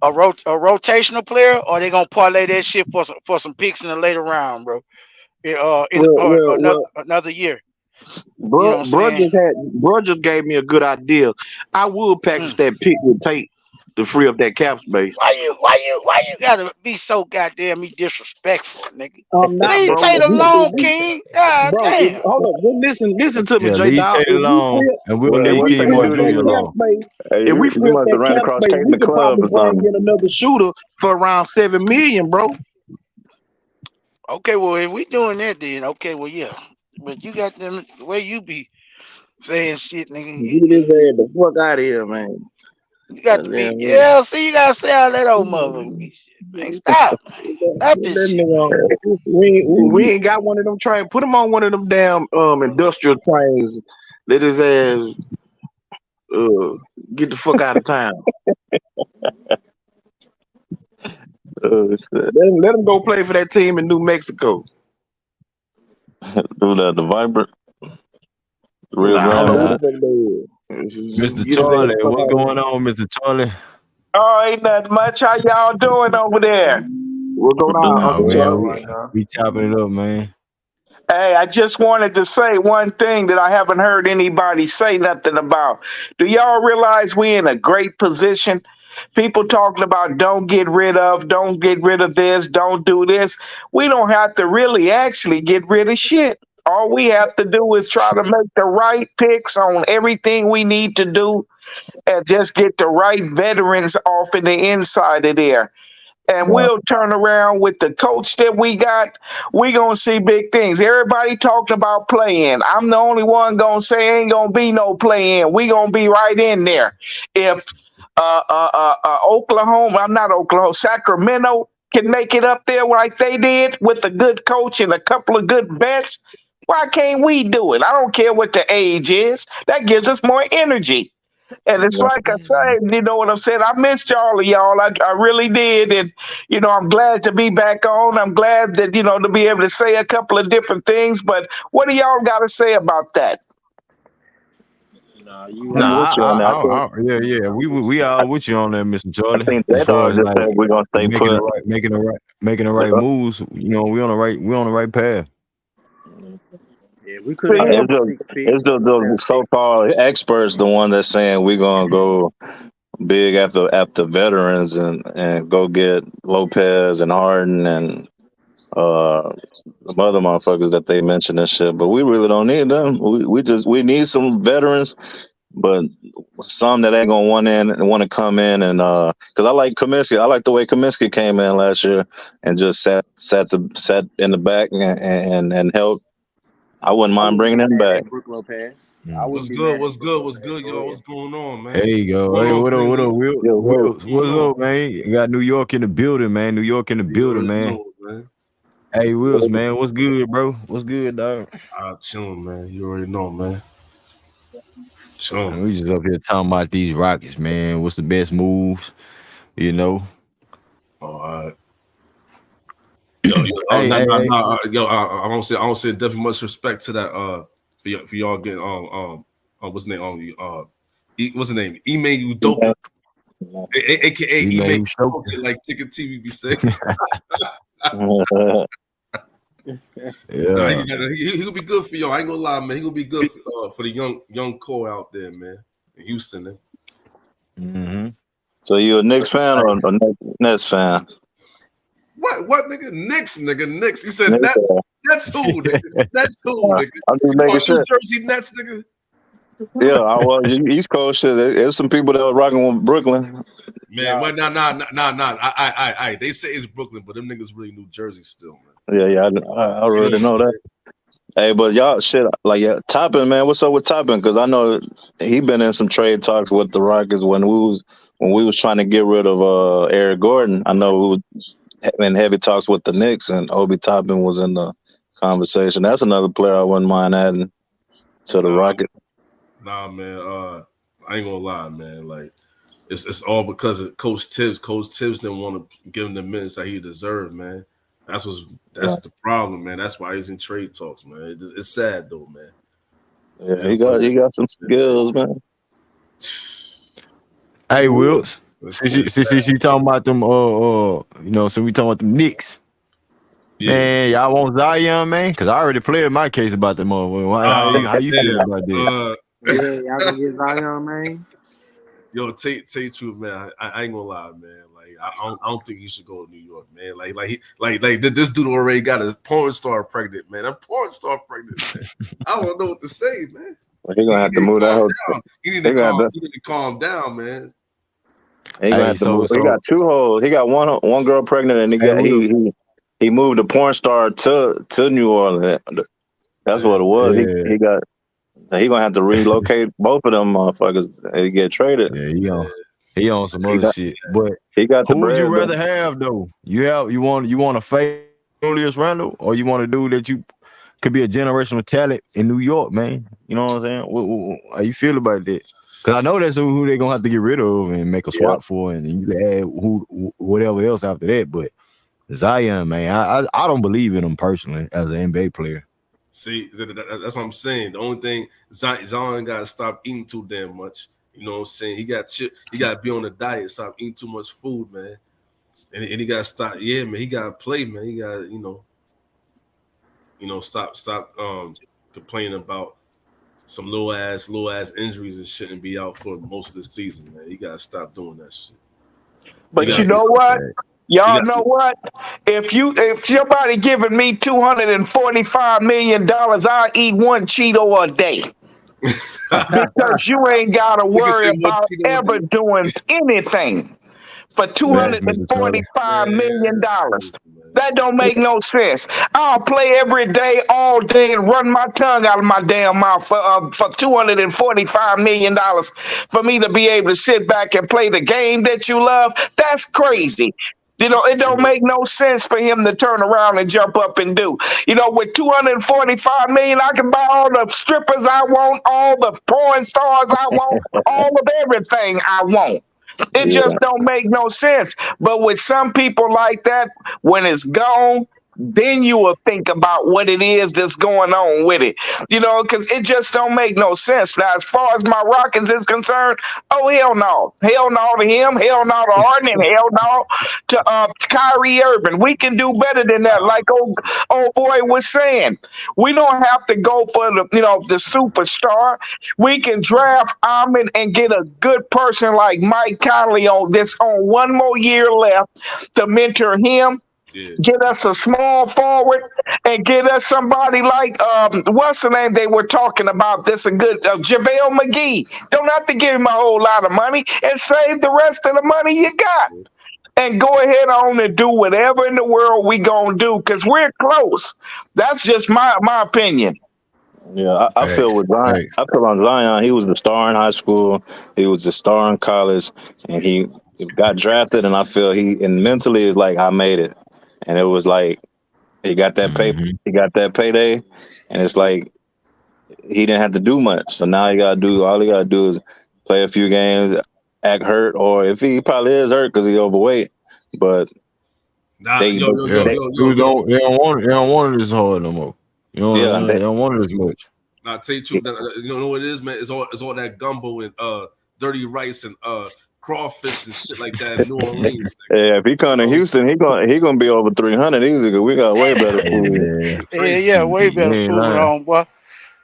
a rotational player, or they gonna parlay that shit for some picks in the later round, bro. Well, well, well. Another year. You know Bro, what I'm saying? bro just gave me a good idea. I will package Mm. that pick with Tate to free up that cap space. Why you gotta be so goddamn disrespectful, nigga? I'm not, Leave bro. Tate alone, King. God damn. Hold up. Well, listen to me, Yeah, J leave Dog. Tate alone, and we'll Well, If leave what we Tate King free Moore up do to that Jr. you? cap alone. space, Hey, if we free you up must that have ran cap across space, Tate in we the could club probably or go and something. get another shooter for around 7 million, bro. Okay, well if we doing that then okay, well yeah. But you got them the way you be saying shit, nigga. Get his ass the fuck out of here, man. You got to be see you gotta say all that old motherfucking shit, man. Stop. Stop this That shit. nigga, we ain't got one of them trains. Put him on one of them damn industrial trains. Let his ass uh get the fuck out of town. Oh, shit. Let him go play for that team in New Mexico. Do that, the Vibrant, Rio Nah, I don't know Grande. what Uh, the fuck they is. Just Mr. get his ass Charlie, the fuck what's out of here. going on, Mr. Charlie? Oh, ain't nothing much. How y'all doing over there? What's going We're doing on, Oh Uncle all man, Chilling Charlie? right now. we chopping it up, man. Hey, I just wanted to say one thing that I haven't heard anybody say nothing about. Do y'all realize we in a great position? People talking about don't get rid of this, don't do this. We don't have to really actually get rid of shit. All we have to do is try to make the right picks on everything we need to do and just get the right veterans off in the inside of there. And right. we'll turn around with the coach that we got. We gonna see big things. Everybody talking about playing. I'm the only one gonna say ain't gonna be no playing. We gonna be right in there. If Oklahoma, I'm not Oklahoma, Sacramento can make it up there like they did with a good coach and a couple of good vets, why can't we do it? I don't care what the age is. That gives us more energy. And it's Yeah. like I said, you know what I'm saying? I missed all of y'all. I really did. And, I'm glad to be back on. I'm glad that, to be able to say a couple of different things. But what do y'all got to say about that? Nah, you I'm right. with Nah, you on that. yeah. We all with you on that, Mr. I Charlie. think As that far dog as just like said we're gonna stay put. making the right moves, we on the right path. Yeah, we could have See, used It's the just 6 picks, it's the just first the round pick. so-called experts, the one that's saying we're gonna go big after veterans and go get Lopez and Harden and the other motherfuckers that they mentioned and shit. But we really don't need them. We need some veterans, but some that ain't gonna want to come in and because I like Kaminsky. I like the way Kaminsky came in last year and just sat in the back and helped. I wouldn't I mind wouldn't bringing be him mad back. at Brook Lopez. I Mm. What's wouldn't be good? mad at What's Brook good? What's Lopez. good, Go y'all? ahead. What's going on, There man? you go. What's Hey, going on, what up, Greenleaf? Will? Yo, Will, What's going what's on? up, man? You got New York in the building, man. New York in the You building, already man. know, man. Hey, Wills, man, what's good, bro? What's good, dog? Chilling, man. You already know, man. Chilling. And we just up here talking about these Rockets, man. What's the best moves? You know. All right. Yo, oh, Hey, hey, hey. yo, I don't say definitely much respect to that. For y'all getting what's the name on you? What's the name? Ime Udoka, aka He Ime made so. Udoka, like Ticket TV be saying. Nah, Yeah. he'll be good for y'all. I ain't gonna lie, man. He'll be good for the young core out there, man. In Houston, man. Mm-hmm. So you a Knicks fan or a Nets fan? What nigga? Knicks, nigga. Knicks. You said Knicks Nets. fan. That's who, nigga. That's who, nigga. I'm just You making want sure. New Jersey Nets, nigga? Yeah, I was East Coast shit. There's some people that were rocking with Brooklyn. Man, well, nah. I. They say it's Brooklyn, but them niggas really New Jersey still, man. Yeah, I already know that. Hey, but y'all shit like Toppin, man. What's up with Toppin? Because I know he been in some trade talks with the Rockets when we was trying to get rid of Eric Gordon. I know we was in heavy talks with the Knicks, and Obi Toppin was in the conversation. That's another player I wouldn't mind adding to the Rockets. Nah, man. I ain't gonna lie, man. Like it's all because of Coach Tibbs. Coach Tibbs didn't want to give him the minutes that he deserved, man. That's the problem, man. That's why he's in trade talks, man. It's sad though, man. Yeah, he got some skills, man. Hey, Wills. Since you talking about them, so we talking about them Knicks. Yeah. Man, y'all want Zion, man? Because I already played my case about them. How you feel about this? Yeah, y'all gonna get Zion, man. Yo, tell you truth, man. I ain't gonna lie, man. Like I don't think he should go to New York, man. Like this dude already got a porn star pregnant, man. A porn star pregnant, man. I don't know what to say, man. Well, he gonna have to move that whole. He need to calm down, man. He gonna have to move. He got two hoes. He got one girl pregnant, and he moved a porn star to New Orleans. That's what it was. Yeah. He gonna have to relocate both of them motherfuckers and get traded. Yeah, he on some other shit. But he got who would you rather have though? You want a fake Julius Randle, or you want a dude that you could be a generational talent in New York, man? You know what I'm saying? How you feel about that? Because I know that's who they're gonna have to get rid of and make a swap for, and you can add whatever else after that. But Zion, man, I don't believe in him personally as an NBA player. See, that's what I'm saying. The only thing, Zion got to stop eating too damn much. You know what I'm saying? He got to be on a diet, stop eating too much food, man. And he got to stop. Yeah, man, he got to play, man. He got to, stop complaining about some little ass injuries and shit and be out for most of the season, man. He got to stop doing that shit. But you know what? Y'all know what? If your body giving me $245 million, I'll eat one Cheeto a day. Because you ain't gotta worry about ever doing anything for $245 million. That don't make no sense. I'll play every day, all day, and run my tongue out of my damn mouth for $245 million for me to be able to sit back and play the game that you love. That's crazy. It don't make no sense for him to turn around and jump up and do. With $245 million, I can buy all the strippers I want, all the porn stars I want, all of everything I want. It just don't make no sense. But with some people like that, when it's gone, then you will think about what it is that's going on with it. Because it just don't make no sense. Now, as far as my Rockets is concerned, oh, hell no. Hell no to him. Hell no to Harden. And hell no to Kyrie Irving. We can do better than that. Like old boy was saying, we don't have to go for the superstar. We can draft Ahmed and get a good person like Mike Conley on one more year left to mentor him. Yeah. Get us a small forward and get us somebody like what's the name they were talking about? This a good JaVale McGee. Don't have to give him a whole lot of money and save the rest of the money you got. And go ahead on and do whatever in the world we gonna do because we're close. That's just my opinion. Yeah, I feel with Zion. I feel on Zion. He was the star in high school. He was the star in college, and he got drafted. And I feel mentally is like I made it. And it was like he got that he got that payday, and it's like he didn't have to do much. So now all he gotta do is play a few games, act hurt, or if he probably is hurt because he's overweight. But they don't want it as hard no more. They don't want it as much. Now, I'll tell you the truth, you know what it is, man? It's all that gumbo and dirty rice and crawfish and shit like that in New Orleans. Yeah, if he come to Houston, he gonna be over 300 easy because we got way better food. Yeah, way better food on, boy.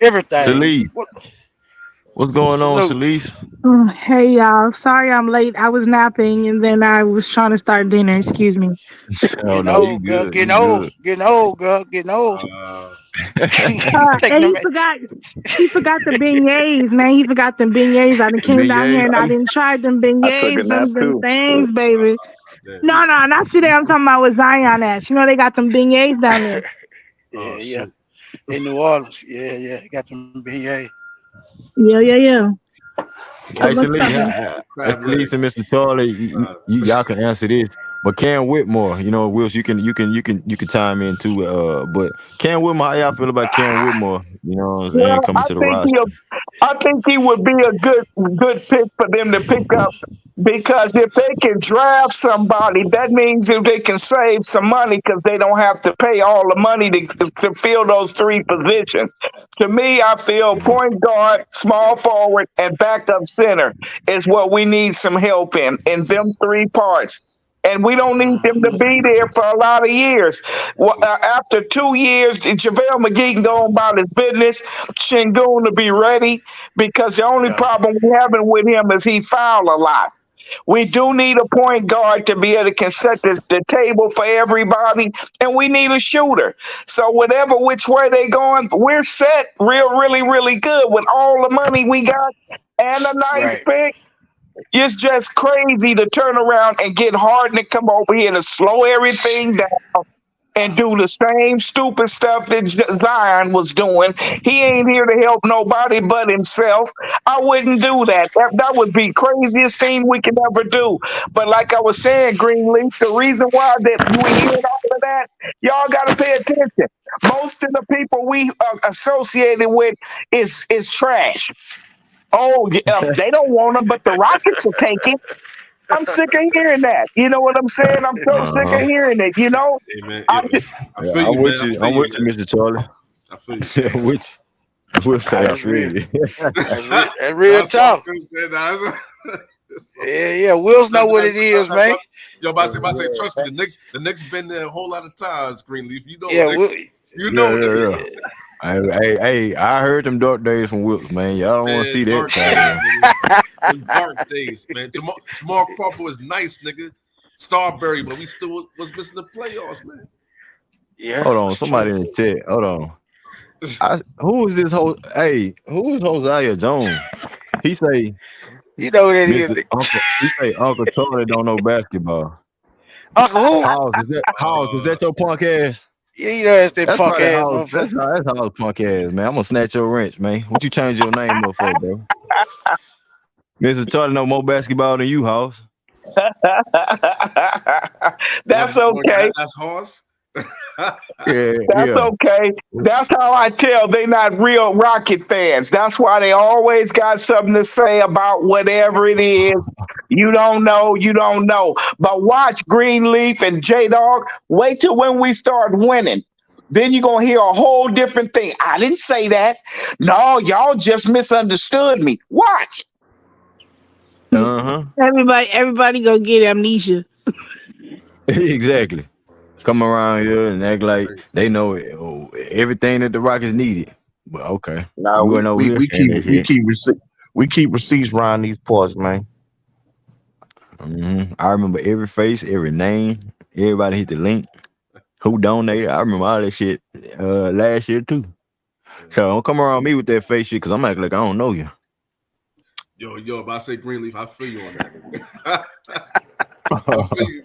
Everything. What's going on, Salute. Shalise? Oh, hey y'all. Sorry I'm late. I was napping and then I was trying to start dinner. Excuse me. Oh Getting no, you old, girl. good. Getting You old. good. Getting old, girl. Getting old. Taking And them. he forgot the beignets, man. He forgot them beignets. I done came down here BA. and I didn't try them I took a beignets, nap them too. things, baby. Damn. No, not today. I'm talking about with Zion at. You know they got them beignets down there. Oh Yeah. shoot. In New Orleans. Yeah. Got them BA. Yeah. So Hey, what's up, Shalise, man? Crab Shalise and legs. Mr. Charlie, y'all can answer this. But Cam Whitmore, Wills, you can chime in too. But Cam Whitmore, how y'all feel about Cam Whitmore? And Well, coming to the roster. I think he would be a good pick for them to pick up because if they can draft somebody, that means if they can save some money because they don't have to pay all the money to fill those three positions. To me, I feel point guard, small forward, and backup center is what we need some help in them three parts. And we don't need them to be there for a lot of years. Well, after 2 years, JaVale McGee can go on about his business. Şengün to be ready because the only Yeah. problem we're having with him is he foul a lot. We do need a point guard to be able to set the table for everybody, and we need a shooter. So whatever which way they going, we're set really good with all the money we got and a nice Right. pick. It's just crazy to turn around and get Harden to come over here to slow everything down and do the same stupid stuff that Zion was doing. He ain't here to help nobody but himself. I wouldn't do that. That would be craziest thing we can ever do. But like I was saying, Greenleaf, the reason why that we hear all of that, y'all got to pay attention. Most of the people we associated with is trash. Oh, they don't want him, but the Rockets will take it. I'm sick of hearing that. You know what I'm saying? I'm so sick of hearing it. You know, Hey man, I, I feel I'm you, with man. you. I'm with you, man. Mr. Charlie. I feel you. I'm with you. I will say I That's feel real. you. That's real That's all talk. good, man. That's all- Yeah. Wills know what it is, man. Yo, about to say, trust me, the Knicks been there a whole lot of times, Greenleaf. You know, Yeah. nigga. You know, nigga. Yeah. Hey, I heard them dark days from Wilkes, man. Y'all don't want to see that Dark side days, of him. nigga. Them dark days, man. Jamal Crawford was nice, nigga. Starberry, but we still was missing the playoffs, man. Yeah. Hold on, somebody in the chat. Hold on. Who is this whole? Hey, who is Hosea Jones? He say, You know what it is. Uncle. He say Uncle Charlie don't know basketball. Uncle who? House, is that your punk ass? Yeah, you know that's that That's punk probably ass House. motherfucker. That's House punk ass, man. I'm gonna snatch your wrench, man. What you change your name up for, bro? Mr. Charlie know more basketball than you, House. that's okay. That's horse. That's okay. That's how I tell they not real Rocket fans. That's why they always got something to say about whatever it is. You don't know. But watch Greenleaf and J-Dog. Wait till when we start winning. Then you're going to hear a whole different thing. I didn't say that. No, y'all just misunderstood me. Watch. Everybody go get amnesia. Exactly. Come around here and act like they know everything that the Rockets needed. But okay. No, we keep receipts around these parts, man. I remember every face, every name. Everybody hit the link. Who donated? I remember all that shit last year too. So don't come around me with that face shit because I'm acting like I don't know you. Yo, if I say Greenleaf, I feel you on that. I feel you.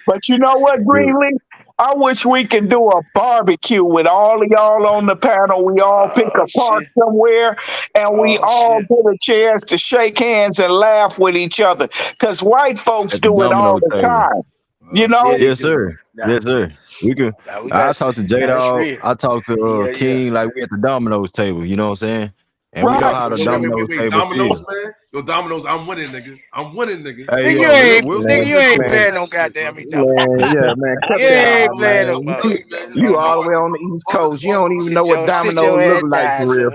But you know what, Greenleaf? I wish we could do a barbecue with all of y'all on the panel. We all pick a park somewhere and we all get a chance to shake hands and laugh with each other. Because white folks do it all the time. You know? Yes, sir. Yes, sir. We can. I talked to J-Dog. I talked to King like we at the Domino's table. You know what I'm saying? And we know how the Domino's table Domino's, feels. man. Yo, Domino's, I'm winning, nigga. Hey, Nigga, you ain't playing no goddamn me. Yeah, man. Cut You that ain't out, playing man. no motherfucker. You all the way on the East Coast. You don't even know what Domino's look like for real.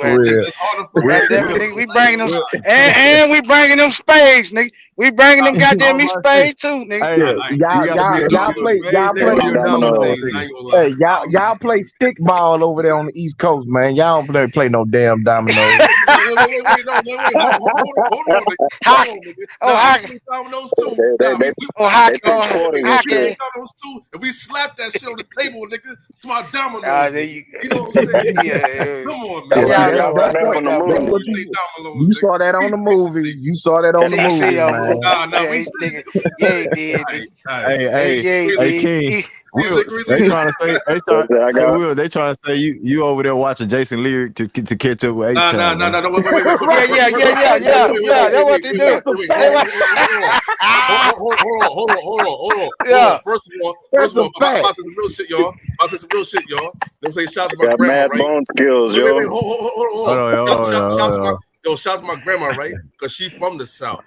We bringing them and we bringing them spades, nigga. We bringing them goddamn I'm East about to say, Spades too, nigga. hey, Yeah, you gotta be a y'all domino play spades, Yeah, nigga, or them you a dominoes. domino, I nigga. ain't gonna lie. hey, y'all play stickball over there on the East Coast, man. Y'all don't play no damn dominoes. Wait, no, wait, hold on, nigga. Hockey. Hold on, nigga. Oh, Nah, we hockey. played dominoes too. They Nah, they Oh, they hockey. pitch Oh, quarters and we shit. played hockey. dominoes too, and we slapped that shit on the table, nigga, to my Ah, dominoes, there nigga. you You know what I'm saying? yeah. Come on, Yeah, man. see, Y'all that's got Y'all run that's that what from the y'all that's We what movies. play dominoes, you nigga. saw that on the We pick the movie. table. You saw that on the see movie, y'all man. Nah, yeah, we nigga. Yeah, he did, nigga. Hey, Hey, hey, Yeah, he hey, Greenleaf. did. King. See, Will, they Greenleaf. trying to say, What's that I hey, got? Will, they trying to say you over there watching Jason Leary to catch up with H Nah, Town, man. wait, Yeah. That's what they do. They what? Hold on. Yeah. First of That's a all, I'm fact. about to say some real shit, y'all. Let me say shout out to my Got grandma, mad right? bone skills, Wait, yo. hold on. Shout out to my grandma, right? Because she from the South.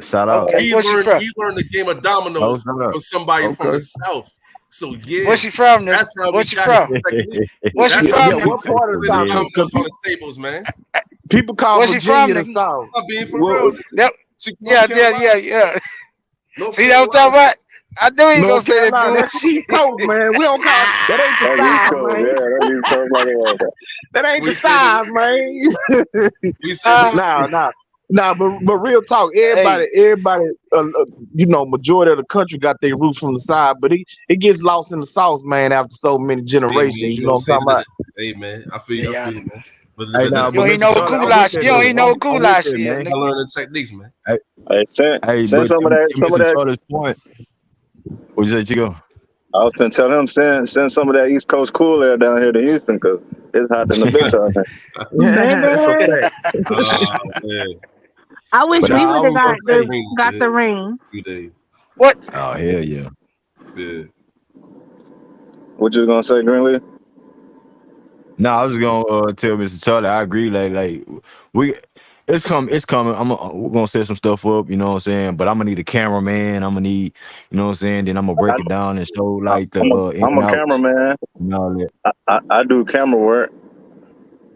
Shout out. Okay. Where she from? We learned the game of Oh, dominoes shout out. from somebody from the Okay. South. So yeah, Where she from, nigga? that's how Where we she got from? the technique. Where she That's how Yeah, from, we nigga? what part of the put the South? Yeah. dominoes on Because the tables, man. people call Where she from, Virginia the nigga? South. I'm being for Well, real. Yep. She from North Carolina. Yeah. North See that what I'm Carolina. talking about? I knew he gonna North say that Carolina, that's bullshit. East Coast, man. We don't call that ain't the That's East South, Coast, man. yeah. That's East Coast like that. That ain't We the said South, man. we said Nah, but real talk, Hey, everybody, majority of the country got their roots from the side, but it gets lost in the South, man, after so many hey, man, generations. You know what I'm talking about? hey man, I feel you, yeah. man. But Hey, now, You but don't even Mr. know what Charlie, I'm with goulash. that You don't even though. know what I'm with goulash that, is, man. I nigga. learned the techniques, man. Hey, send some of that. To Some of Mr. that. Charlie's point, what you say, Chico? I was gonna tell him send some of that East Coast cool air down here to Houston because it's hot in the bitch out here. That's a Baby, fact. Man. I wish But we I would have was gonna say, got the ring. 2 days. What? oh hell yeah. Yeah. What you gonna say, Greenleaf? No, I was gonna tell Mr. Charlie. I agree. Like we, it's coming. We're gonna set some stuff up. You know what I'm saying. But I'm gonna need a cameraman. I'm gonna need, you know what I'm saying. Then I'm gonna break it down and show like the in I'm and a outs cameraman. and all that. I do camera work.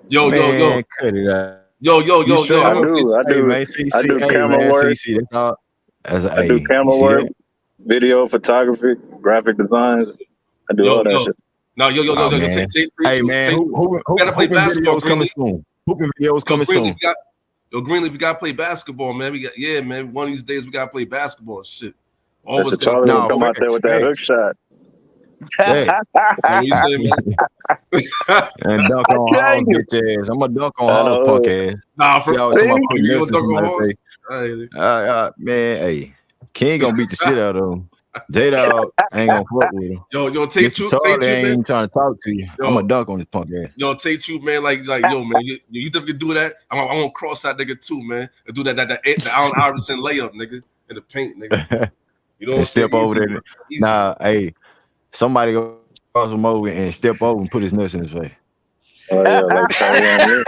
Yo. Man, cut it out. Yo. You straight I up? do. Hey man, CC. Hey Camera man, work. CC. That's all. As I do you camera see work, that? video photography, graphic designs. I do all that shit. Now, yo. Oh man. Hey man, who gotta play hooping basketball, videos coming Greenleaf. soon? Hooping videos coming soon. Greenleaf, we gotta play basketball, man. Man. One of these days we gotta play basketball and shit. All of us Mr. gotta Charlie will No, come out there with that hook shot. What you say, man? And dunk I on tell Hall's you, bitch ass. I'm gonna dunk on I Hall's know. punk ass. Nah, for Y'all talking about you putting gonna nuts in dunk on somebody's horse? face. Man, hey, King gonna beat the shit out of him. J-Dog ain't gonna fuck with him. Yo, take Mr. two, Charlie ain't man. even trying to talk to you. I'm gonna dunk on his punk ass. Yo, take you, man. Like, yo, man. You think you can do that? I'm gonna cross that nigga too, man. And do the Allen Iverson layup, nigga, in the paint, nigga. You know what I'm saying? Step over there. Easy. Nah, hey, somebody go cross him over and step over and put his nuts in his face. Oh yeah, like Tyrone.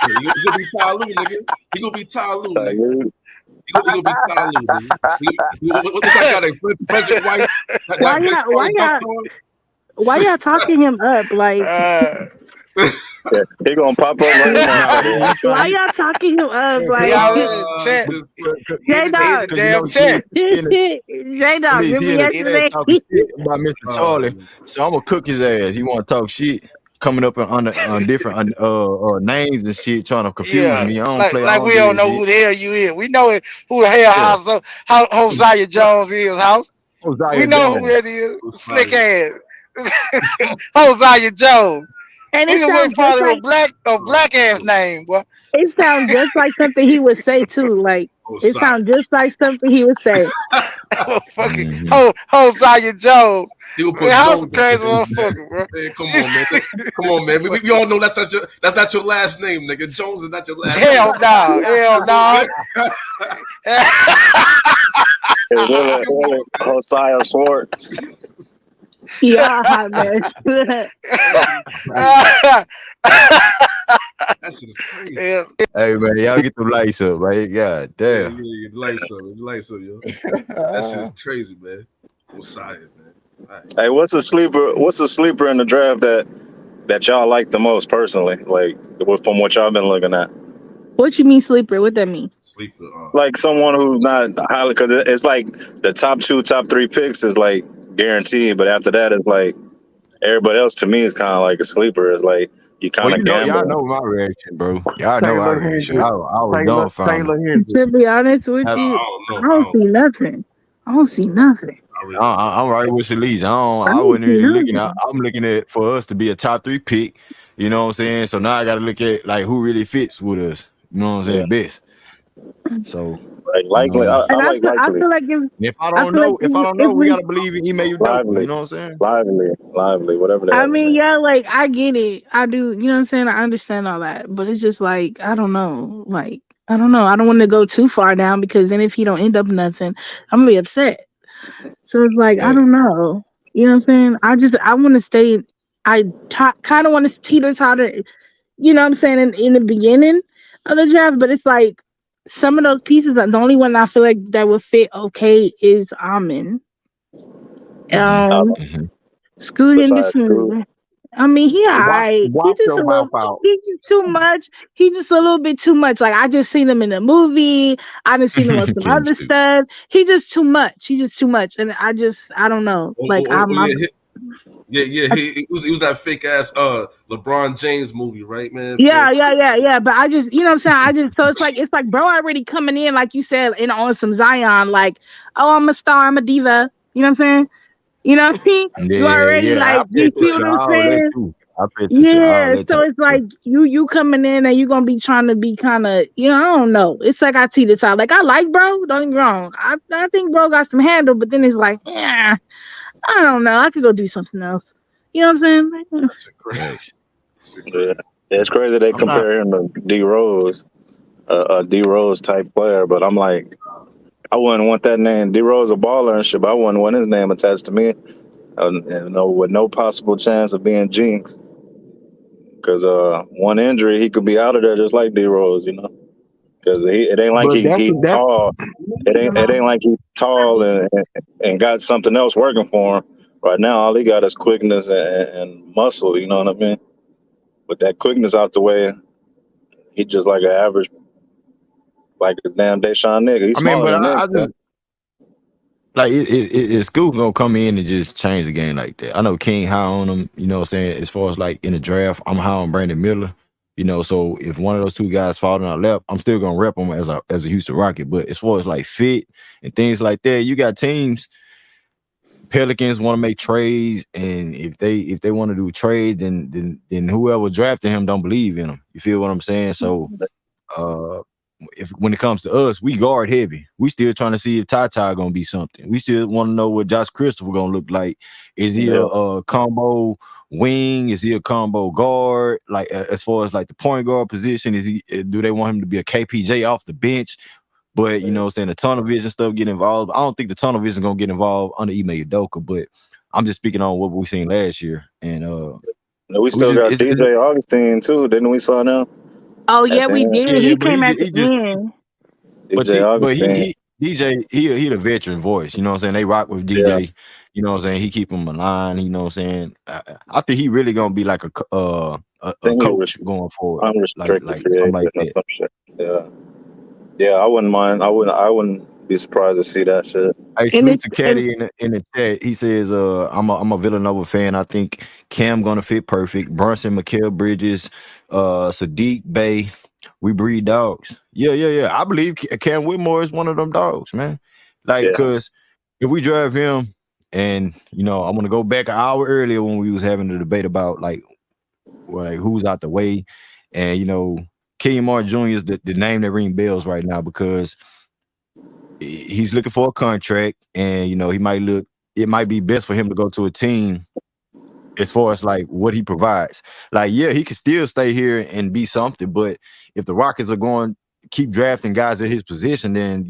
You gonna be Ty Lue, nigga. He gonna be Ty Lue, nigga. Lue. He gonna be Ty Lue, nigga. What's that guy? Frederick Weiss. Why y'all talking him up? Like, Yeah, he gonna pop up right now. why y'all talking him up? Like, J-Dog. J-Dog, remember yesterday? Talking shit about Mr. Charlie, so I'm gonna cook his ass. He want to talk shit, coming up on different names and shit, trying to confuse me. I don't play. Like we don't know who the hell you is. We know it. Who the hell Hosea Jones is, house. We know who that is. Slick ass. Hosea Jones. And it sounds just like a black ass name, boy. It sounds just like something he would say too. Like it sounds just like something he would say. Fucking Hosea Jones. He will put Jones crazy motherfucker, bro. Man, come on, man. We all know that's not your last name, nigga. Jones is not your last name. Hell no. Hosea Schwartz. Yeah, man. That shit is crazy. Yeah. Hey man, y'all get the lights up, right? God damn. Yeah, the lights up, yo. That shit is crazy, man. Hosea, man. Right. Hey, what's a sleeper in the draft that y'all like the most personally? Like from what y'all been looking at? What you mean sleeper? What that mean? Sleeper. Like someone who's not highly, because it's like the top 2, top 3 picks is like guaranteed, but after that, it's like everybody else to me is kind of like a sleeper. It's like you kind Well, of you know, y'all gamble. know my reaction, bro. Y'all know my Taylor reaction. Hendricks. I was dumbfounded. Taylor Hendricks. To be honest with I, you, I I don't know. don't see nothing. I don't see nothing. I really don't. I'm right with Shalise. I I don't wasn't see really looking at. nothing. I'm looking at for us to be a top 3 pick. You know what I'm saying? So now I got to look at like who really fits with us. You know what I'm saying? Best. So Like likely, I And like I likely. feel like if I I don't feel like know, we gotta believe in Ime Udoka. Lively, You know what I'm saying? lively, whatever the I hell his mean, name. yeah, like I get it. I do, you know what I'm saying? I understand all that. But it's just like, I don't know. Like, I don't know. I don't want to go too far down because then if he don't end up nothing, I'm gonna be upset. So it's like, I Hey, don't know. You know what I'm saying? I want to stay. Kind of want to teeter totter. You know what I'm saying in the beginning of the draft, but it's like some of those pieces. The only one I feel like that would fit okay is Amin. Um, mhm. Scoot Besides school, Henderson. I mean, he alright. He Watch just your a little. mouth out. He just too much. He just a little bit too much. Like I just seen him in a movie. I done seen him on some King other Stu. stuff. He just too much. He just too much. And I don't know. Like Yeah. He was that fake ass LeBron James movie, right, man? Yeah. But I just, you know what I'm saying? So it's like bro already coming in, like you said, on some Zion, like, oh, I'm a star, I'm a diva. You know what I'm saying? You know what I mean? You already Yeah. I like, pay you see attention what to I'm all that saying? too. I pay attention to all Yeah. that So type it's of like you coming in and you gonna be trying to be kind of, I don't know. It's like I see this out. Like I like bro, don't get me wrong. I think bro got some handle, but then it's like, yeah, I don't know. I could go do something else. You know what I'm saying? Like, That's crazy. yeah, it's crazy they I'm not. compare him to D Rose, a D Rose type player. But I'm like, I wouldn't want that name. D Rose a baller and shit, but I wouldn't want his name attached to me. With no possible chance of being jinxed. Because one injury, he could be out of there just like D Rose, Because it ain't like But he tall. It ain't like he's tall and got something else working for him. Right now, all he got is quickness and muscle. You know what I mean? With that quickness out the way, he just like an average, like a damn Deshaun nigga. He's I mean, smaller but than I nigga. just like is Scoop gonna come in and just change the game like that? I know King high on him. You know what I'm saying? As far as like in the draft, I'm high on Brandon Miller. So if one of those two guys fall in our lap, I'm still gonna rep them as a Houston Rocket. But as far as like fit and things like that, you got teams. Pelicans want to make trades, and if they want to do trades, then whoever drafted him don't believe in him. You feel what I'm saying? So, if when it comes to us, we guard heavy. We still trying to see if Ty gonna be something. We still want to know what Josh Christopher gonna look like. Is he a combo wing? Is he a combo guard? Like as far as like the point guard position, do they want him to be a KPJ off the bench? But you know what I'm saying, the tunnel vision stuff get involved. I don't think the tunnel vision gonna get involved under Ime Udoka, but I'm just speaking on what we seen last year. And We still got DJ Augustine too, didn't we sign him? oh yeah, we did. He but came at the end. DJ Augustine. he DJ, he the veteran voice. You know what I'm saying? They rock with DJ. Yeah. You know what I'm saying? He keep him aligned. You know what I'm saying? I think he really gonna be like a coach going forward. Unrestricted like free something like agent or that. some shit. Yeah, I wouldn't mind. I wouldn't be surprised to see that shit. Hey, salute to Caddy in the chat. He says, I'm a Villanova fan. I think Cam gonna fit perfect. Brunson, Mikal Bridges, Sadiq Bey. We breed dogs. Yeah. I believe Cam Whitmore is one of them dogs, man. Like, cause if we drive him, and I'm gonna go back an hour earlier when we was having the debate about like who's out the way, and Kenyon Martin Jr. is the name that ring bells right now because he's looking for a contract, and it might be best for him to go to a team as far as like what he provides. Like, yeah, he can still stay here and be something, but if the Rockets are going to keep drafting guys at his position, then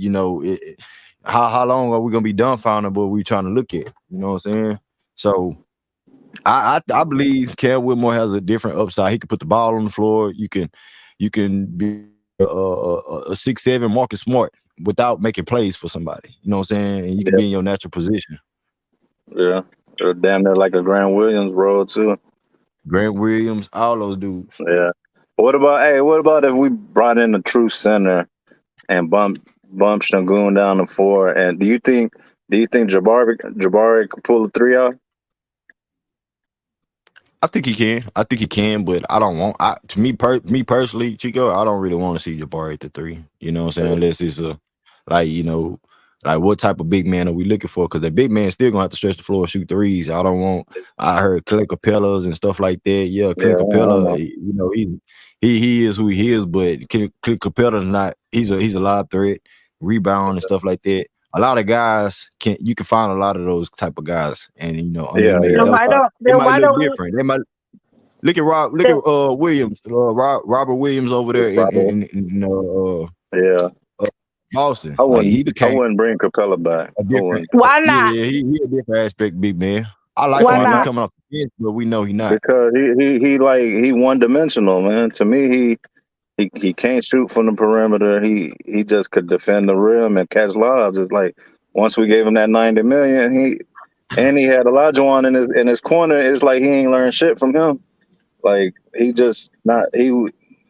how long are we gonna be dumbfounded what we trying to look at? You know what I'm saying? So I believe Cam Whitmore has a different upside. He can put the ball on the floor. You can be a 6'7" Marcus Smart without making plays for somebody. You know what I'm saying? And you can be in your natural position. Yeah. Damn near like a Grant Williams role too. Grant Williams, all those dudes. Yeah. What about if we brought in a true center and bump Şengün down to 4? And do you think Jabari could pull a 3 out? I think he can. But I don't want. Me personally, Chico, I don't really want to see Jabari at the 3. You know what I'm saying? Unless it's like what type of big man are we looking for? Because the big man still gonna have to stretch the floor and shoot threes. I don't want. I heard Clint Capellas and stuff like that. Yeah, Clint Capella. He is who he is, but Clint Capella's not. He's a lob threat, rebound and stuff like that. A lot of guys you can find a lot of those type of guys, and Why don't look we? different. They might look at Robert Williams over there in Boston. I wouldn't bring Capella back. Why not? Yeah, he a different aspect, big man. I like Why him not? he coming off the bench, but we know he not. Because he one dimensional, man. To me, he can't shoot from the perimeter. He just could defend the rim and catch lobs. It's like once we gave him that $90 million, he had Olajuwon in his corner. It's like he ain't learned shit from him. Like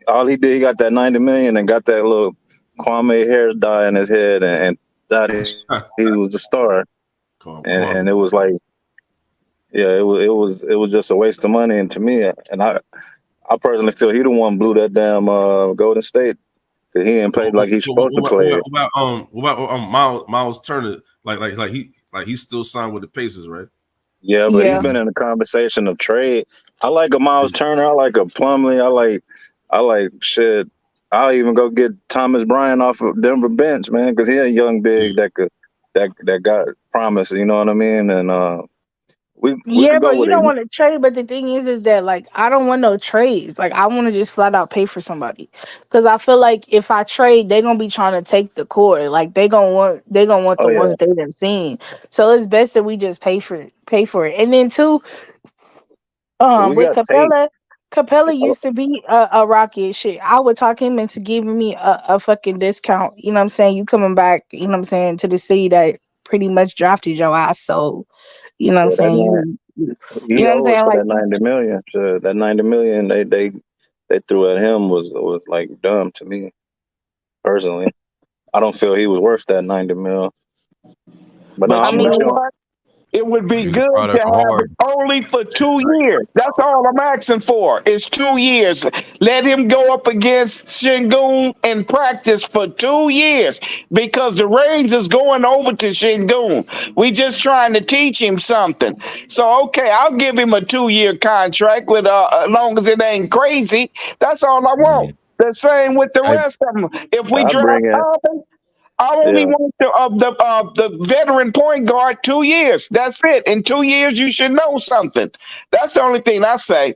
all he did, he got that $90 million and got that little Kwame hair dye in his head and thought he was the star. And it was like, yeah, it was just a waste of money. And to me, and I personally feel he the one blew that damn Golden State because he didn't play like he's supposed to play. What about Miles Turner? Like he's still signed with the Pacers, right? Yeah, but he's been in the conversation of trade. I like a Miles Turner. I like a Plumlee. I like shit. I'll even go get Thomas Bryant off of Denver bench, man, because he a young big that got promise. You know what I mean? And we could but go you with don't it. want to trade. But the thing is that like I don't want no trades. Like I want to just flat out pay for somebody, because I feel like if I trade, they're gonna be trying to take the core. Like they gonna want the ones that they done seen. So it's best that we just pay for it. And then too, We with got Tate. Capella used to be a Rocket. Shit, I would talk him into giving me a fucking discount. You know what I'm saying? You coming back, you know what I'm saying, to the city that pretty much drafted your ass. So, you know what I'm Yeah, saying? You he know what I'm owes saying? for Like that $90 million. So that $90 million they threw at him was like dumb to me personally. I don't feel he was worth that $90 million. But no, But I I'm you mean, with know you. what? It would be He's a good to product of have it Harden. only for 2 years. That's all I'm asking for. It's 2 years. Let him go up against Şengün and practice for 2 years because the Rays is going over to Şengün. We just trying to teach him something. So okay, I'll give him a 2-year contract with as long as it ain't crazy. That's all I want. The same with the Hey, rest of them. If we I draft bring it. Harden, I only Yeah. want the veteran point guard 2 years. That's it. In 2 years, you should know something. That's the only thing I say.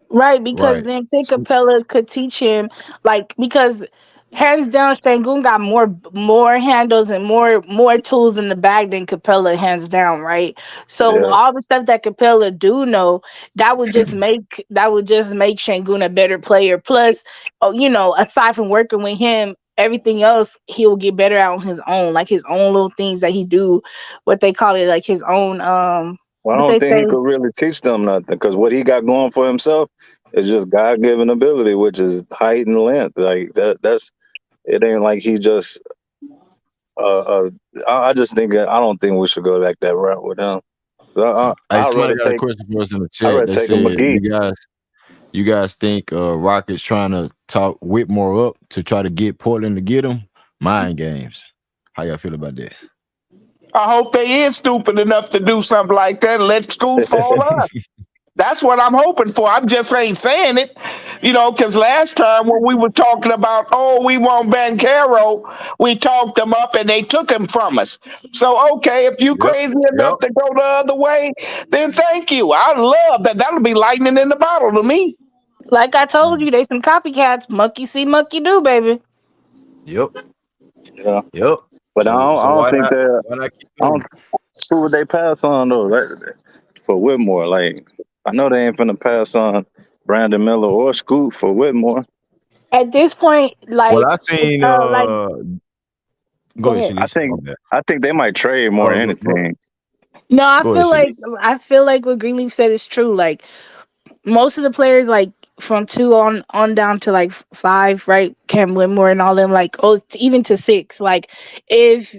right, because right. then Kid So, Capella could teach him, like, because hands down, Şengün got more handles and more tools in the bag than Capella, hands down, right? So Yeah. all the stuff that Capella do know, that would just make Şengün a better player. Plus, aside from working with him, everything else he'll get better at on his own, like his own little things that he do, what they call it, like his own Well, I what don't they think he say. could really teach them nothing because what he got going for himself is just God given ability, which is height and length. Like that's it. Ain't like he just. I just think I don't think we should go back that route with him. I hey, I'd somebody rather got a take question for us in the I'd chat. rather They take a said, McGee. you guys think Rockets trying to talk Whitmore up to try to get Portland to get him? Mind games. How y'all feel about that? I hope they is stupid enough to do something like that and let school fall up. That's what I'm hoping for. I just ain't saying it, because last time when we were talking about, we want Bancaro, we talked them up and they took him from us. So, okay, if you Yep. crazy enough to go the other way, then thank you. I love that. That'll be lightning in the bottle to me. Like I told you, they some copycats. Monkey see, monkey do, baby. Yep. Yeah, Yep. but I So don't why think not? they're. Why not keep I him? don't. Who would they pass on though? Like, for Whitmore, like I know they ain't finna pass on Brandon Miller or Scoot for Whitmore. At this point, Well, like, I seen like, go go ahead, ahead. I Shalice. think My bad. I think they might trade more than anything. No, Go ahead, Shalice. I feel like what Greenleaf said is true. Like most of the players, like from 2 on down to like 5, right? Cam Whitmore and all them, like, even to 6. Like, if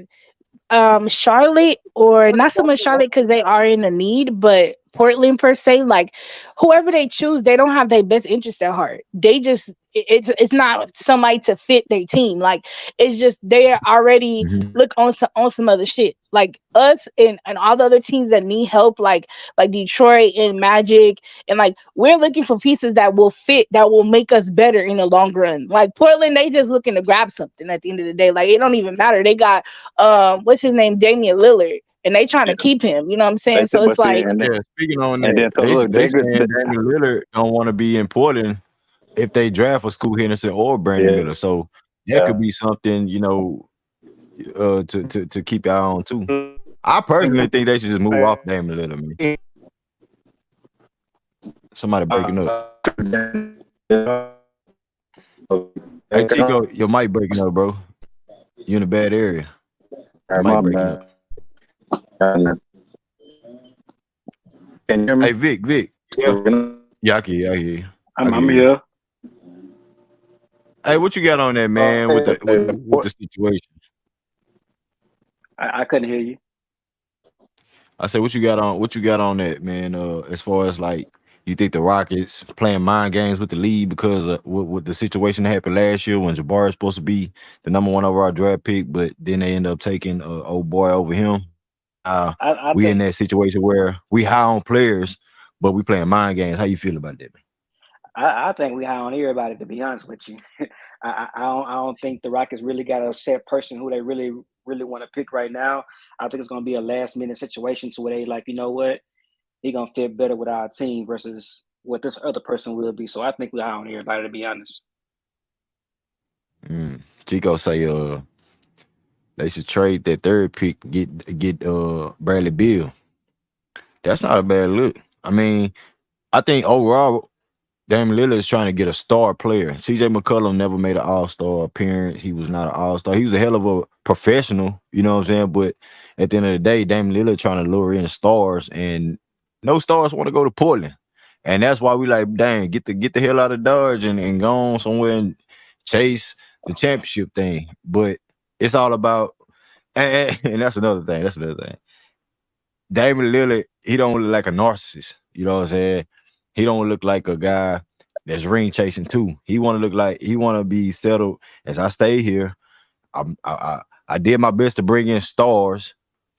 Charlotte, or not so much Charlotte because they are in the need, but Portland per se, like, whoever they choose, they don't have their best interest at heart. They just it's not somebody to fit their team. Like, it's just they already Mhm. look on some other shit. Like us and all the other teams that need help, like Detroit and Magic, and like, we're looking for pieces that will fit, that will make us better in the long run. Like Portland, they just looking to grab something at the end of the day. Like, it don't even matter. They got what's his name, Damian Lillard, and they trying to keep him. You know what I'm saying? They So said, it's but see, like, Yeah, speaking on and that, then so look, they they saying good. Damian Lillard don't want to be in Portland if they draft for Scoot Henderson or Brandon Yeah, Miller. So that could yeah. be something, to keep your eye on too. I personally think they should just move off Damian Lillard, man. Somebody breaking up. Hey Chico, your mic breaking up, bro. You in a bad area. Your My mic breaking up. bad. Can you hear me? Hey Vic. Yeah, I can hear you. I can I'm hear you. here. Hey, what you got on that, man, with the situation? I couldn't hear you. I said, what you got on that, man? As far as like, you think the Rockets playing mind games with the league because of with the situation that happened last year when Jabari is supposed to be the number 1 overall draft pick, but then they end up taking old boy over him. I We in think that situation where we high on players, but we playing mind games. How you feel about that, man? I think we high on everybody, to be honest with you. I don't think the Rockets really got a set person who they really want to pick right now. I think it's going to be a last minute situation to where they like, you know what, he gonna fit better with our team versus what this other person will be. So I think we high on everybody, to be honest. Chico say they should trade that 3rd pick, get Bradley Beal. That's not a bad look. I mean, I think overall Damian Lillard is trying to get a star player. CJ McCollum never made an all-star appearance. He was not an all-star. He was a hell of a professional, you know what I'm saying? But at the end of the day, Damian Lillard trying to lure in stars, and no stars want to go to Portland. And that's why we like, dang, get the hell out of Dodge and go on somewhere and chase the championship thing. But it's all about, and that's another thing. Damian Lillard, he don't look like a narcissist. You know what I'm saying? He don't look like a guy that's ring chasing too. He want to look like he want to be settled. As I stay here, I did my best to bring in stars,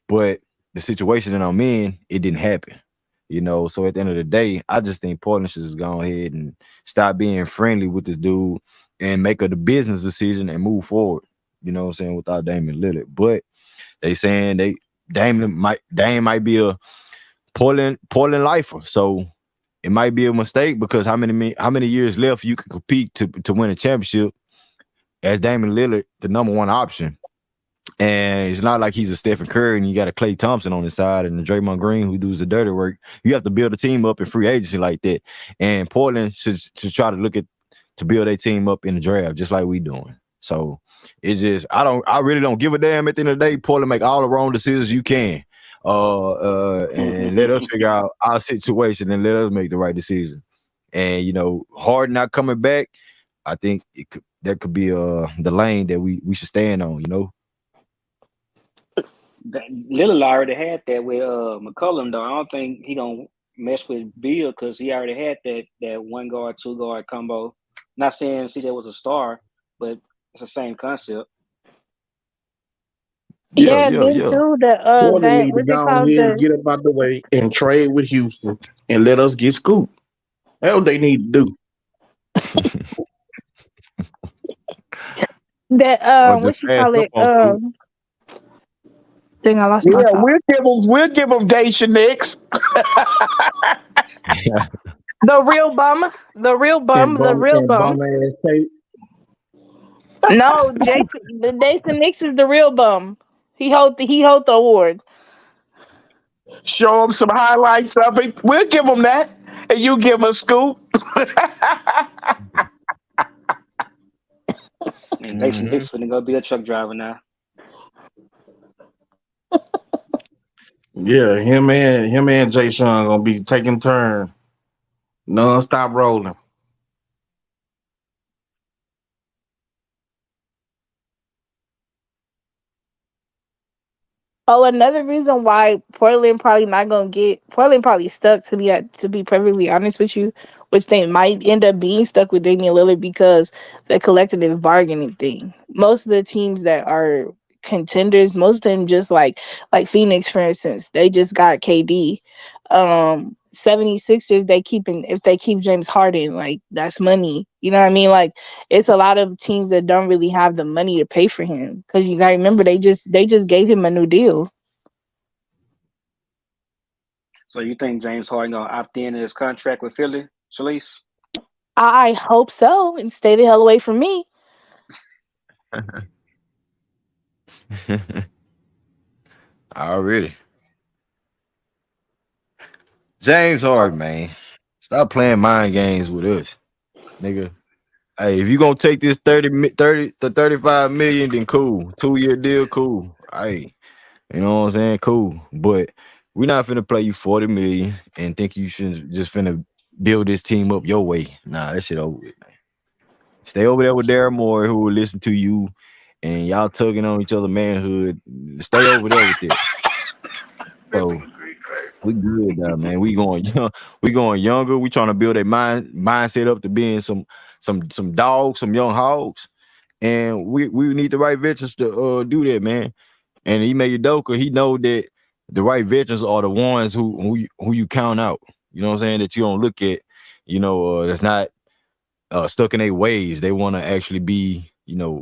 but the situation that I'm in, it didn't happen. You know, so at the end of the day, I just think Portland should just go ahead and stop being friendly with this dude and make the business decision and move forward. You know what I'm saying? Without Damian Lillard, but they saying Dame might be a Portland lifer. So it might be a mistake because how many years left you can compete to win a championship as Damian Lillard, the number 1 option. And it's not like he's a Stephen Curry and you got a Klay Thompson on his side and a Draymond Green who does the dirty work. You have to build a team up in free agency like that. And Portland should try to look at to build a team up in the draft just like we doing. So it's just I really don't give a damn at the end of the day. Portland make all the wrong decisions you can. And let us figure out our situation and let us make the right decision. And Harden not coming back, I think that could be the lane that we should stand on, Lillard already had that with McCollum, though. I don't think he gonna mess with Beal because he already had that 1 guard, 2 guard combo. Not saying CJ was a star, but it's the same concept. Yeah, then too, Portland that need to what's it go called? ahead and get up out the way and trade with Houston and let us get Scoop. That's what they need to do. That what you call it? Dang, I lost my Yeah, thought. we'll give them Daisha next. The real bum. Bum ass tape. No, Jason Nix is the real bum. He hold the award. Show them some highlights of it. We'll give them that, and you give us Scoop. And Jason Nix finna go be a truck driver now. Yeah, him and Jay Sean gonna be taking turn, non-stop rolling. Oh, another reason why Portland probably stuck, to be perfectly honest with you, which they might end up being stuck with Damian Lillard because the collective bargaining thing. Most of the teams that are contenders, most of them just like Phoenix, for instance, they just got KD. 76ers, if they keep James Harden, like that's money. You know what I mean? Like it's a lot of teams that don't really have the money to pay for him because you gotta remember they just gave him a new deal. So you think James Harden gonna opt in his contract with Philly, Shalise? I hope so, and stay the hell away from me. Already. James Harden, man. Stop playing mind games with us, nigga. Hey, if you gonna take this 30 to 35 million, then cool. 2-year deal, cool. Hey, you know what I'm saying? Cool. But we're not finna play you 40 million and think you should just finna build this team up your way. Nah, that shit over with, man. Stay over there with Daryl Moore, who will listen to you, and y'all tugging on each other manhood. Stay over there with it. So we good now, man. We going young. We going younger. We trying to build a mindset up to being some dogs, some young hogs, and we need the right veterans to do that, man. And Ime Udoka, he know that the right veterans are the ones who you count out. You know what I'm saying? That you don't look at. You know, that's not stuck in their ways. They want to actually be,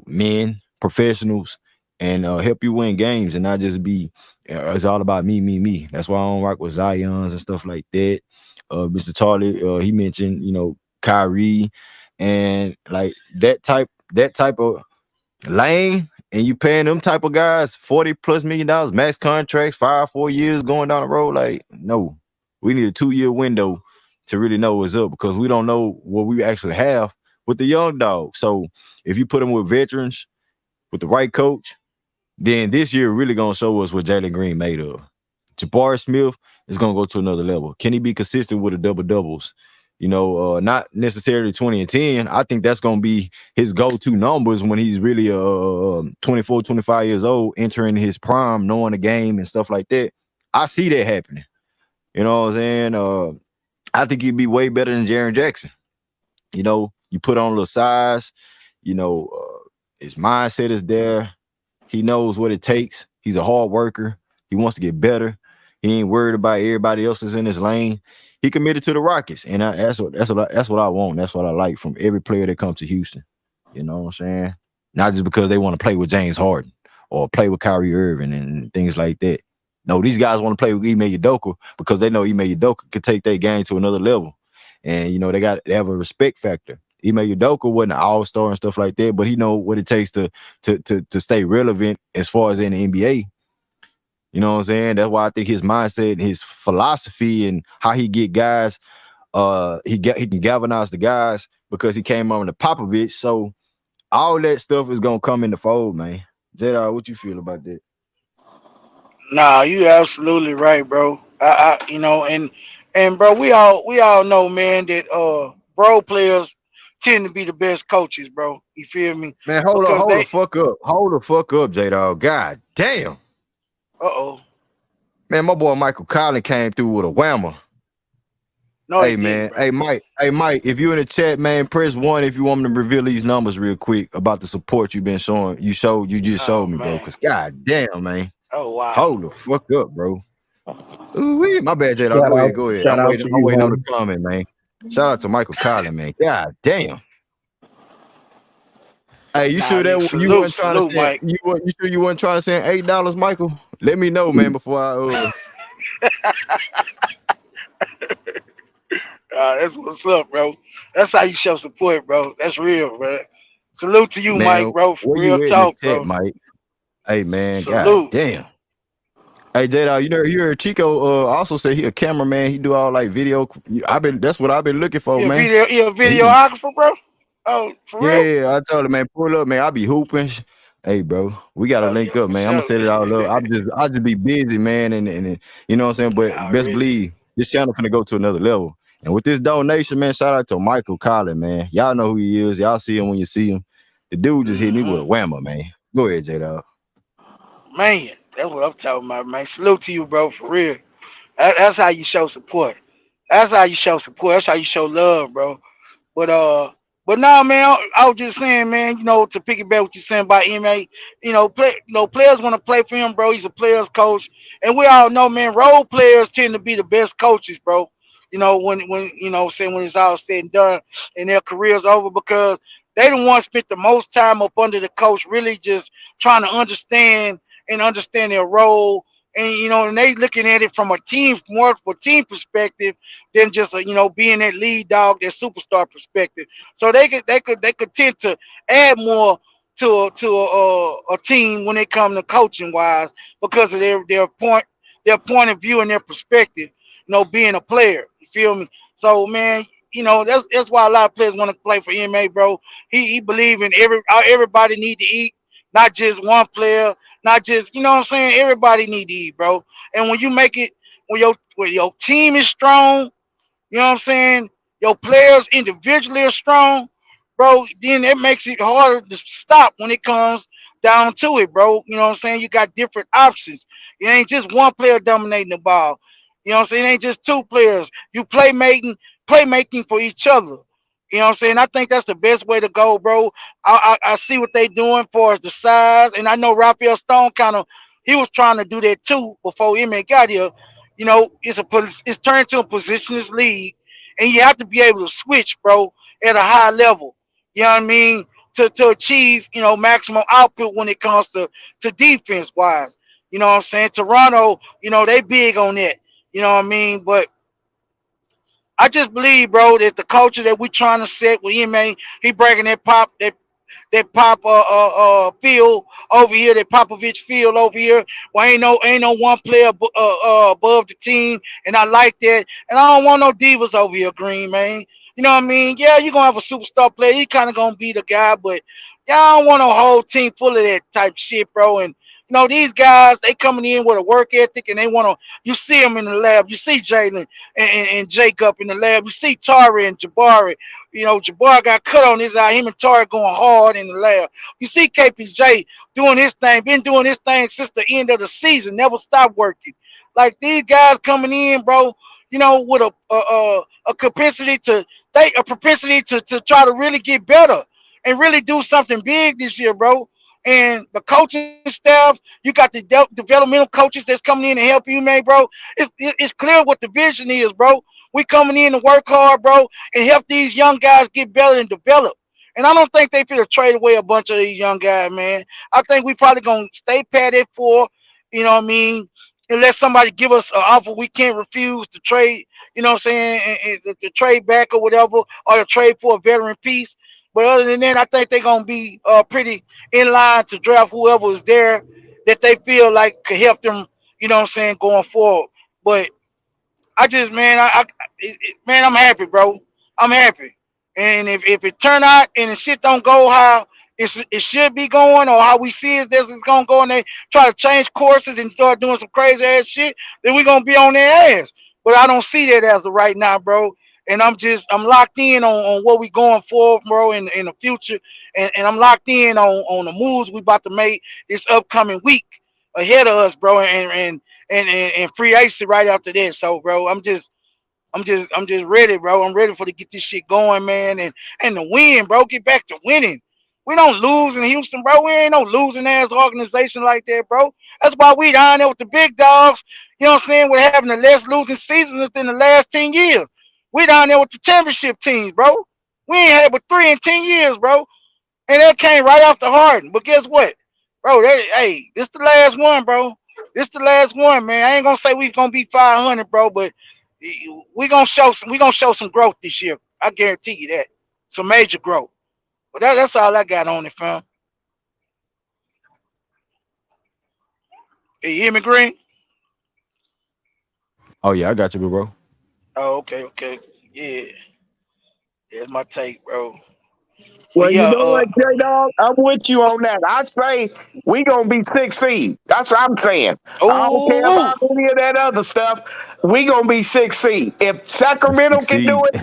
men, professionals, and help you win games and not just be. It's all about me, me, me. That's why I don't rock with Zions and stuff like that. Mr. Charlie, he mentioned, Kyrie, and like that type of lane, and you paying them type of guys $40+ million max contracts, 4 years going down the road. Like, no, we need a 2-year window to really know what's up because we don't know what we actually have with the young dog. So if you put them with veterans, with the right coach, then this year really gonna show us what Jalen Green made of. Jabari Smith is gonna go to another level. Can he be consistent with the double doubles? Not necessarily 20 and 10. I think that's gonna be his go-to numbers when he's really 24, 25 years old, entering his prime, knowing the game and stuff like that. I see that happening. You know what I'm saying? I think he'd be way better than Jaren Jackson. You put on a little size, his mindset is there. He knows what it takes. He's a hard worker. He wants to get better. He ain't worried about everybody else is in his lane. He committed to the Rockets, and that's what I want. That's what I like from every player that comes to Houston. You know what I'm saying? Not just because they want to play with James Harden or play with Kyrie Irving and things like that. No, these guys want to play with Ime Udoka because they know Ime Udoka could take their game to another level, and they have a respect factor. Ime Udoka wasn't an all-star and stuff like that, but he know what it takes to stay relevant as far as in the NBA. You know what I'm saying? That's why I think his mindset, his philosophy, and how he get guys, he can galvanize the guys because he came on the Popovich. So all that stuff is gonna come in the fold, man. Jedi, what you feel about that? Nah, you absolutely right, bro. And bro, we all know, man, that bro players tend to be the best coaches, bro. You feel me? Man, hold Because the they fuck up. Hold the fuck up, J-Dog. God damn. uh-oh. Man, my boy Michael Collins came through with a whammer. No, he Hey, man. didn't, bro. Hey, Mike, if you in the chat, man, press 1 if you want me to reveal these numbers real quick about the support you've been showing. You just Oh showed me, bro. man. Because god damn, man. Oh wow. Hold the fuck up, bro. Ooh, my bad, J-Dog. Go ahead. Shout I'm out to waiting you, on the homie. comment, man. Shout out to Michael Collins, man. God damn. Hey, you Nah, sure that nigga, you wasn't trying to salute, send Mike. you sure you wasn't trying to send $8, Michael? Let me know, man, before I That's what's up, bro. That's how you show support, bro. That's real, bro. Salute to you, Mike, man, bro. where Real you at in the talk, chat, bro. Mike? Hey, man, god Salute. damn. Hey, J-Dog, you heard Chico also say he a cameraman. He do all like video. That's what I've been looking for, man. You a And he, videographer, bro? Oh, for real? yeah, I told him, man, pull up, man. I be hooping. Hey, bro, we gotta Oh link yeah, up, for man. I'm gonna sure. set it all up. I just be busy, man, and you know what I'm saying. But best Already. believe this channel finna go to another level. And with this donation, man, shout out to Michael Collins, man. Y'all know who he is. Y'all see him when you see him. The dude just hit me with a whammer, man. Go ahead, J-Dog. Man, That's what I'm talking about, man. Salute to you, bro, for real. That's how you show support. That's how you show support. That's how you show love, bro. But but now, man, I was just saying, man, to piggyback what you're saying about MA, players want to play for him, bro. He's a players coach, and we all know, man, role players tend to be the best coaches, bro. When saying when it's all said and done and their career's over, because they the ones spent the most time up under the coach, really just trying to understand their role. And they looking at it from a team, more for team perspective than just being that lead dog, that superstar perspective. So they could tend to add more to a team when they come to coaching wise because of their point of view and their perspective. Being a player, you feel me? So man, that's why a lot of players want to play for EMA, bro. He believe in everybody need to eat, not just one player, not just what I'm saying. Everybody need to eat, bro. And when you make it, when your team is strong, what I'm saying? Your players individually are strong, bro. Then it makes it harder to stop when it comes down to it, bro. You know what I'm saying? You got different options. It ain't just one player dominating the ball. You know what I'm saying? It ain't just two players. You playmaking for each other. You know what I'm saying? I think that's the best way to go, bro. I see what they doing for the size, and I know Raphael Stone he was trying to do that too before Emmett got here. It's turned to a positionless league, and you have to be able to switch, bro, at a high level. You know what I mean? To achieve maximum output when it comes to defense wise. You know what I'm saying? Toronto, they big on that. You know what I mean? But I just believe, bro, that the culture that we trying to set with MA, he breaking that pop field over here, that Popovich field over here. Well, ain't no one player above the team, and I like that. And I don't want no divas over here, Green, man. You know what I mean? Yeah, you gonna have a superstar player. He kind of gonna be the guy, but y'all don't want a whole team full of that type shit, bro. And these guys, they coming in with a work ethic, and they want to. You see them in the lab. You see Jalen and Jacob in the lab. You see Tari and Jabari. Jabbar got cut on his eye. Him and Tari going hard in the lab. You see KPJ doing his thing, been doing his thing since the end of the season, never stopped working. Like these guys coming in, bro, with a propensity to try to really get better and really do something big this year, bro. And the coaching staff, you got the developmental coaches that's coming in to help you, man, bro. It's clear what the vision is, bro. We coming in to work hard, bro, and help these young guys get better and develop. And I don't think they feel trade away a bunch of these young guys, man. I think we probably gonna stay patted for, what I mean, unless somebody give us an offer we can't refuse to trade, what I'm saying, and to trade back or whatever, or to trade for a veteran piece. But other than that, I think they're gonna be pretty in line to draft whoever is there that they feel like could help them, what I'm saying, going forward. But I just, man, man, I'm happy, bro. I'm happy. And if it turn out and the shit don't go how it should be going, or how we see it, this is gonna go, and they try to change courses and start doing some crazy ass shit, then we gonna be on their ass. But I don't see that as of right now, bro. And I'm locked in on what we going for, bro, in the future. And I'm locked in on the moves we about to make this upcoming week ahead of us, bro, and free agency right after this. So, bro, I'm just ready, bro. I'm ready for to get this shit going, man, and to win, bro. Get back to winning. We don't lose in Houston, bro. We ain't no losing ass organization like that, bro. That's why we down there with the big dogs. You know what I'm saying? We're having the less losing seasons within the last 10 years. We down there with the championship teams, bro. We ain't had but 3 in 10 years, bro. And that came right off the Harden. But guess what? Bro, hey, this the last one, bro. This the last one, man. I ain't gonna say we gonna be 500, bro, but we gonna show some growth this year. I guarantee you that. Some major growth. But that's all I got on it, fam. Hey, you hear me, Green? Oh yeah, I got you, bro. Oh, okay. Yeah. That's my take, bro. But Well, you yeah, know what, J Dog? I'm with you on that. I say we gonna be 6 seed. That's what I'm saying. I don't care oh, about any of that other stuff. We gonna be 6 seed. If Sacramento can do Succeed. it,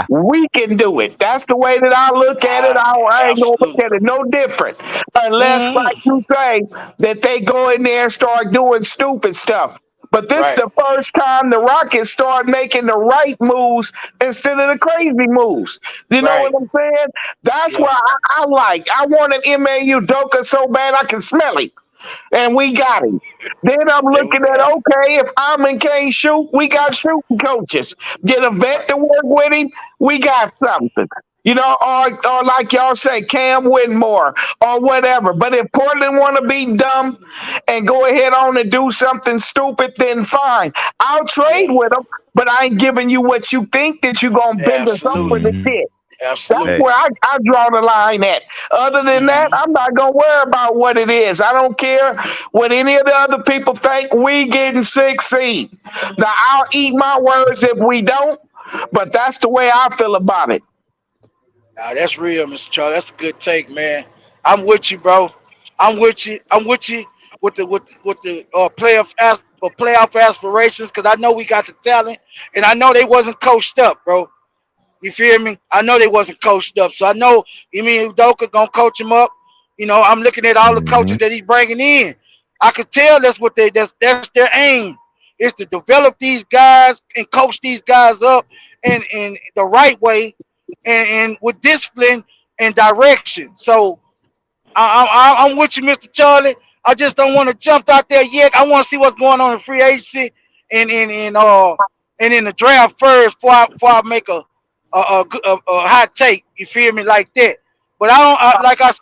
we can do it. That's the way that I look at it. I ain't gonna look absolutely. at it no different. Unless, like Mm, you say, that they go in there and start doing stupid stuff. But this is right, the first time the Rockets start making the right moves instead of the crazy moves. You know what right. I'm saying? That's Yeah, why I like. I want an MAU Doka so bad I can smell him. And we got him. Then I'm there we looking at, go. okay, if Amon can't shoot, we got shooting coaches. Get a vet Right. to work with him, we got something. You know, or like y'all say, Cam Whitmore or whatever. But if Portland want to be dumb and go ahead on and do something stupid, then fine. I'll trade Yeah, with them, but I ain't giving you what you think that you're going to bend us over absolutely, to Mhm. get. That's absolutely. where Facts. I draw the line at. Other than that, Hmm. I'm not gonna worry about what it is. I don't care what any of the other people think. We getting 6 seed. Now I'll eat my words if we don't, but that's the way I feel about it. Nah, that's real, Mr. Charlie. That's a good take, man. I'm with you, bro. I'm with you. I'm with you with the playoff aspirations because I know we got the talent and I know they wasn't coached up, bro. You feel me? I know they wasn't coached up, so I know you mean Udoka gonna coach him up. You know, I'm looking at all the Mhm. coaches that he's bringing in. I could tell that's their aim is to develop these guys and coach these guys up in the right way and with discipline and direction. So I'm with you, Mr. Charlie. I just don't want to jump out there yet. I want to see what's going on in free agency and in the draft first before I make a hot take. You feel me like that? But I don't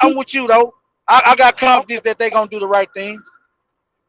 I'm with you though. I got confidence that they're gonna do the right things.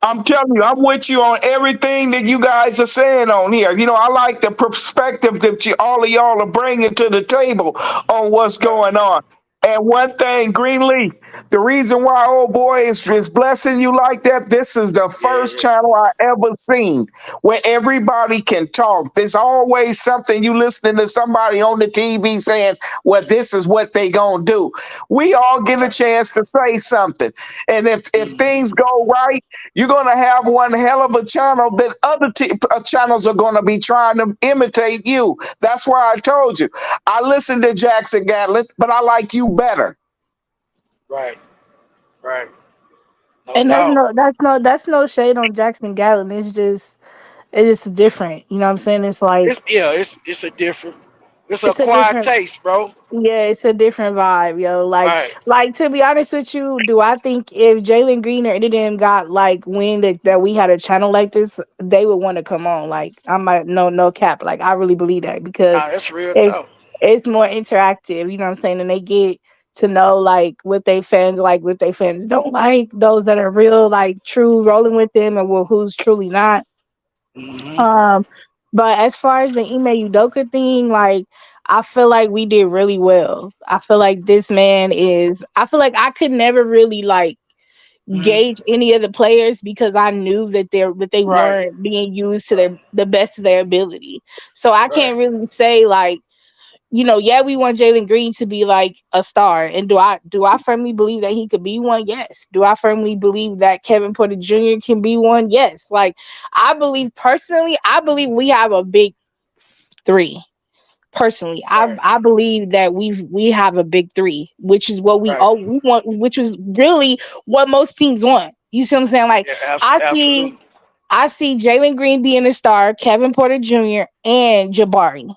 I'm telling you, I'm with you on everything that you guys are saying on here. You know, I like the perspective that all of y'all are bringing to the table on what's Right. going on. And one thing, Greenleaf, the reason why old boy is blessing you like that, this is the first Yeah. channel I ever seen where everybody can talk. There's always something you listening to somebody on the TV saying, well, this is what they gonna do. We all get a Right. chance to say something. And if Hmm. things go right, you're going to have one hell of a channel that other channels are going to be trying to imitate you. That's why I told you. I listened to Jackson Gatlin, but I like you better. Right. Right. No And doubt. that's no shade on Jackson Gallen. It's just different. You know what I'm saying? It's like It's a different. It's a it's a quiet different taste, bro. yeah, it's a different vibe, yo. Right. Like to be honest with you, do I think if Jalen Green or any of them got like wind that we had a channel like this, they would want to come on. Like I'm like no cap. Like I really believe that because Nah, that's real it's tough. it's more interactive. You know what I'm saying? And they get to know like what they fans don't like, those that are real like true rolling with them, and who's truly not. Hmm. Um, but as far as the Ime Udoka thing, like I feel like we did really well. I feel like this man is. I feel like I could never really like Hmm. gauge any of the players because I knew that they Right. weren't being used to the best of their ability. So I Right. can't really say like yeah, we want Jalen Green to be like a star. And do I firmly believe that he could be one? Yes. Do I firmly believe that Kevin Porter Jr. can be one? Yes. Like I believe we have a big three. Personally, Right. I believe that we have a big three, which is what Right. we want, which is really what most teams want. You see what I'm saying? Like Yeah. I see Absolutely. I see Jalen Green being a star, Kevin Porter Jr. and Jabari.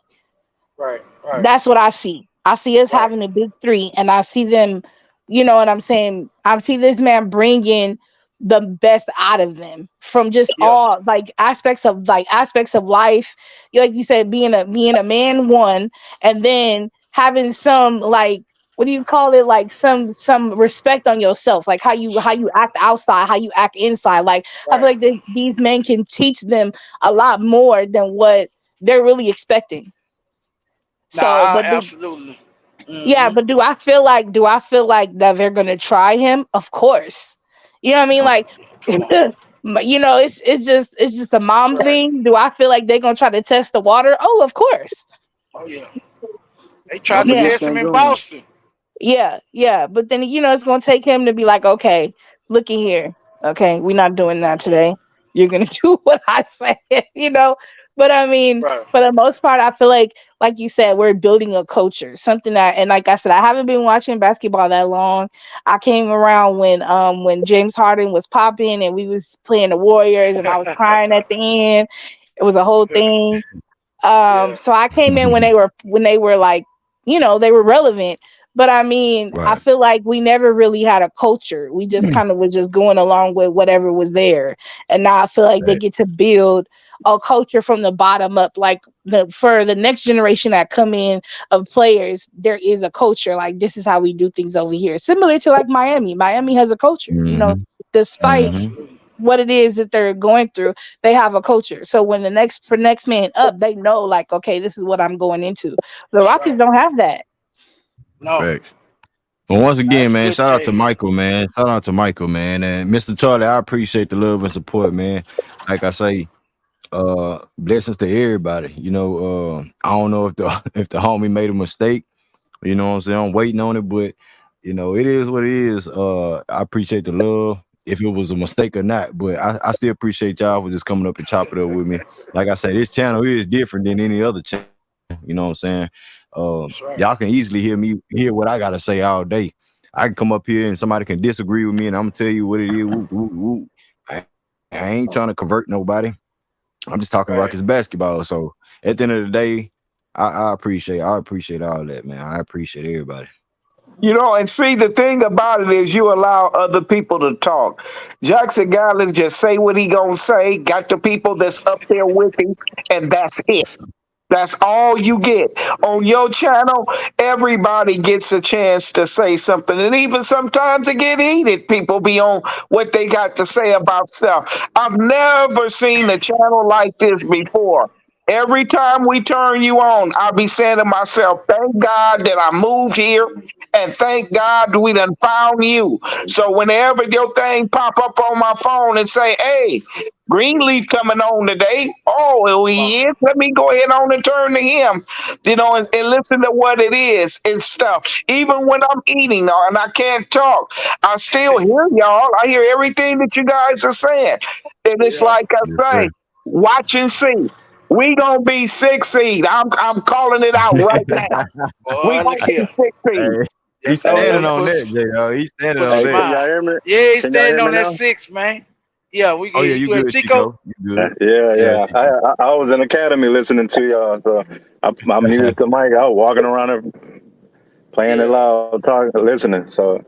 Right. Right. That's what I see. I see us Right. having a big three, and I see them. You know what I'm saying? I see this man bringing the best out of them from just Yeah. all aspects of life. Like you said, being a man one, and then having some like what do you call it? Like some respect on yourself, like how you act outside, how you act inside. Like I feel Right. like these men can teach them a lot more than what they're really expecting. Nah. So, but Absolutely. yeah, Hmm. but do I feel like that they're gonna try him? Of course. You know what I mean? Like, Come on. it's just a mom Right. thing. Do I feel like they're gonna try to test the water? Oh, of course. Oh yeah. They Don't tried to Yeah, forget test him St. in John's. Boston. Yeah. But then it's gonna take him to be like, okay, looky here. Okay, we're not doing that today. You're gonna do what I say, you know. But I mean, Right. for the most part, I feel like you said, we're building a culture, something that, and like I said, I haven't been watching basketball that long. I came around when James Harden was popping and we was playing the Warriors, and I was crying at the end. It was a whole thing. Yeah. So I came in when they were like, they were relevant. But I mean, I Right. feel like we never really had a culture. We just kind of was just going along with whatever was there. And now I feel like they Right. get to build a culture from the bottom up. Like for the next generation that come in of players, there is a culture. Like this is how we do things over here. Similar to like Miami. Miami has a culture, Mm-hmm. despite Mm-hmm. Absolutely. what it is that they're going through, they have a culture. So when the next man up, they know like, okay, this is what I'm going into. The That's Rockets right. don't have that. No, Facts. Well, once again, that's man, good shout out to take. Michael, man. Shout out to Michael, man. And Mr. Charlie, I appreciate the love and support, man. Like I say, blessings to everybody. I don't know if the if the homie made a mistake. You know what I'm saying? I'm waiting on it, but it is what it is. I appreciate the love, if it was a mistake or not. But I still appreciate y'all for just coming up and chopping it up with me. Like I said, this channel is different than any other channel. You know what I'm saying? That's right. Y'all can easily hear what I gotta say all day. I can come up here and somebody can disagree with me, and I'm gonna tell you what it is. Whoop, whoop, whoop. I ain't trying to convert nobody. I'm just talking Right. Rockets basketball. So at the end of the day, I appreciate all that, man. I appreciate everybody. And see, the thing about it is you allow other people to talk. Jackson Garland just say what he gonna say, got the people that's up there with him, and that's it. That's all you get. On your channel, everybody gets a chance to say something. And even sometimes it get heated. People be on what they got to say about stuff. I've never seen a channel like this before. Every time we turn you on, I'll be saying to myself, thank God that I moved here, and thank God we done found you. So whenever your thing pop up on my phone and say, hey, Greenleaf coming on today. Oh, Come on. he is. Let me go ahead on and turn to him, and listen to what it is and stuff. Even when I'm eating and I can't talk, I still hear y'all. I hear everything that you guys are saying. And it's Yeah. like Yes, I say, sir. watch and see. We gonna be 6 seed. I'm calling it out right now. We Boy, gonna look here. be 6 seed. Hey, he's Yes, Hey, sir. standing You on put that, J. He's standing put a on hey, that. can y'all smile. hear me? Yeah, he's Can y'all standing hear me on that now? 6, man. Yeah, we Oh can yeah, hear you you good. good, Chico. Chico. You good? Yeah, Yeah. Chico. I was in academy listening to y'all, so I muted the mic. I was walking around and playing it Yeah. loud, talking, listening. So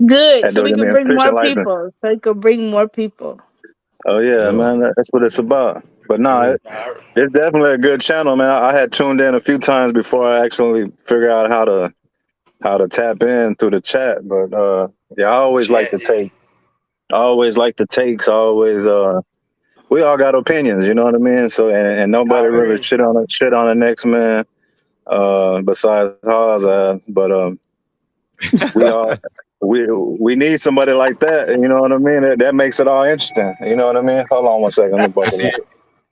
Good. had So to we get me can a bring more fishing license. people. So we could bring more people. Oh yeah, Yeah. man, that's what it's about. But no, Yeah. All right. it's definitely a good channel, man. I had tuned in a few times before I actually figured out how to tap in through the chat. But yeah, I always like Chat. to Yeah. take. I always like the takes. I always we all got opinions, you know what I mean? So and nobody I really agree. shit on the next man besides Haas. But we all we need somebody like that, you know what I mean? That makes it all interesting. You know what I mean? Hold on one second, let me That's buckle it. up.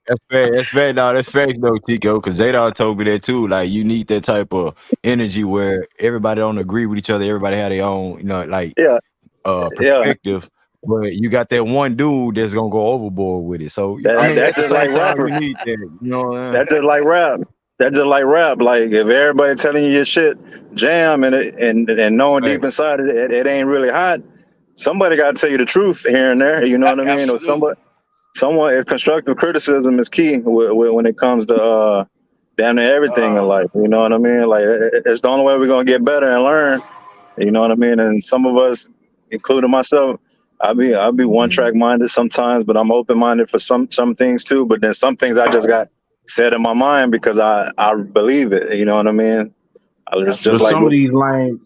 That's fact. That's fact. No, that's facts though, Chico. Because Jada told me that too. Like you need that type of energy where everybody don't agree with each other. Everybody had their own, like Yeah, yeah. perspective. But you got that one dude that's gonna go overboard with it. So I That mean, that's at the just same like time, rappers. you need that. You know what I mean? That's just like rap. That's just like rap. Like if everybody telling you your shit jam and knowing deep Fact. inside it ain't really hot, somebody got to tell you the truth here and there. You know what I mean? Or Absolutely. someone. If constructive criticism is key when it comes to damn near everything in Uh, life. You know what I mean? Like it's the only way we're gonna get better and learn. You know what I mean? And some of us, including myself, I'll be one track minded sometimes, but I'm open minded for some things too. But then some things I just got set in my mind because I believe it. You know what I mean? I just But like absolutely.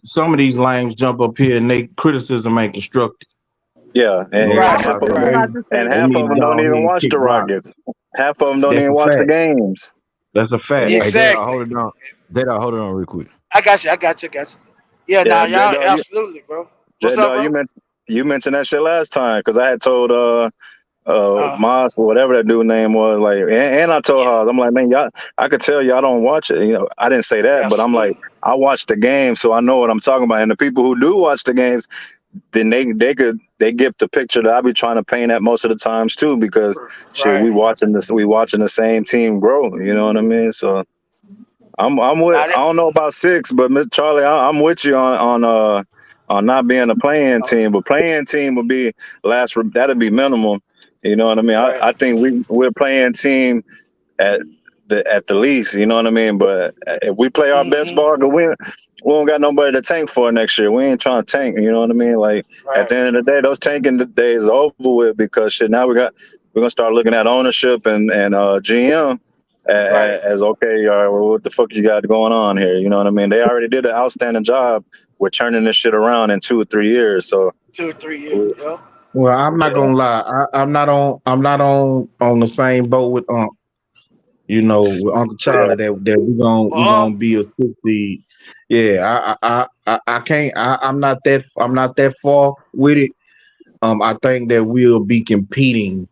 some of these lames jump up here and they criticism ain't constructive. yeah, You know, Right. and like half I of I was them say, about to say and they that. half need of to them go don't ahead even and watch kick the rocks. Rockets. Half of them don't That's even a watch the fact. games. That's a fact. And Hey, Jada, Exactly. hold it down. Jada, hold it on real quick. I got you. I got you. I got you. Yeah. Now, yeah, J y'all. Dog, Absolutely, bro. What's up, you bro? mentioned that shit last time because I had told Moss or whatever that dude name was. Like, and I told her, I'm like, man, y'all, I could tell y'all don't watch it. You know, I didn't say that, but I'm like, I watch the game, so I know what I'm talking about. And the people who do watch the games, then they get the picture that I be trying to paint at most of the times too, because shit, we watching the same team grow. You know what I mean? So I'm with. I don't know about 6, but Miss Charlie, I'm with you on not being a playing team, but playing team would be that'd be minimum. You know what I mean? I think we're playing team at the least. You know what I mean? But if we play our best ball, we don't got nobody to tank for next year. We ain't trying to tank. You know what I mean? Like at the end of the day, those tanking days are over with, because shit. Now we're gonna start looking at ownership and GM. As okay, well, what the fuck you got going on here? You know what I mean? They already did an outstanding job with turning this shit around in 2 or 3 years. So 2 or 3 years. Yeah. Well, I'm not gonna lie. I'm not on the same boat with you know, with Uncle Charlie that we gonna be a 6 seed. Yeah, I can't. I'm not that far with it. I think that we'll be competing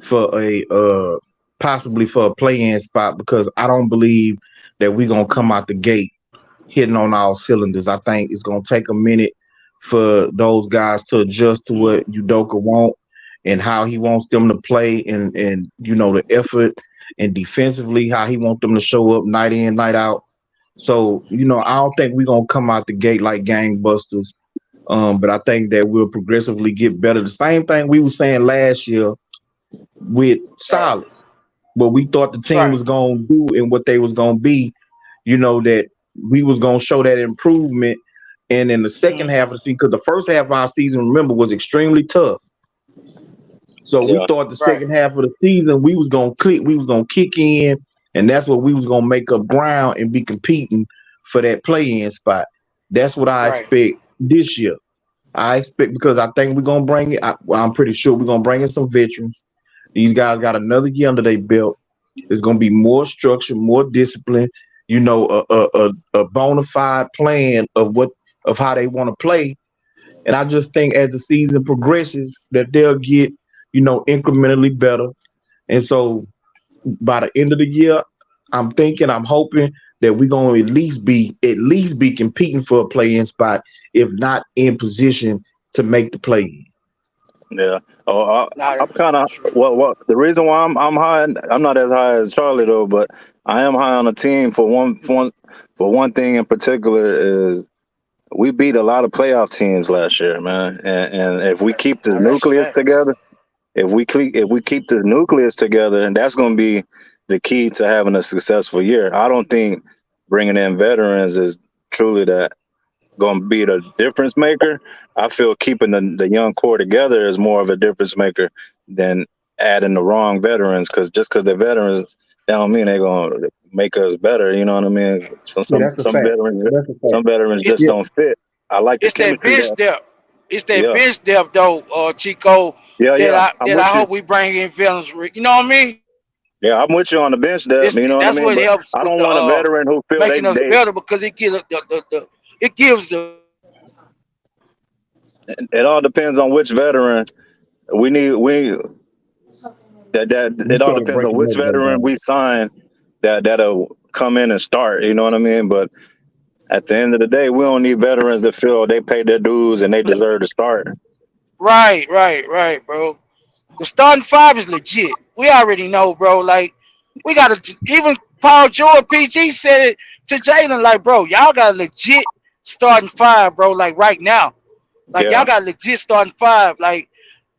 for a possibly for a play-in spot, because I don't believe that we're gonna come out the gate hitting on all cylinders. I think it's gonna take a minute for those guys to adjust to what Udoka want and how he wants them to play, and you know, the effort and defensively how he wants them to show up night in, night out. So, you know, I don't think we're gonna come out the gate like gangbusters. But I think that we'll progressively get better. The same thing we were saying last year with Silas. What we thought the team was gonna do and what they was gonna be, you know, that we was gonna show that improvement. And in the second half of the season, because the first half of our season, remember, was extremely tough. So we thought the second half of the season we was gonna kick in, and that's what we was gonna make up ground and be competing for that play-in spot. That's what I expect this year. I expect, because I think we're gonna bring it. I'm pretty sure we're gonna bring in some veterans. These guys got another year under their belt. There's gonna be more structure, more discipline. You know, a bona fide plan of how they want to play. And I just think as the season progresses, that they'll get, you know, incrementally better. And so by the end of the year, I'm hoping that we're gonna at least be competing for a play-in spot, if not in position to make the play-in. Yeah. I'm kind of the reason why I'm high. I'm not as high as Charlie though, but I am high on the team for one thing in particular is we beat a lot of playoff teams last year, man. And if we keep the nucleus together, if we keep the nucleus together, and that's going to be the key to having a successful year. I don't think bringing in veterans is truly that going to be the difference maker. I feel keeping the young core together is more of a difference maker than adding the wrong veterans, because they're veterans, that don't mean they're going to make us better. You know what I mean? Some veterans just don't fit. I like the chemistry. Bench depth. It's that bench depth though, Chico. I hope we bring in veterans. You know what I mean? Yeah, I'm with you on the bench depth. You know what I mean? That's what helps. I don't want a veteran who feel making us better, because it gives the. It all depends on which veteran we need. It all depends on which veteran we sign that'll come in and start. You know what I mean? But at the end of the day, we don't need veterans that feel they paid their dues and they deserve to start. Right, bro. The starting 5 is legit. We already know, bro. Like, we got to, even Paul George, PG said it to Jalen, like, bro, y'all got a legit starting 5, bro, like right now. Like, y'all got a legit starting 5. Like,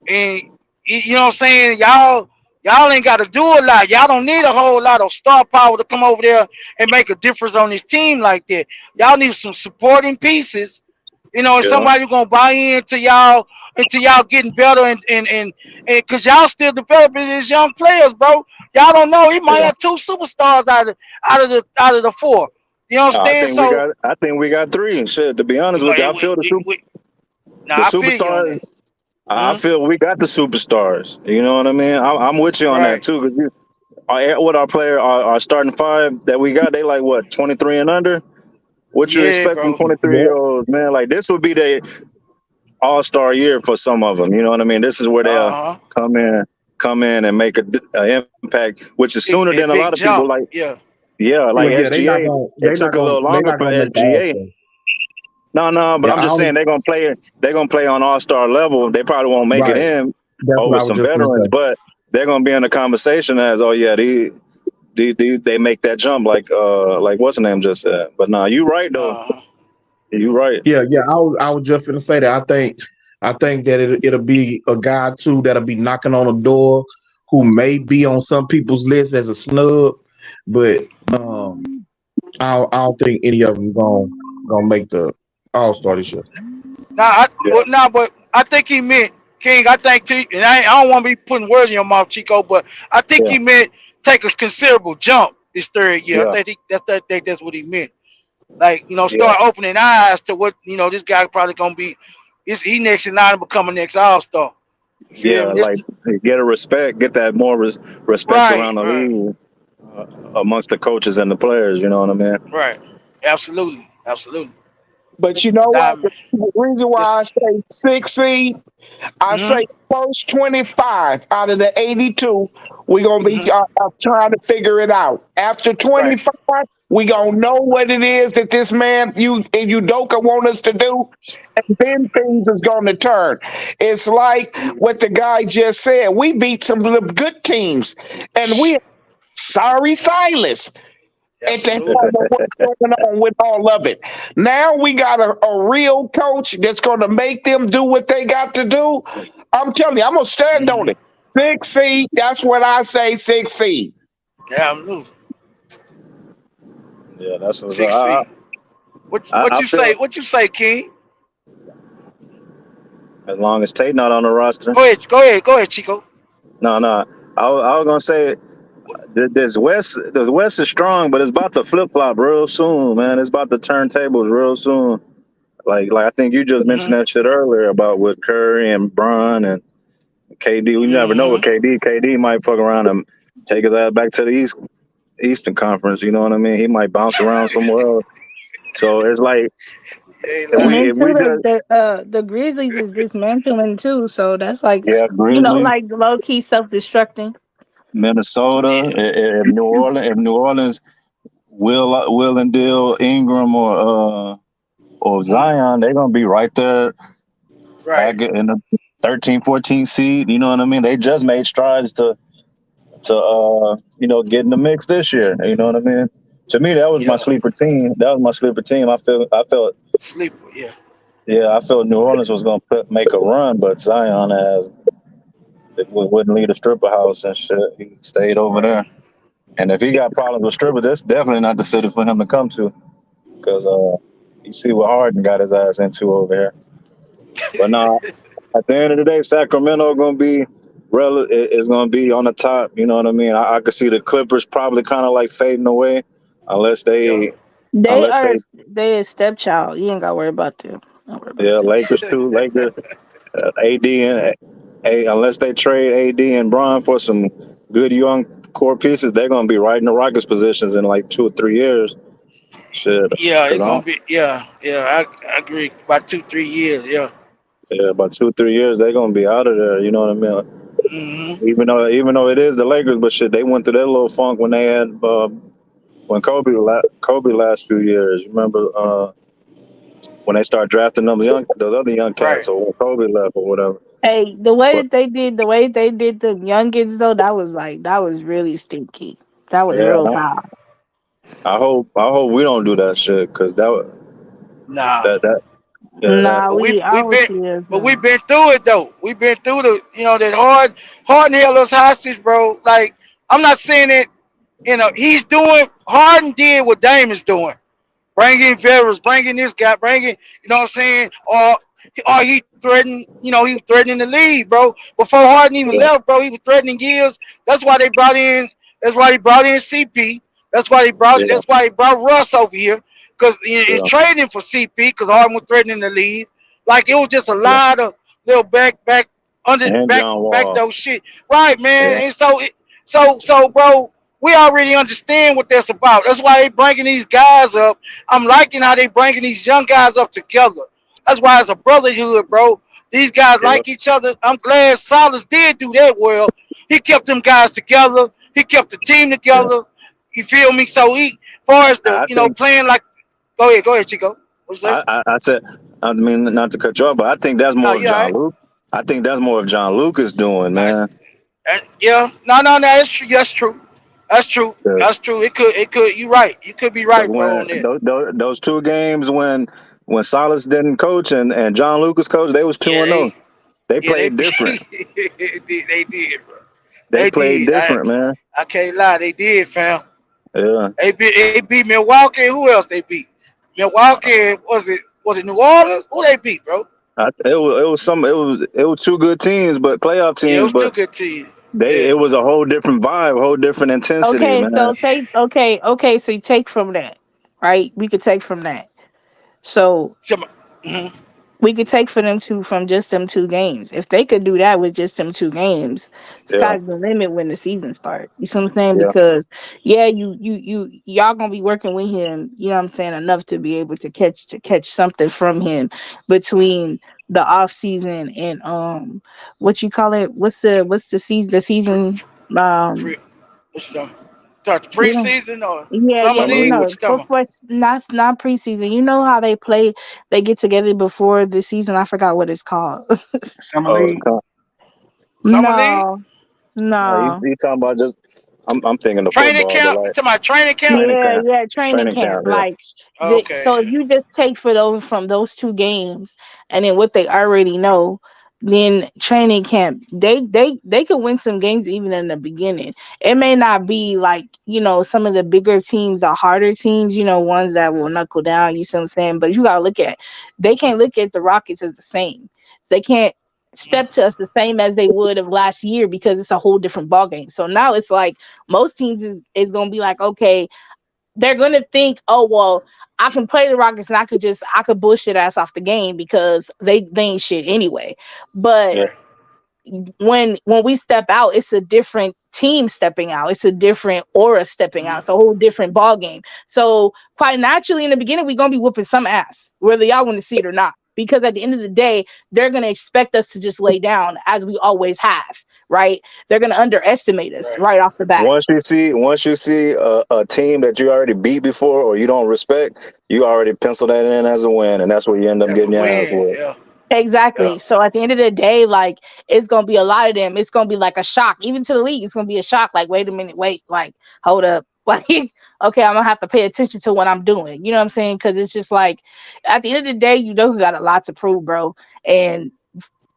and you know what I'm saying? Y'all ain't got to do a lot. Y'all don't need a whole lot of star power to come over there and make a difference on this team like that. Y'all need some supporting pieces, you know, and somebody who's gonna buy into y'all getting better, and because y'all still developing these young players, bro. Y'all don't know, he might have 2 superstars out of the 4. You know what I'm saying? I think we got 3 and shit. To be honest with you, I feel the superstars. I feel we got the superstars. You know what I mean? I'm with you on that too. Because what our starting 5 that we got, they like what, 23 and under? What you expect from 23-year-olds, man? Like, this would be the all-star year for some of them. You know what I mean? This is where they'll come come in and make an impact, which is sooner than a big lot of people jump. like. Yeah. Yeah, like Well, yeah, they not SGA. gonna It took a little longer for make the SGA. All-Star. No, but Yeah, I'm I just saying don't. they're gonna play. They're gonna play on All-Star level. They probably won't make it Right. in That's what over I was some just gonna veterans, say. but they're gonna be in the conversation as, oh yeah, they make that jump like what's the name just said. But nah, you right though. Uh-huh. You right. Yeah. I was just gonna say that. I think that it'll be a guy too that'll be knocking on a door who may be on some people's list as a snub, but I don't think any of them gonna make the All-Star this year. But I think he meant King. I think and I don't want to be putting words in your mouth, Chico, but I think Yeah, he meant take a considerable jump this third year. yeah, I think that's what he meant. Like, yeah, start opening eyes to what this guy probably gonna be. He next in line to become a next All-Star. You feel yeah. me? Like get that more respect around the Right, league amongst the coaches and the players. You know what I mean? right. Absolutely. But you know what? Diamond. The reason why Just I say 6 seed, I mm-hmm, say first 25 out of the 82, we're gonna be mm-hmm. trying to figure it out. After Right. 25, we gonna know what it is that this man you and Udoka want us to do, and then things is gonna turn. It's like what the guy just said. We beat some of the good teams, and we sorry Silas. And to hell Absolutely. with what's going on with all of it. Now we got a real coach that's going to make them do what they got to do. I'm telling you, I'm going to stand on Mm-hmm. it. 6 seed, that's what I say, 6 seed. Absolutely. Yeah, that's what's 6 seed. What I you feel say? What you say, King? as long as Tate not on the roster. Go ahead, Chico. No. I was gonna say this West is strong, but it's about to flip flop real soon, man. It's about to turn tables real soon. Like I think you just mentioned Mm-hmm. that shit earlier about with Curry and Bron and KD. We never know with Mm-hmm. KD. KD might fuck around and take his ass back to the Eastern Conference. You know what I mean? He might bounce around somewhere else. So it's like Hey, if And lie. then we too, just the Grizzlies is dismantling too, so that's like, Grizzlies, like low key self destructing. Minnesota, Yeah. if New Orleans will and deal Ingram or Zion, they're gonna be right there Right. in the 13, 14 seed. You know what I mean? They just made strides to get in the mix this year. You know what I mean? To me, that was my Yeah. sleeper team. I felt Sleeper. Yeah. I felt New Orleans was gonna make a run, but Zion wouldn't leave the stripper house and shit. He stayed over Right. there. And if he got problems with strippers, that's definitely not the city for him to come to, because you see what Harden got his ass into over here. But now, at the end of the day, Sacramento is going to be on the top. You know what I mean? I could see the Clippers probably kind of like fading away, unless Yeah. They a stepchild. You ain't gotta worry about them. Don't worry about them. Lakers too. Lakers, AD and unless they trade AD and Bron for some good young core pieces, they're going to be right in the Rockets positions in like 2 or 3 years. Shit, Yeah. because It's gonna be. Yeah. Yeah. I agree. About 2-3 years. Yeah. about 2 or 3 years they're gonna be out of there. You know what I mean? Mm-hmm. Even though it is the Lakers, but shit, they went through their little funk when they had when Kobe last few years. You remember when they started drafting those other young cats, Right. or when Kobe left or whatever. Hey, the way But that they did the youngins though, that was really stinky. That was yeah, real foul. I hope we don't do that shit, because Nah. that Nah, But we we we been obviously is but we not. been through it though. We been through that Harden held us hostage, bro. Like, I'm not saying it. He's doing. Harden did what Damon's doing. Bringing veterans, bringing this guy, bringing, you know what I'm saying? Or he threatened, he was threatening the league, bro. Before Harden even yeah, left, bro, he was threatening Gibbs. That's why that's why he brought in CP. yeah, That's why he brought Russ over here. Because in yeah, trading for CP, because Harden was threatening the league. Like, it was just a yeah, lot of little and John back Wall, door shit. Right, yeah, man. And so bro, we already understand what that's about. That's why they bringing these guys up. I'm liking how they bringing these young guys up together. That's why it's a brotherhood, bro. These guys yeah, like each other. I'm glad Silas did do that well. He kept them guys together. He kept the team Yeah. together. You feel me? So he, far as the I think playing like, go ahead, Chico. What you say? I said, I mean, not to cut you off, but I think that's No, more of yeah, John Luke. I think that's more of John Lucas doing, nice. man. Yeah, no, that's true. That's true. That's true. That's true. It could. You right. You could be Because right, bro, when on that. those two games when Salas didn't coach and John Lucas coached, they was Yeah, 2-0. They yeah, they played different. they did, bro. They They played did. different, man. I can't lie. They did, fam. Yeah. They beat Milwaukee. Who else they beat? Milwaukee. Was it New Orleans? Who they beat, bro? It was two good teams, but playoff Yeah, it teams, was two but good teams. it Yeah. was a whole different vibe, whole different intensity, Okay, man. so okay, so you take from that, right? We could take from that. So Some, mhm. we could take for them two from just them two games. If they could do that with just them two games, Yeah, sky's the limit when the season starts. You see what I'm saying? yeah, Because yeah, y'all gonna be working with him, you know what I'm saying, enough to be able to catch something from him between the off season and what you call it? What's the season Pre, um pre, what's some? Start the you know preseason or yeah, summer yeah, summer league? league. What you talking about? before it's not preseason. You know how they play, they get together before the season. I forgot what it's called. Summer Oh, league. Summer league? No, no, no. you talking about just? I'm thinking of Training football, but camp? You like talking about training camp? training Yeah, camp, yeah, training training camp. camp. Yeah, Like, Okay, so if yeah. you just take for those from those two games, and then what they already know, then training camp, they could win some games even in the beginning. It may not be like some of the bigger teams, the harder teams, ones that will knuckle down. You see what I'm saying? But you gotta they can't look at the Rockets as the same. They can't Mhm. step to us the same as they would of last year because it's a whole different ball game. So now it's like most teams is gonna be like, okay, they're gonna think, oh well, I can play the Rockets and I could bullshit ass off the game because they ain't shit anyway. But yeah, Right. when we step out, it's a different team stepping out. It's a different aura stepping out. Mhm. It's a whole different ball game. So quite naturally, in the beginning, we're gonna be whooping some ass, whether y'all want to see it or not. Because at the end of the day, they're gonna expect us to just lay down as we always have, right? They're gonna underestimate us Right. right off the bat. once you see a team that you already beat before or you don't respect, you already pencil that in as a win, and that's where you end up That's a getting your ass win. whooped. Yeah. Yeah. Exactly. So at the end of the day, like it's gonna be a lot of them. It's gonna be like a shock, even to the league. It's gonna be a shock. Like, wait a minute, wait, like, hold up, like, okay, I'm gonna have to pay attention to what I'm doing. You know what I'm saying? Because it's just like, at the end of the day, you got a lot to prove, bro. And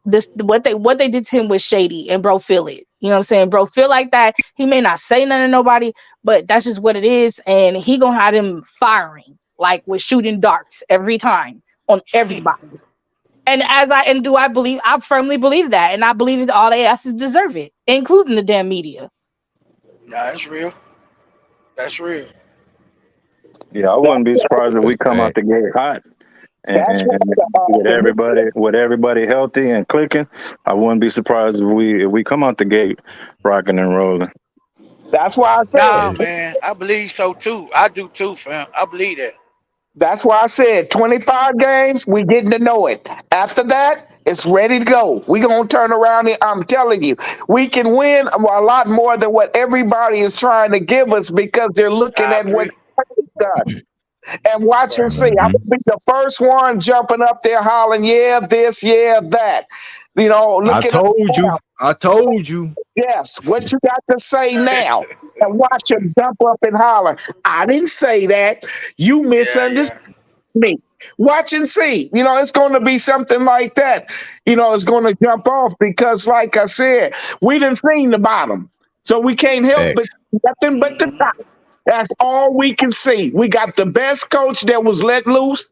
this, what they did to him was shady, and bro, feel it. You know what I'm saying? Bro, feel like that. He may not say nothing to nobody, but that's just what it is. And he gonna have them firing, like with shooting darts every time on everybody. And do I believe, I firmly believe that, and I believe that all they asses deserve it, including the damn media. Nah, that's real. That's real. Yeah, I That, wouldn't be surprised if we That's come out fact. the gate hot that's and why with everybody healthy and clicking. I wouldn't be surprised if we come out the gate rocking and rolling. that's why I Nah, said Yeah. man. I believe so too. I do too, fam. I believe that. that's why I said 25 games, we getting to know it. After that, it's ready to go. We gonna turn around and I'm telling you, we can win a lot more than what everybody is trying to give us because they're looking I at what agree. he's done. And watch and Right. see. I'm Hmm. gonna be the first one jumping up there hollering, yeah, this, yeah, that. I Looking up told you. now. I told you. Yes, what you got to say now? And watch him jump up and holler. I didn't say that. You Yeah, misunderstood yeah. me. Watch and see. It's going to be something like that. It's going to jump off because, like I said, we didn't seen the bottom, so we can't help but Facts. nothing but the Hmm. top. That's all we can see. We got the best coach that was let loose.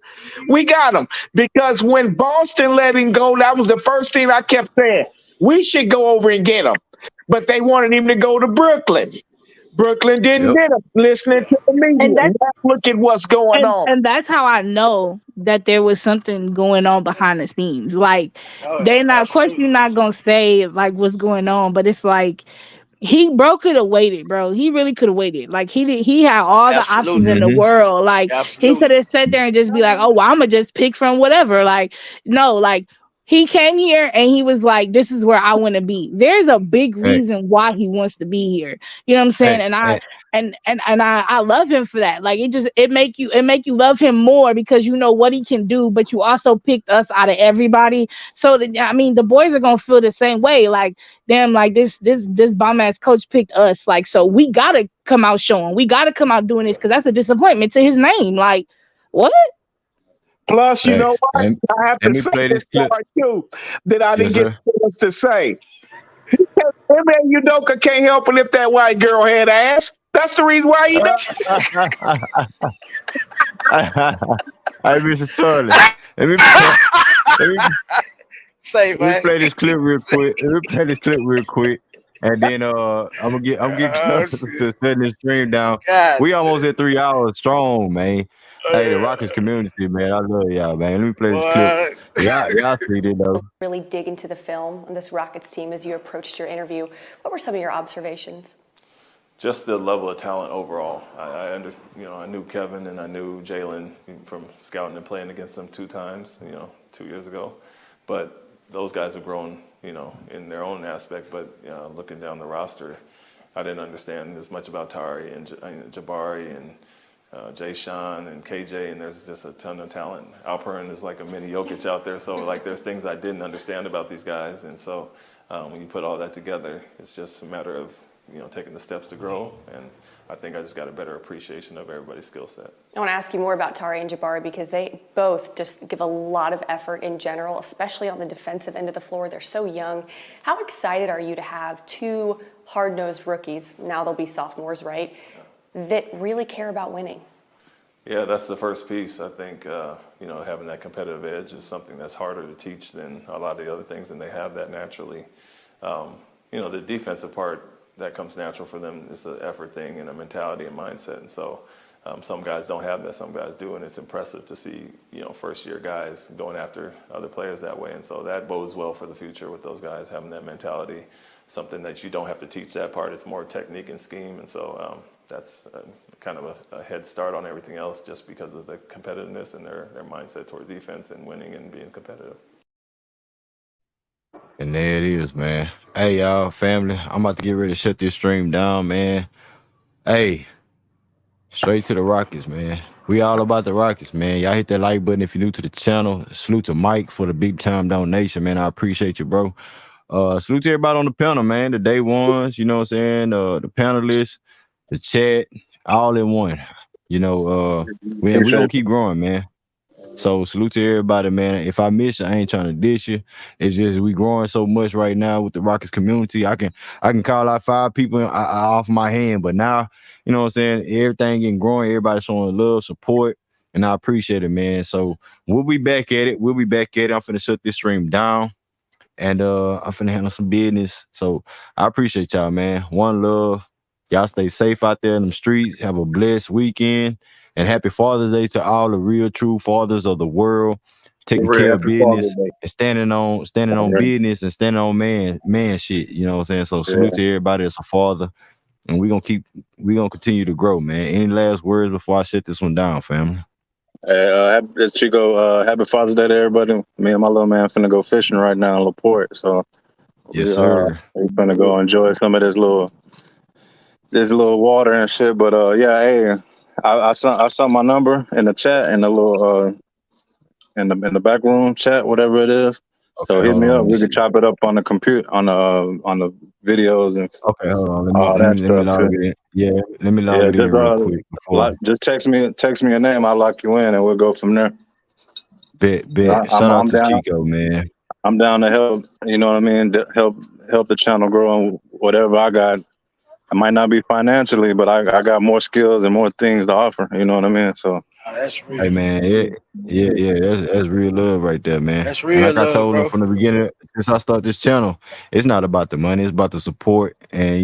We got him because when Boston let him go, that was the first thing I kept saying. We should go over and get him, but they wanted him to go to Brooklyn. Brooklyn didn't Yep. get him. Listening Yeah. to the media, And that's now look at what's going on. and that's how I know that there was something going on behind the scenes. Like, Oh, they're not, of course absolutely. you're not gonna say like what's going on, but it's like bro could have waited, bro. He really could have waited. Like, he had all the options Absolutely. in the Hmm. world. Like, he could Absolutely. have sat there and just be like, oh well, I'm gonna just pick from whatever. Like, no, like, He came here and he was like, "This is where I want to be." There's a big Hey, reason why he wants to be here. You know what I'm saying? hey, And I hey, I love him for that. Like it make you love him more because you know what he can do, but you also picked us out of everybody. So that, I mean, the boys are gonna feel the same way. Like, damn, like this bomb ass coach picked us. Like, so we gotta come out showing. We gotta come out doing this because that's a disappointment to his name. Like, what? Plus, you know thanks. what? I have Let to me say play this this clip. part too that I Yes, didn't get sir. a chance to say. Man, Udoka can't help it if that white girl had ass. That's the reason why he does. Hey, Mrs. Charlie. Let me let me Say, let me man. play this clip real quick. Let me play this clip real quick. And then I'm gonna get Oh, close shit. to setting this stream down. God We almost damn. at 3 hours strong, man. Hey, the Rockets community, man. I love y'all, man. Let me play this clip. What? Y'all see it though. Really dig into the film on this Rockets team as you approached your interview. What were some of your observations? Just the level of talent overall. I knew Kevin and I knew Jalen from scouting and playing against them 2 times, 2 years ago. But those guys have grown, in their own aspect. But looking down the roster, I didn't understand as much about Tari and Jabari and Jay Sean and KJ, and there's just a ton of talent. Alperen is like a mini Jokic out there, so like there's things I didn't understand about these guys, and so when you put all that together, it's just a matter of taking the steps to grow, and I think I just got a better appreciation of everybody's skill set. I want to ask you more about Tari and Jabari because they both just give a lot of effort in general, especially on the defensive end of the floor. They're so young. How excited are you to have 2 hard-nosed rookies, now they'll be sophomores, right, that really care about winning? Yeah, that's the first piece. I think, having that competitive edge is something that's harder to teach than a lot of the other things, and they have that naturally. The defensive part, that comes natural for them. It's an effort thing and a mentality and mindset. And so some guys don't have that, some guys do, and it's impressive to see, first-year guys going after other players that way. And so that bodes well for the future with those guys having that mentality, something that you don't have to teach that part. It's more technique and scheme. And so that's kind of a head start on everything else just because of the competitiveness and their mindset toward defense and winning and being competitive. And there it is, man. Hey, y'all, family. I'm about to get ready to shut this stream down, man. Hey, straight to the Rockets, man. We all about the Rockets, man. Y'all hit that like button if you're new to the channel. Salute to Mike for the big time donation, man. I appreciate you, bro. Salute to everybody on the panel, man. The day ones, you know what I'm saying? The panelists, the chat, all in one. We gonna keep growing, man. So salute to everybody, man. If I miss you, I ain't trying to dish you. It's just we growing so much right now with the Rockets community. I can call out 5 people off my hand, but now, you know what I'm saying, everything getting growing, everybody showing love, support, and I appreciate it, man. So we'll be back at it. I'm finna shut this stream down. And I'm finna handle some business. So I appreciate y'all, man. One love. Y'all stay safe out there in them streets. Have a blessed weekend. And happy Father's Day to all the real true fathers of the world. Taking care of business and standing on business and standing on man shit. You know what I'm saying? So salute to everybody that's a father. And we're gonna continue to grow, man. Any last words before I shut this one down, family? Hey, Chico, happy Father's Day to everybody. Me and my little man finna go fishing right now in LaPorte. So Yes, sir. we finna go enjoy some of this little water and shit. But hey, I sent my number in the chat in the little in the back room chat, whatever it is. Okay, so hit me on, up. We can chop it up on the computer on the videos and okay, hold on. that Let me stuff log too. it in. Yeah, let me log it in real quick before. Just text me a name. I'll lock you in and we'll go from there. Bet. Shout out to Chico, man. I'm down to help. You know what I mean? To help the channel grow and whatever I got. I might not be financially, but I got more skills and more things to offer. You know what I mean? So That's real. Hey, man, that's real love right there, man. That's real And like love, I told bro. him from the beginning, since I started this channel, it's not about the money, it's about the support. And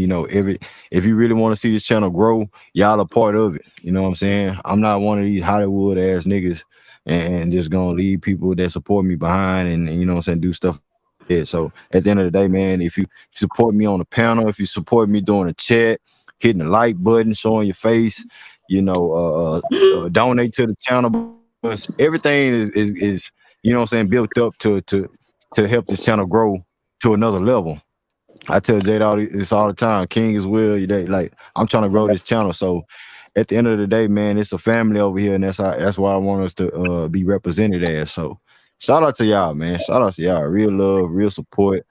if you really want to see this channel grow, y'all are part of it. You know what I'm saying? I'm not one of these Hollywood ass niggas and just gonna leave people that support me behind and you know what I'm saying, do stuff. Yeah. So at the end of the day, man, if you support me on the panel, if you support me doing a chat, hitting the like button, showing your face, donate to the channel, because everything is you know what I'm saying, built up to to help this channel grow to another level. I tell Jade this all the time. King as well. Like I'm trying to grow this channel. So at the end of the day, man, it's a family over here, and that's why I want us to be represented as. So shout out to y'all, man. Shout out to y'all. Real love, real support.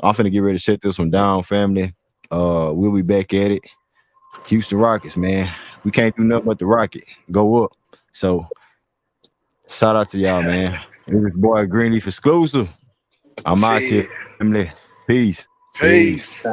I'm finna get ready to shut this one down, family. We'll be back at it. Houston Rockets, man. We can't do nothing but the Rocket. Go up. So shout out to y'all, man. It was boy Greenleaf Exclusive. I'm out here, family. Peace. Peace. Hey,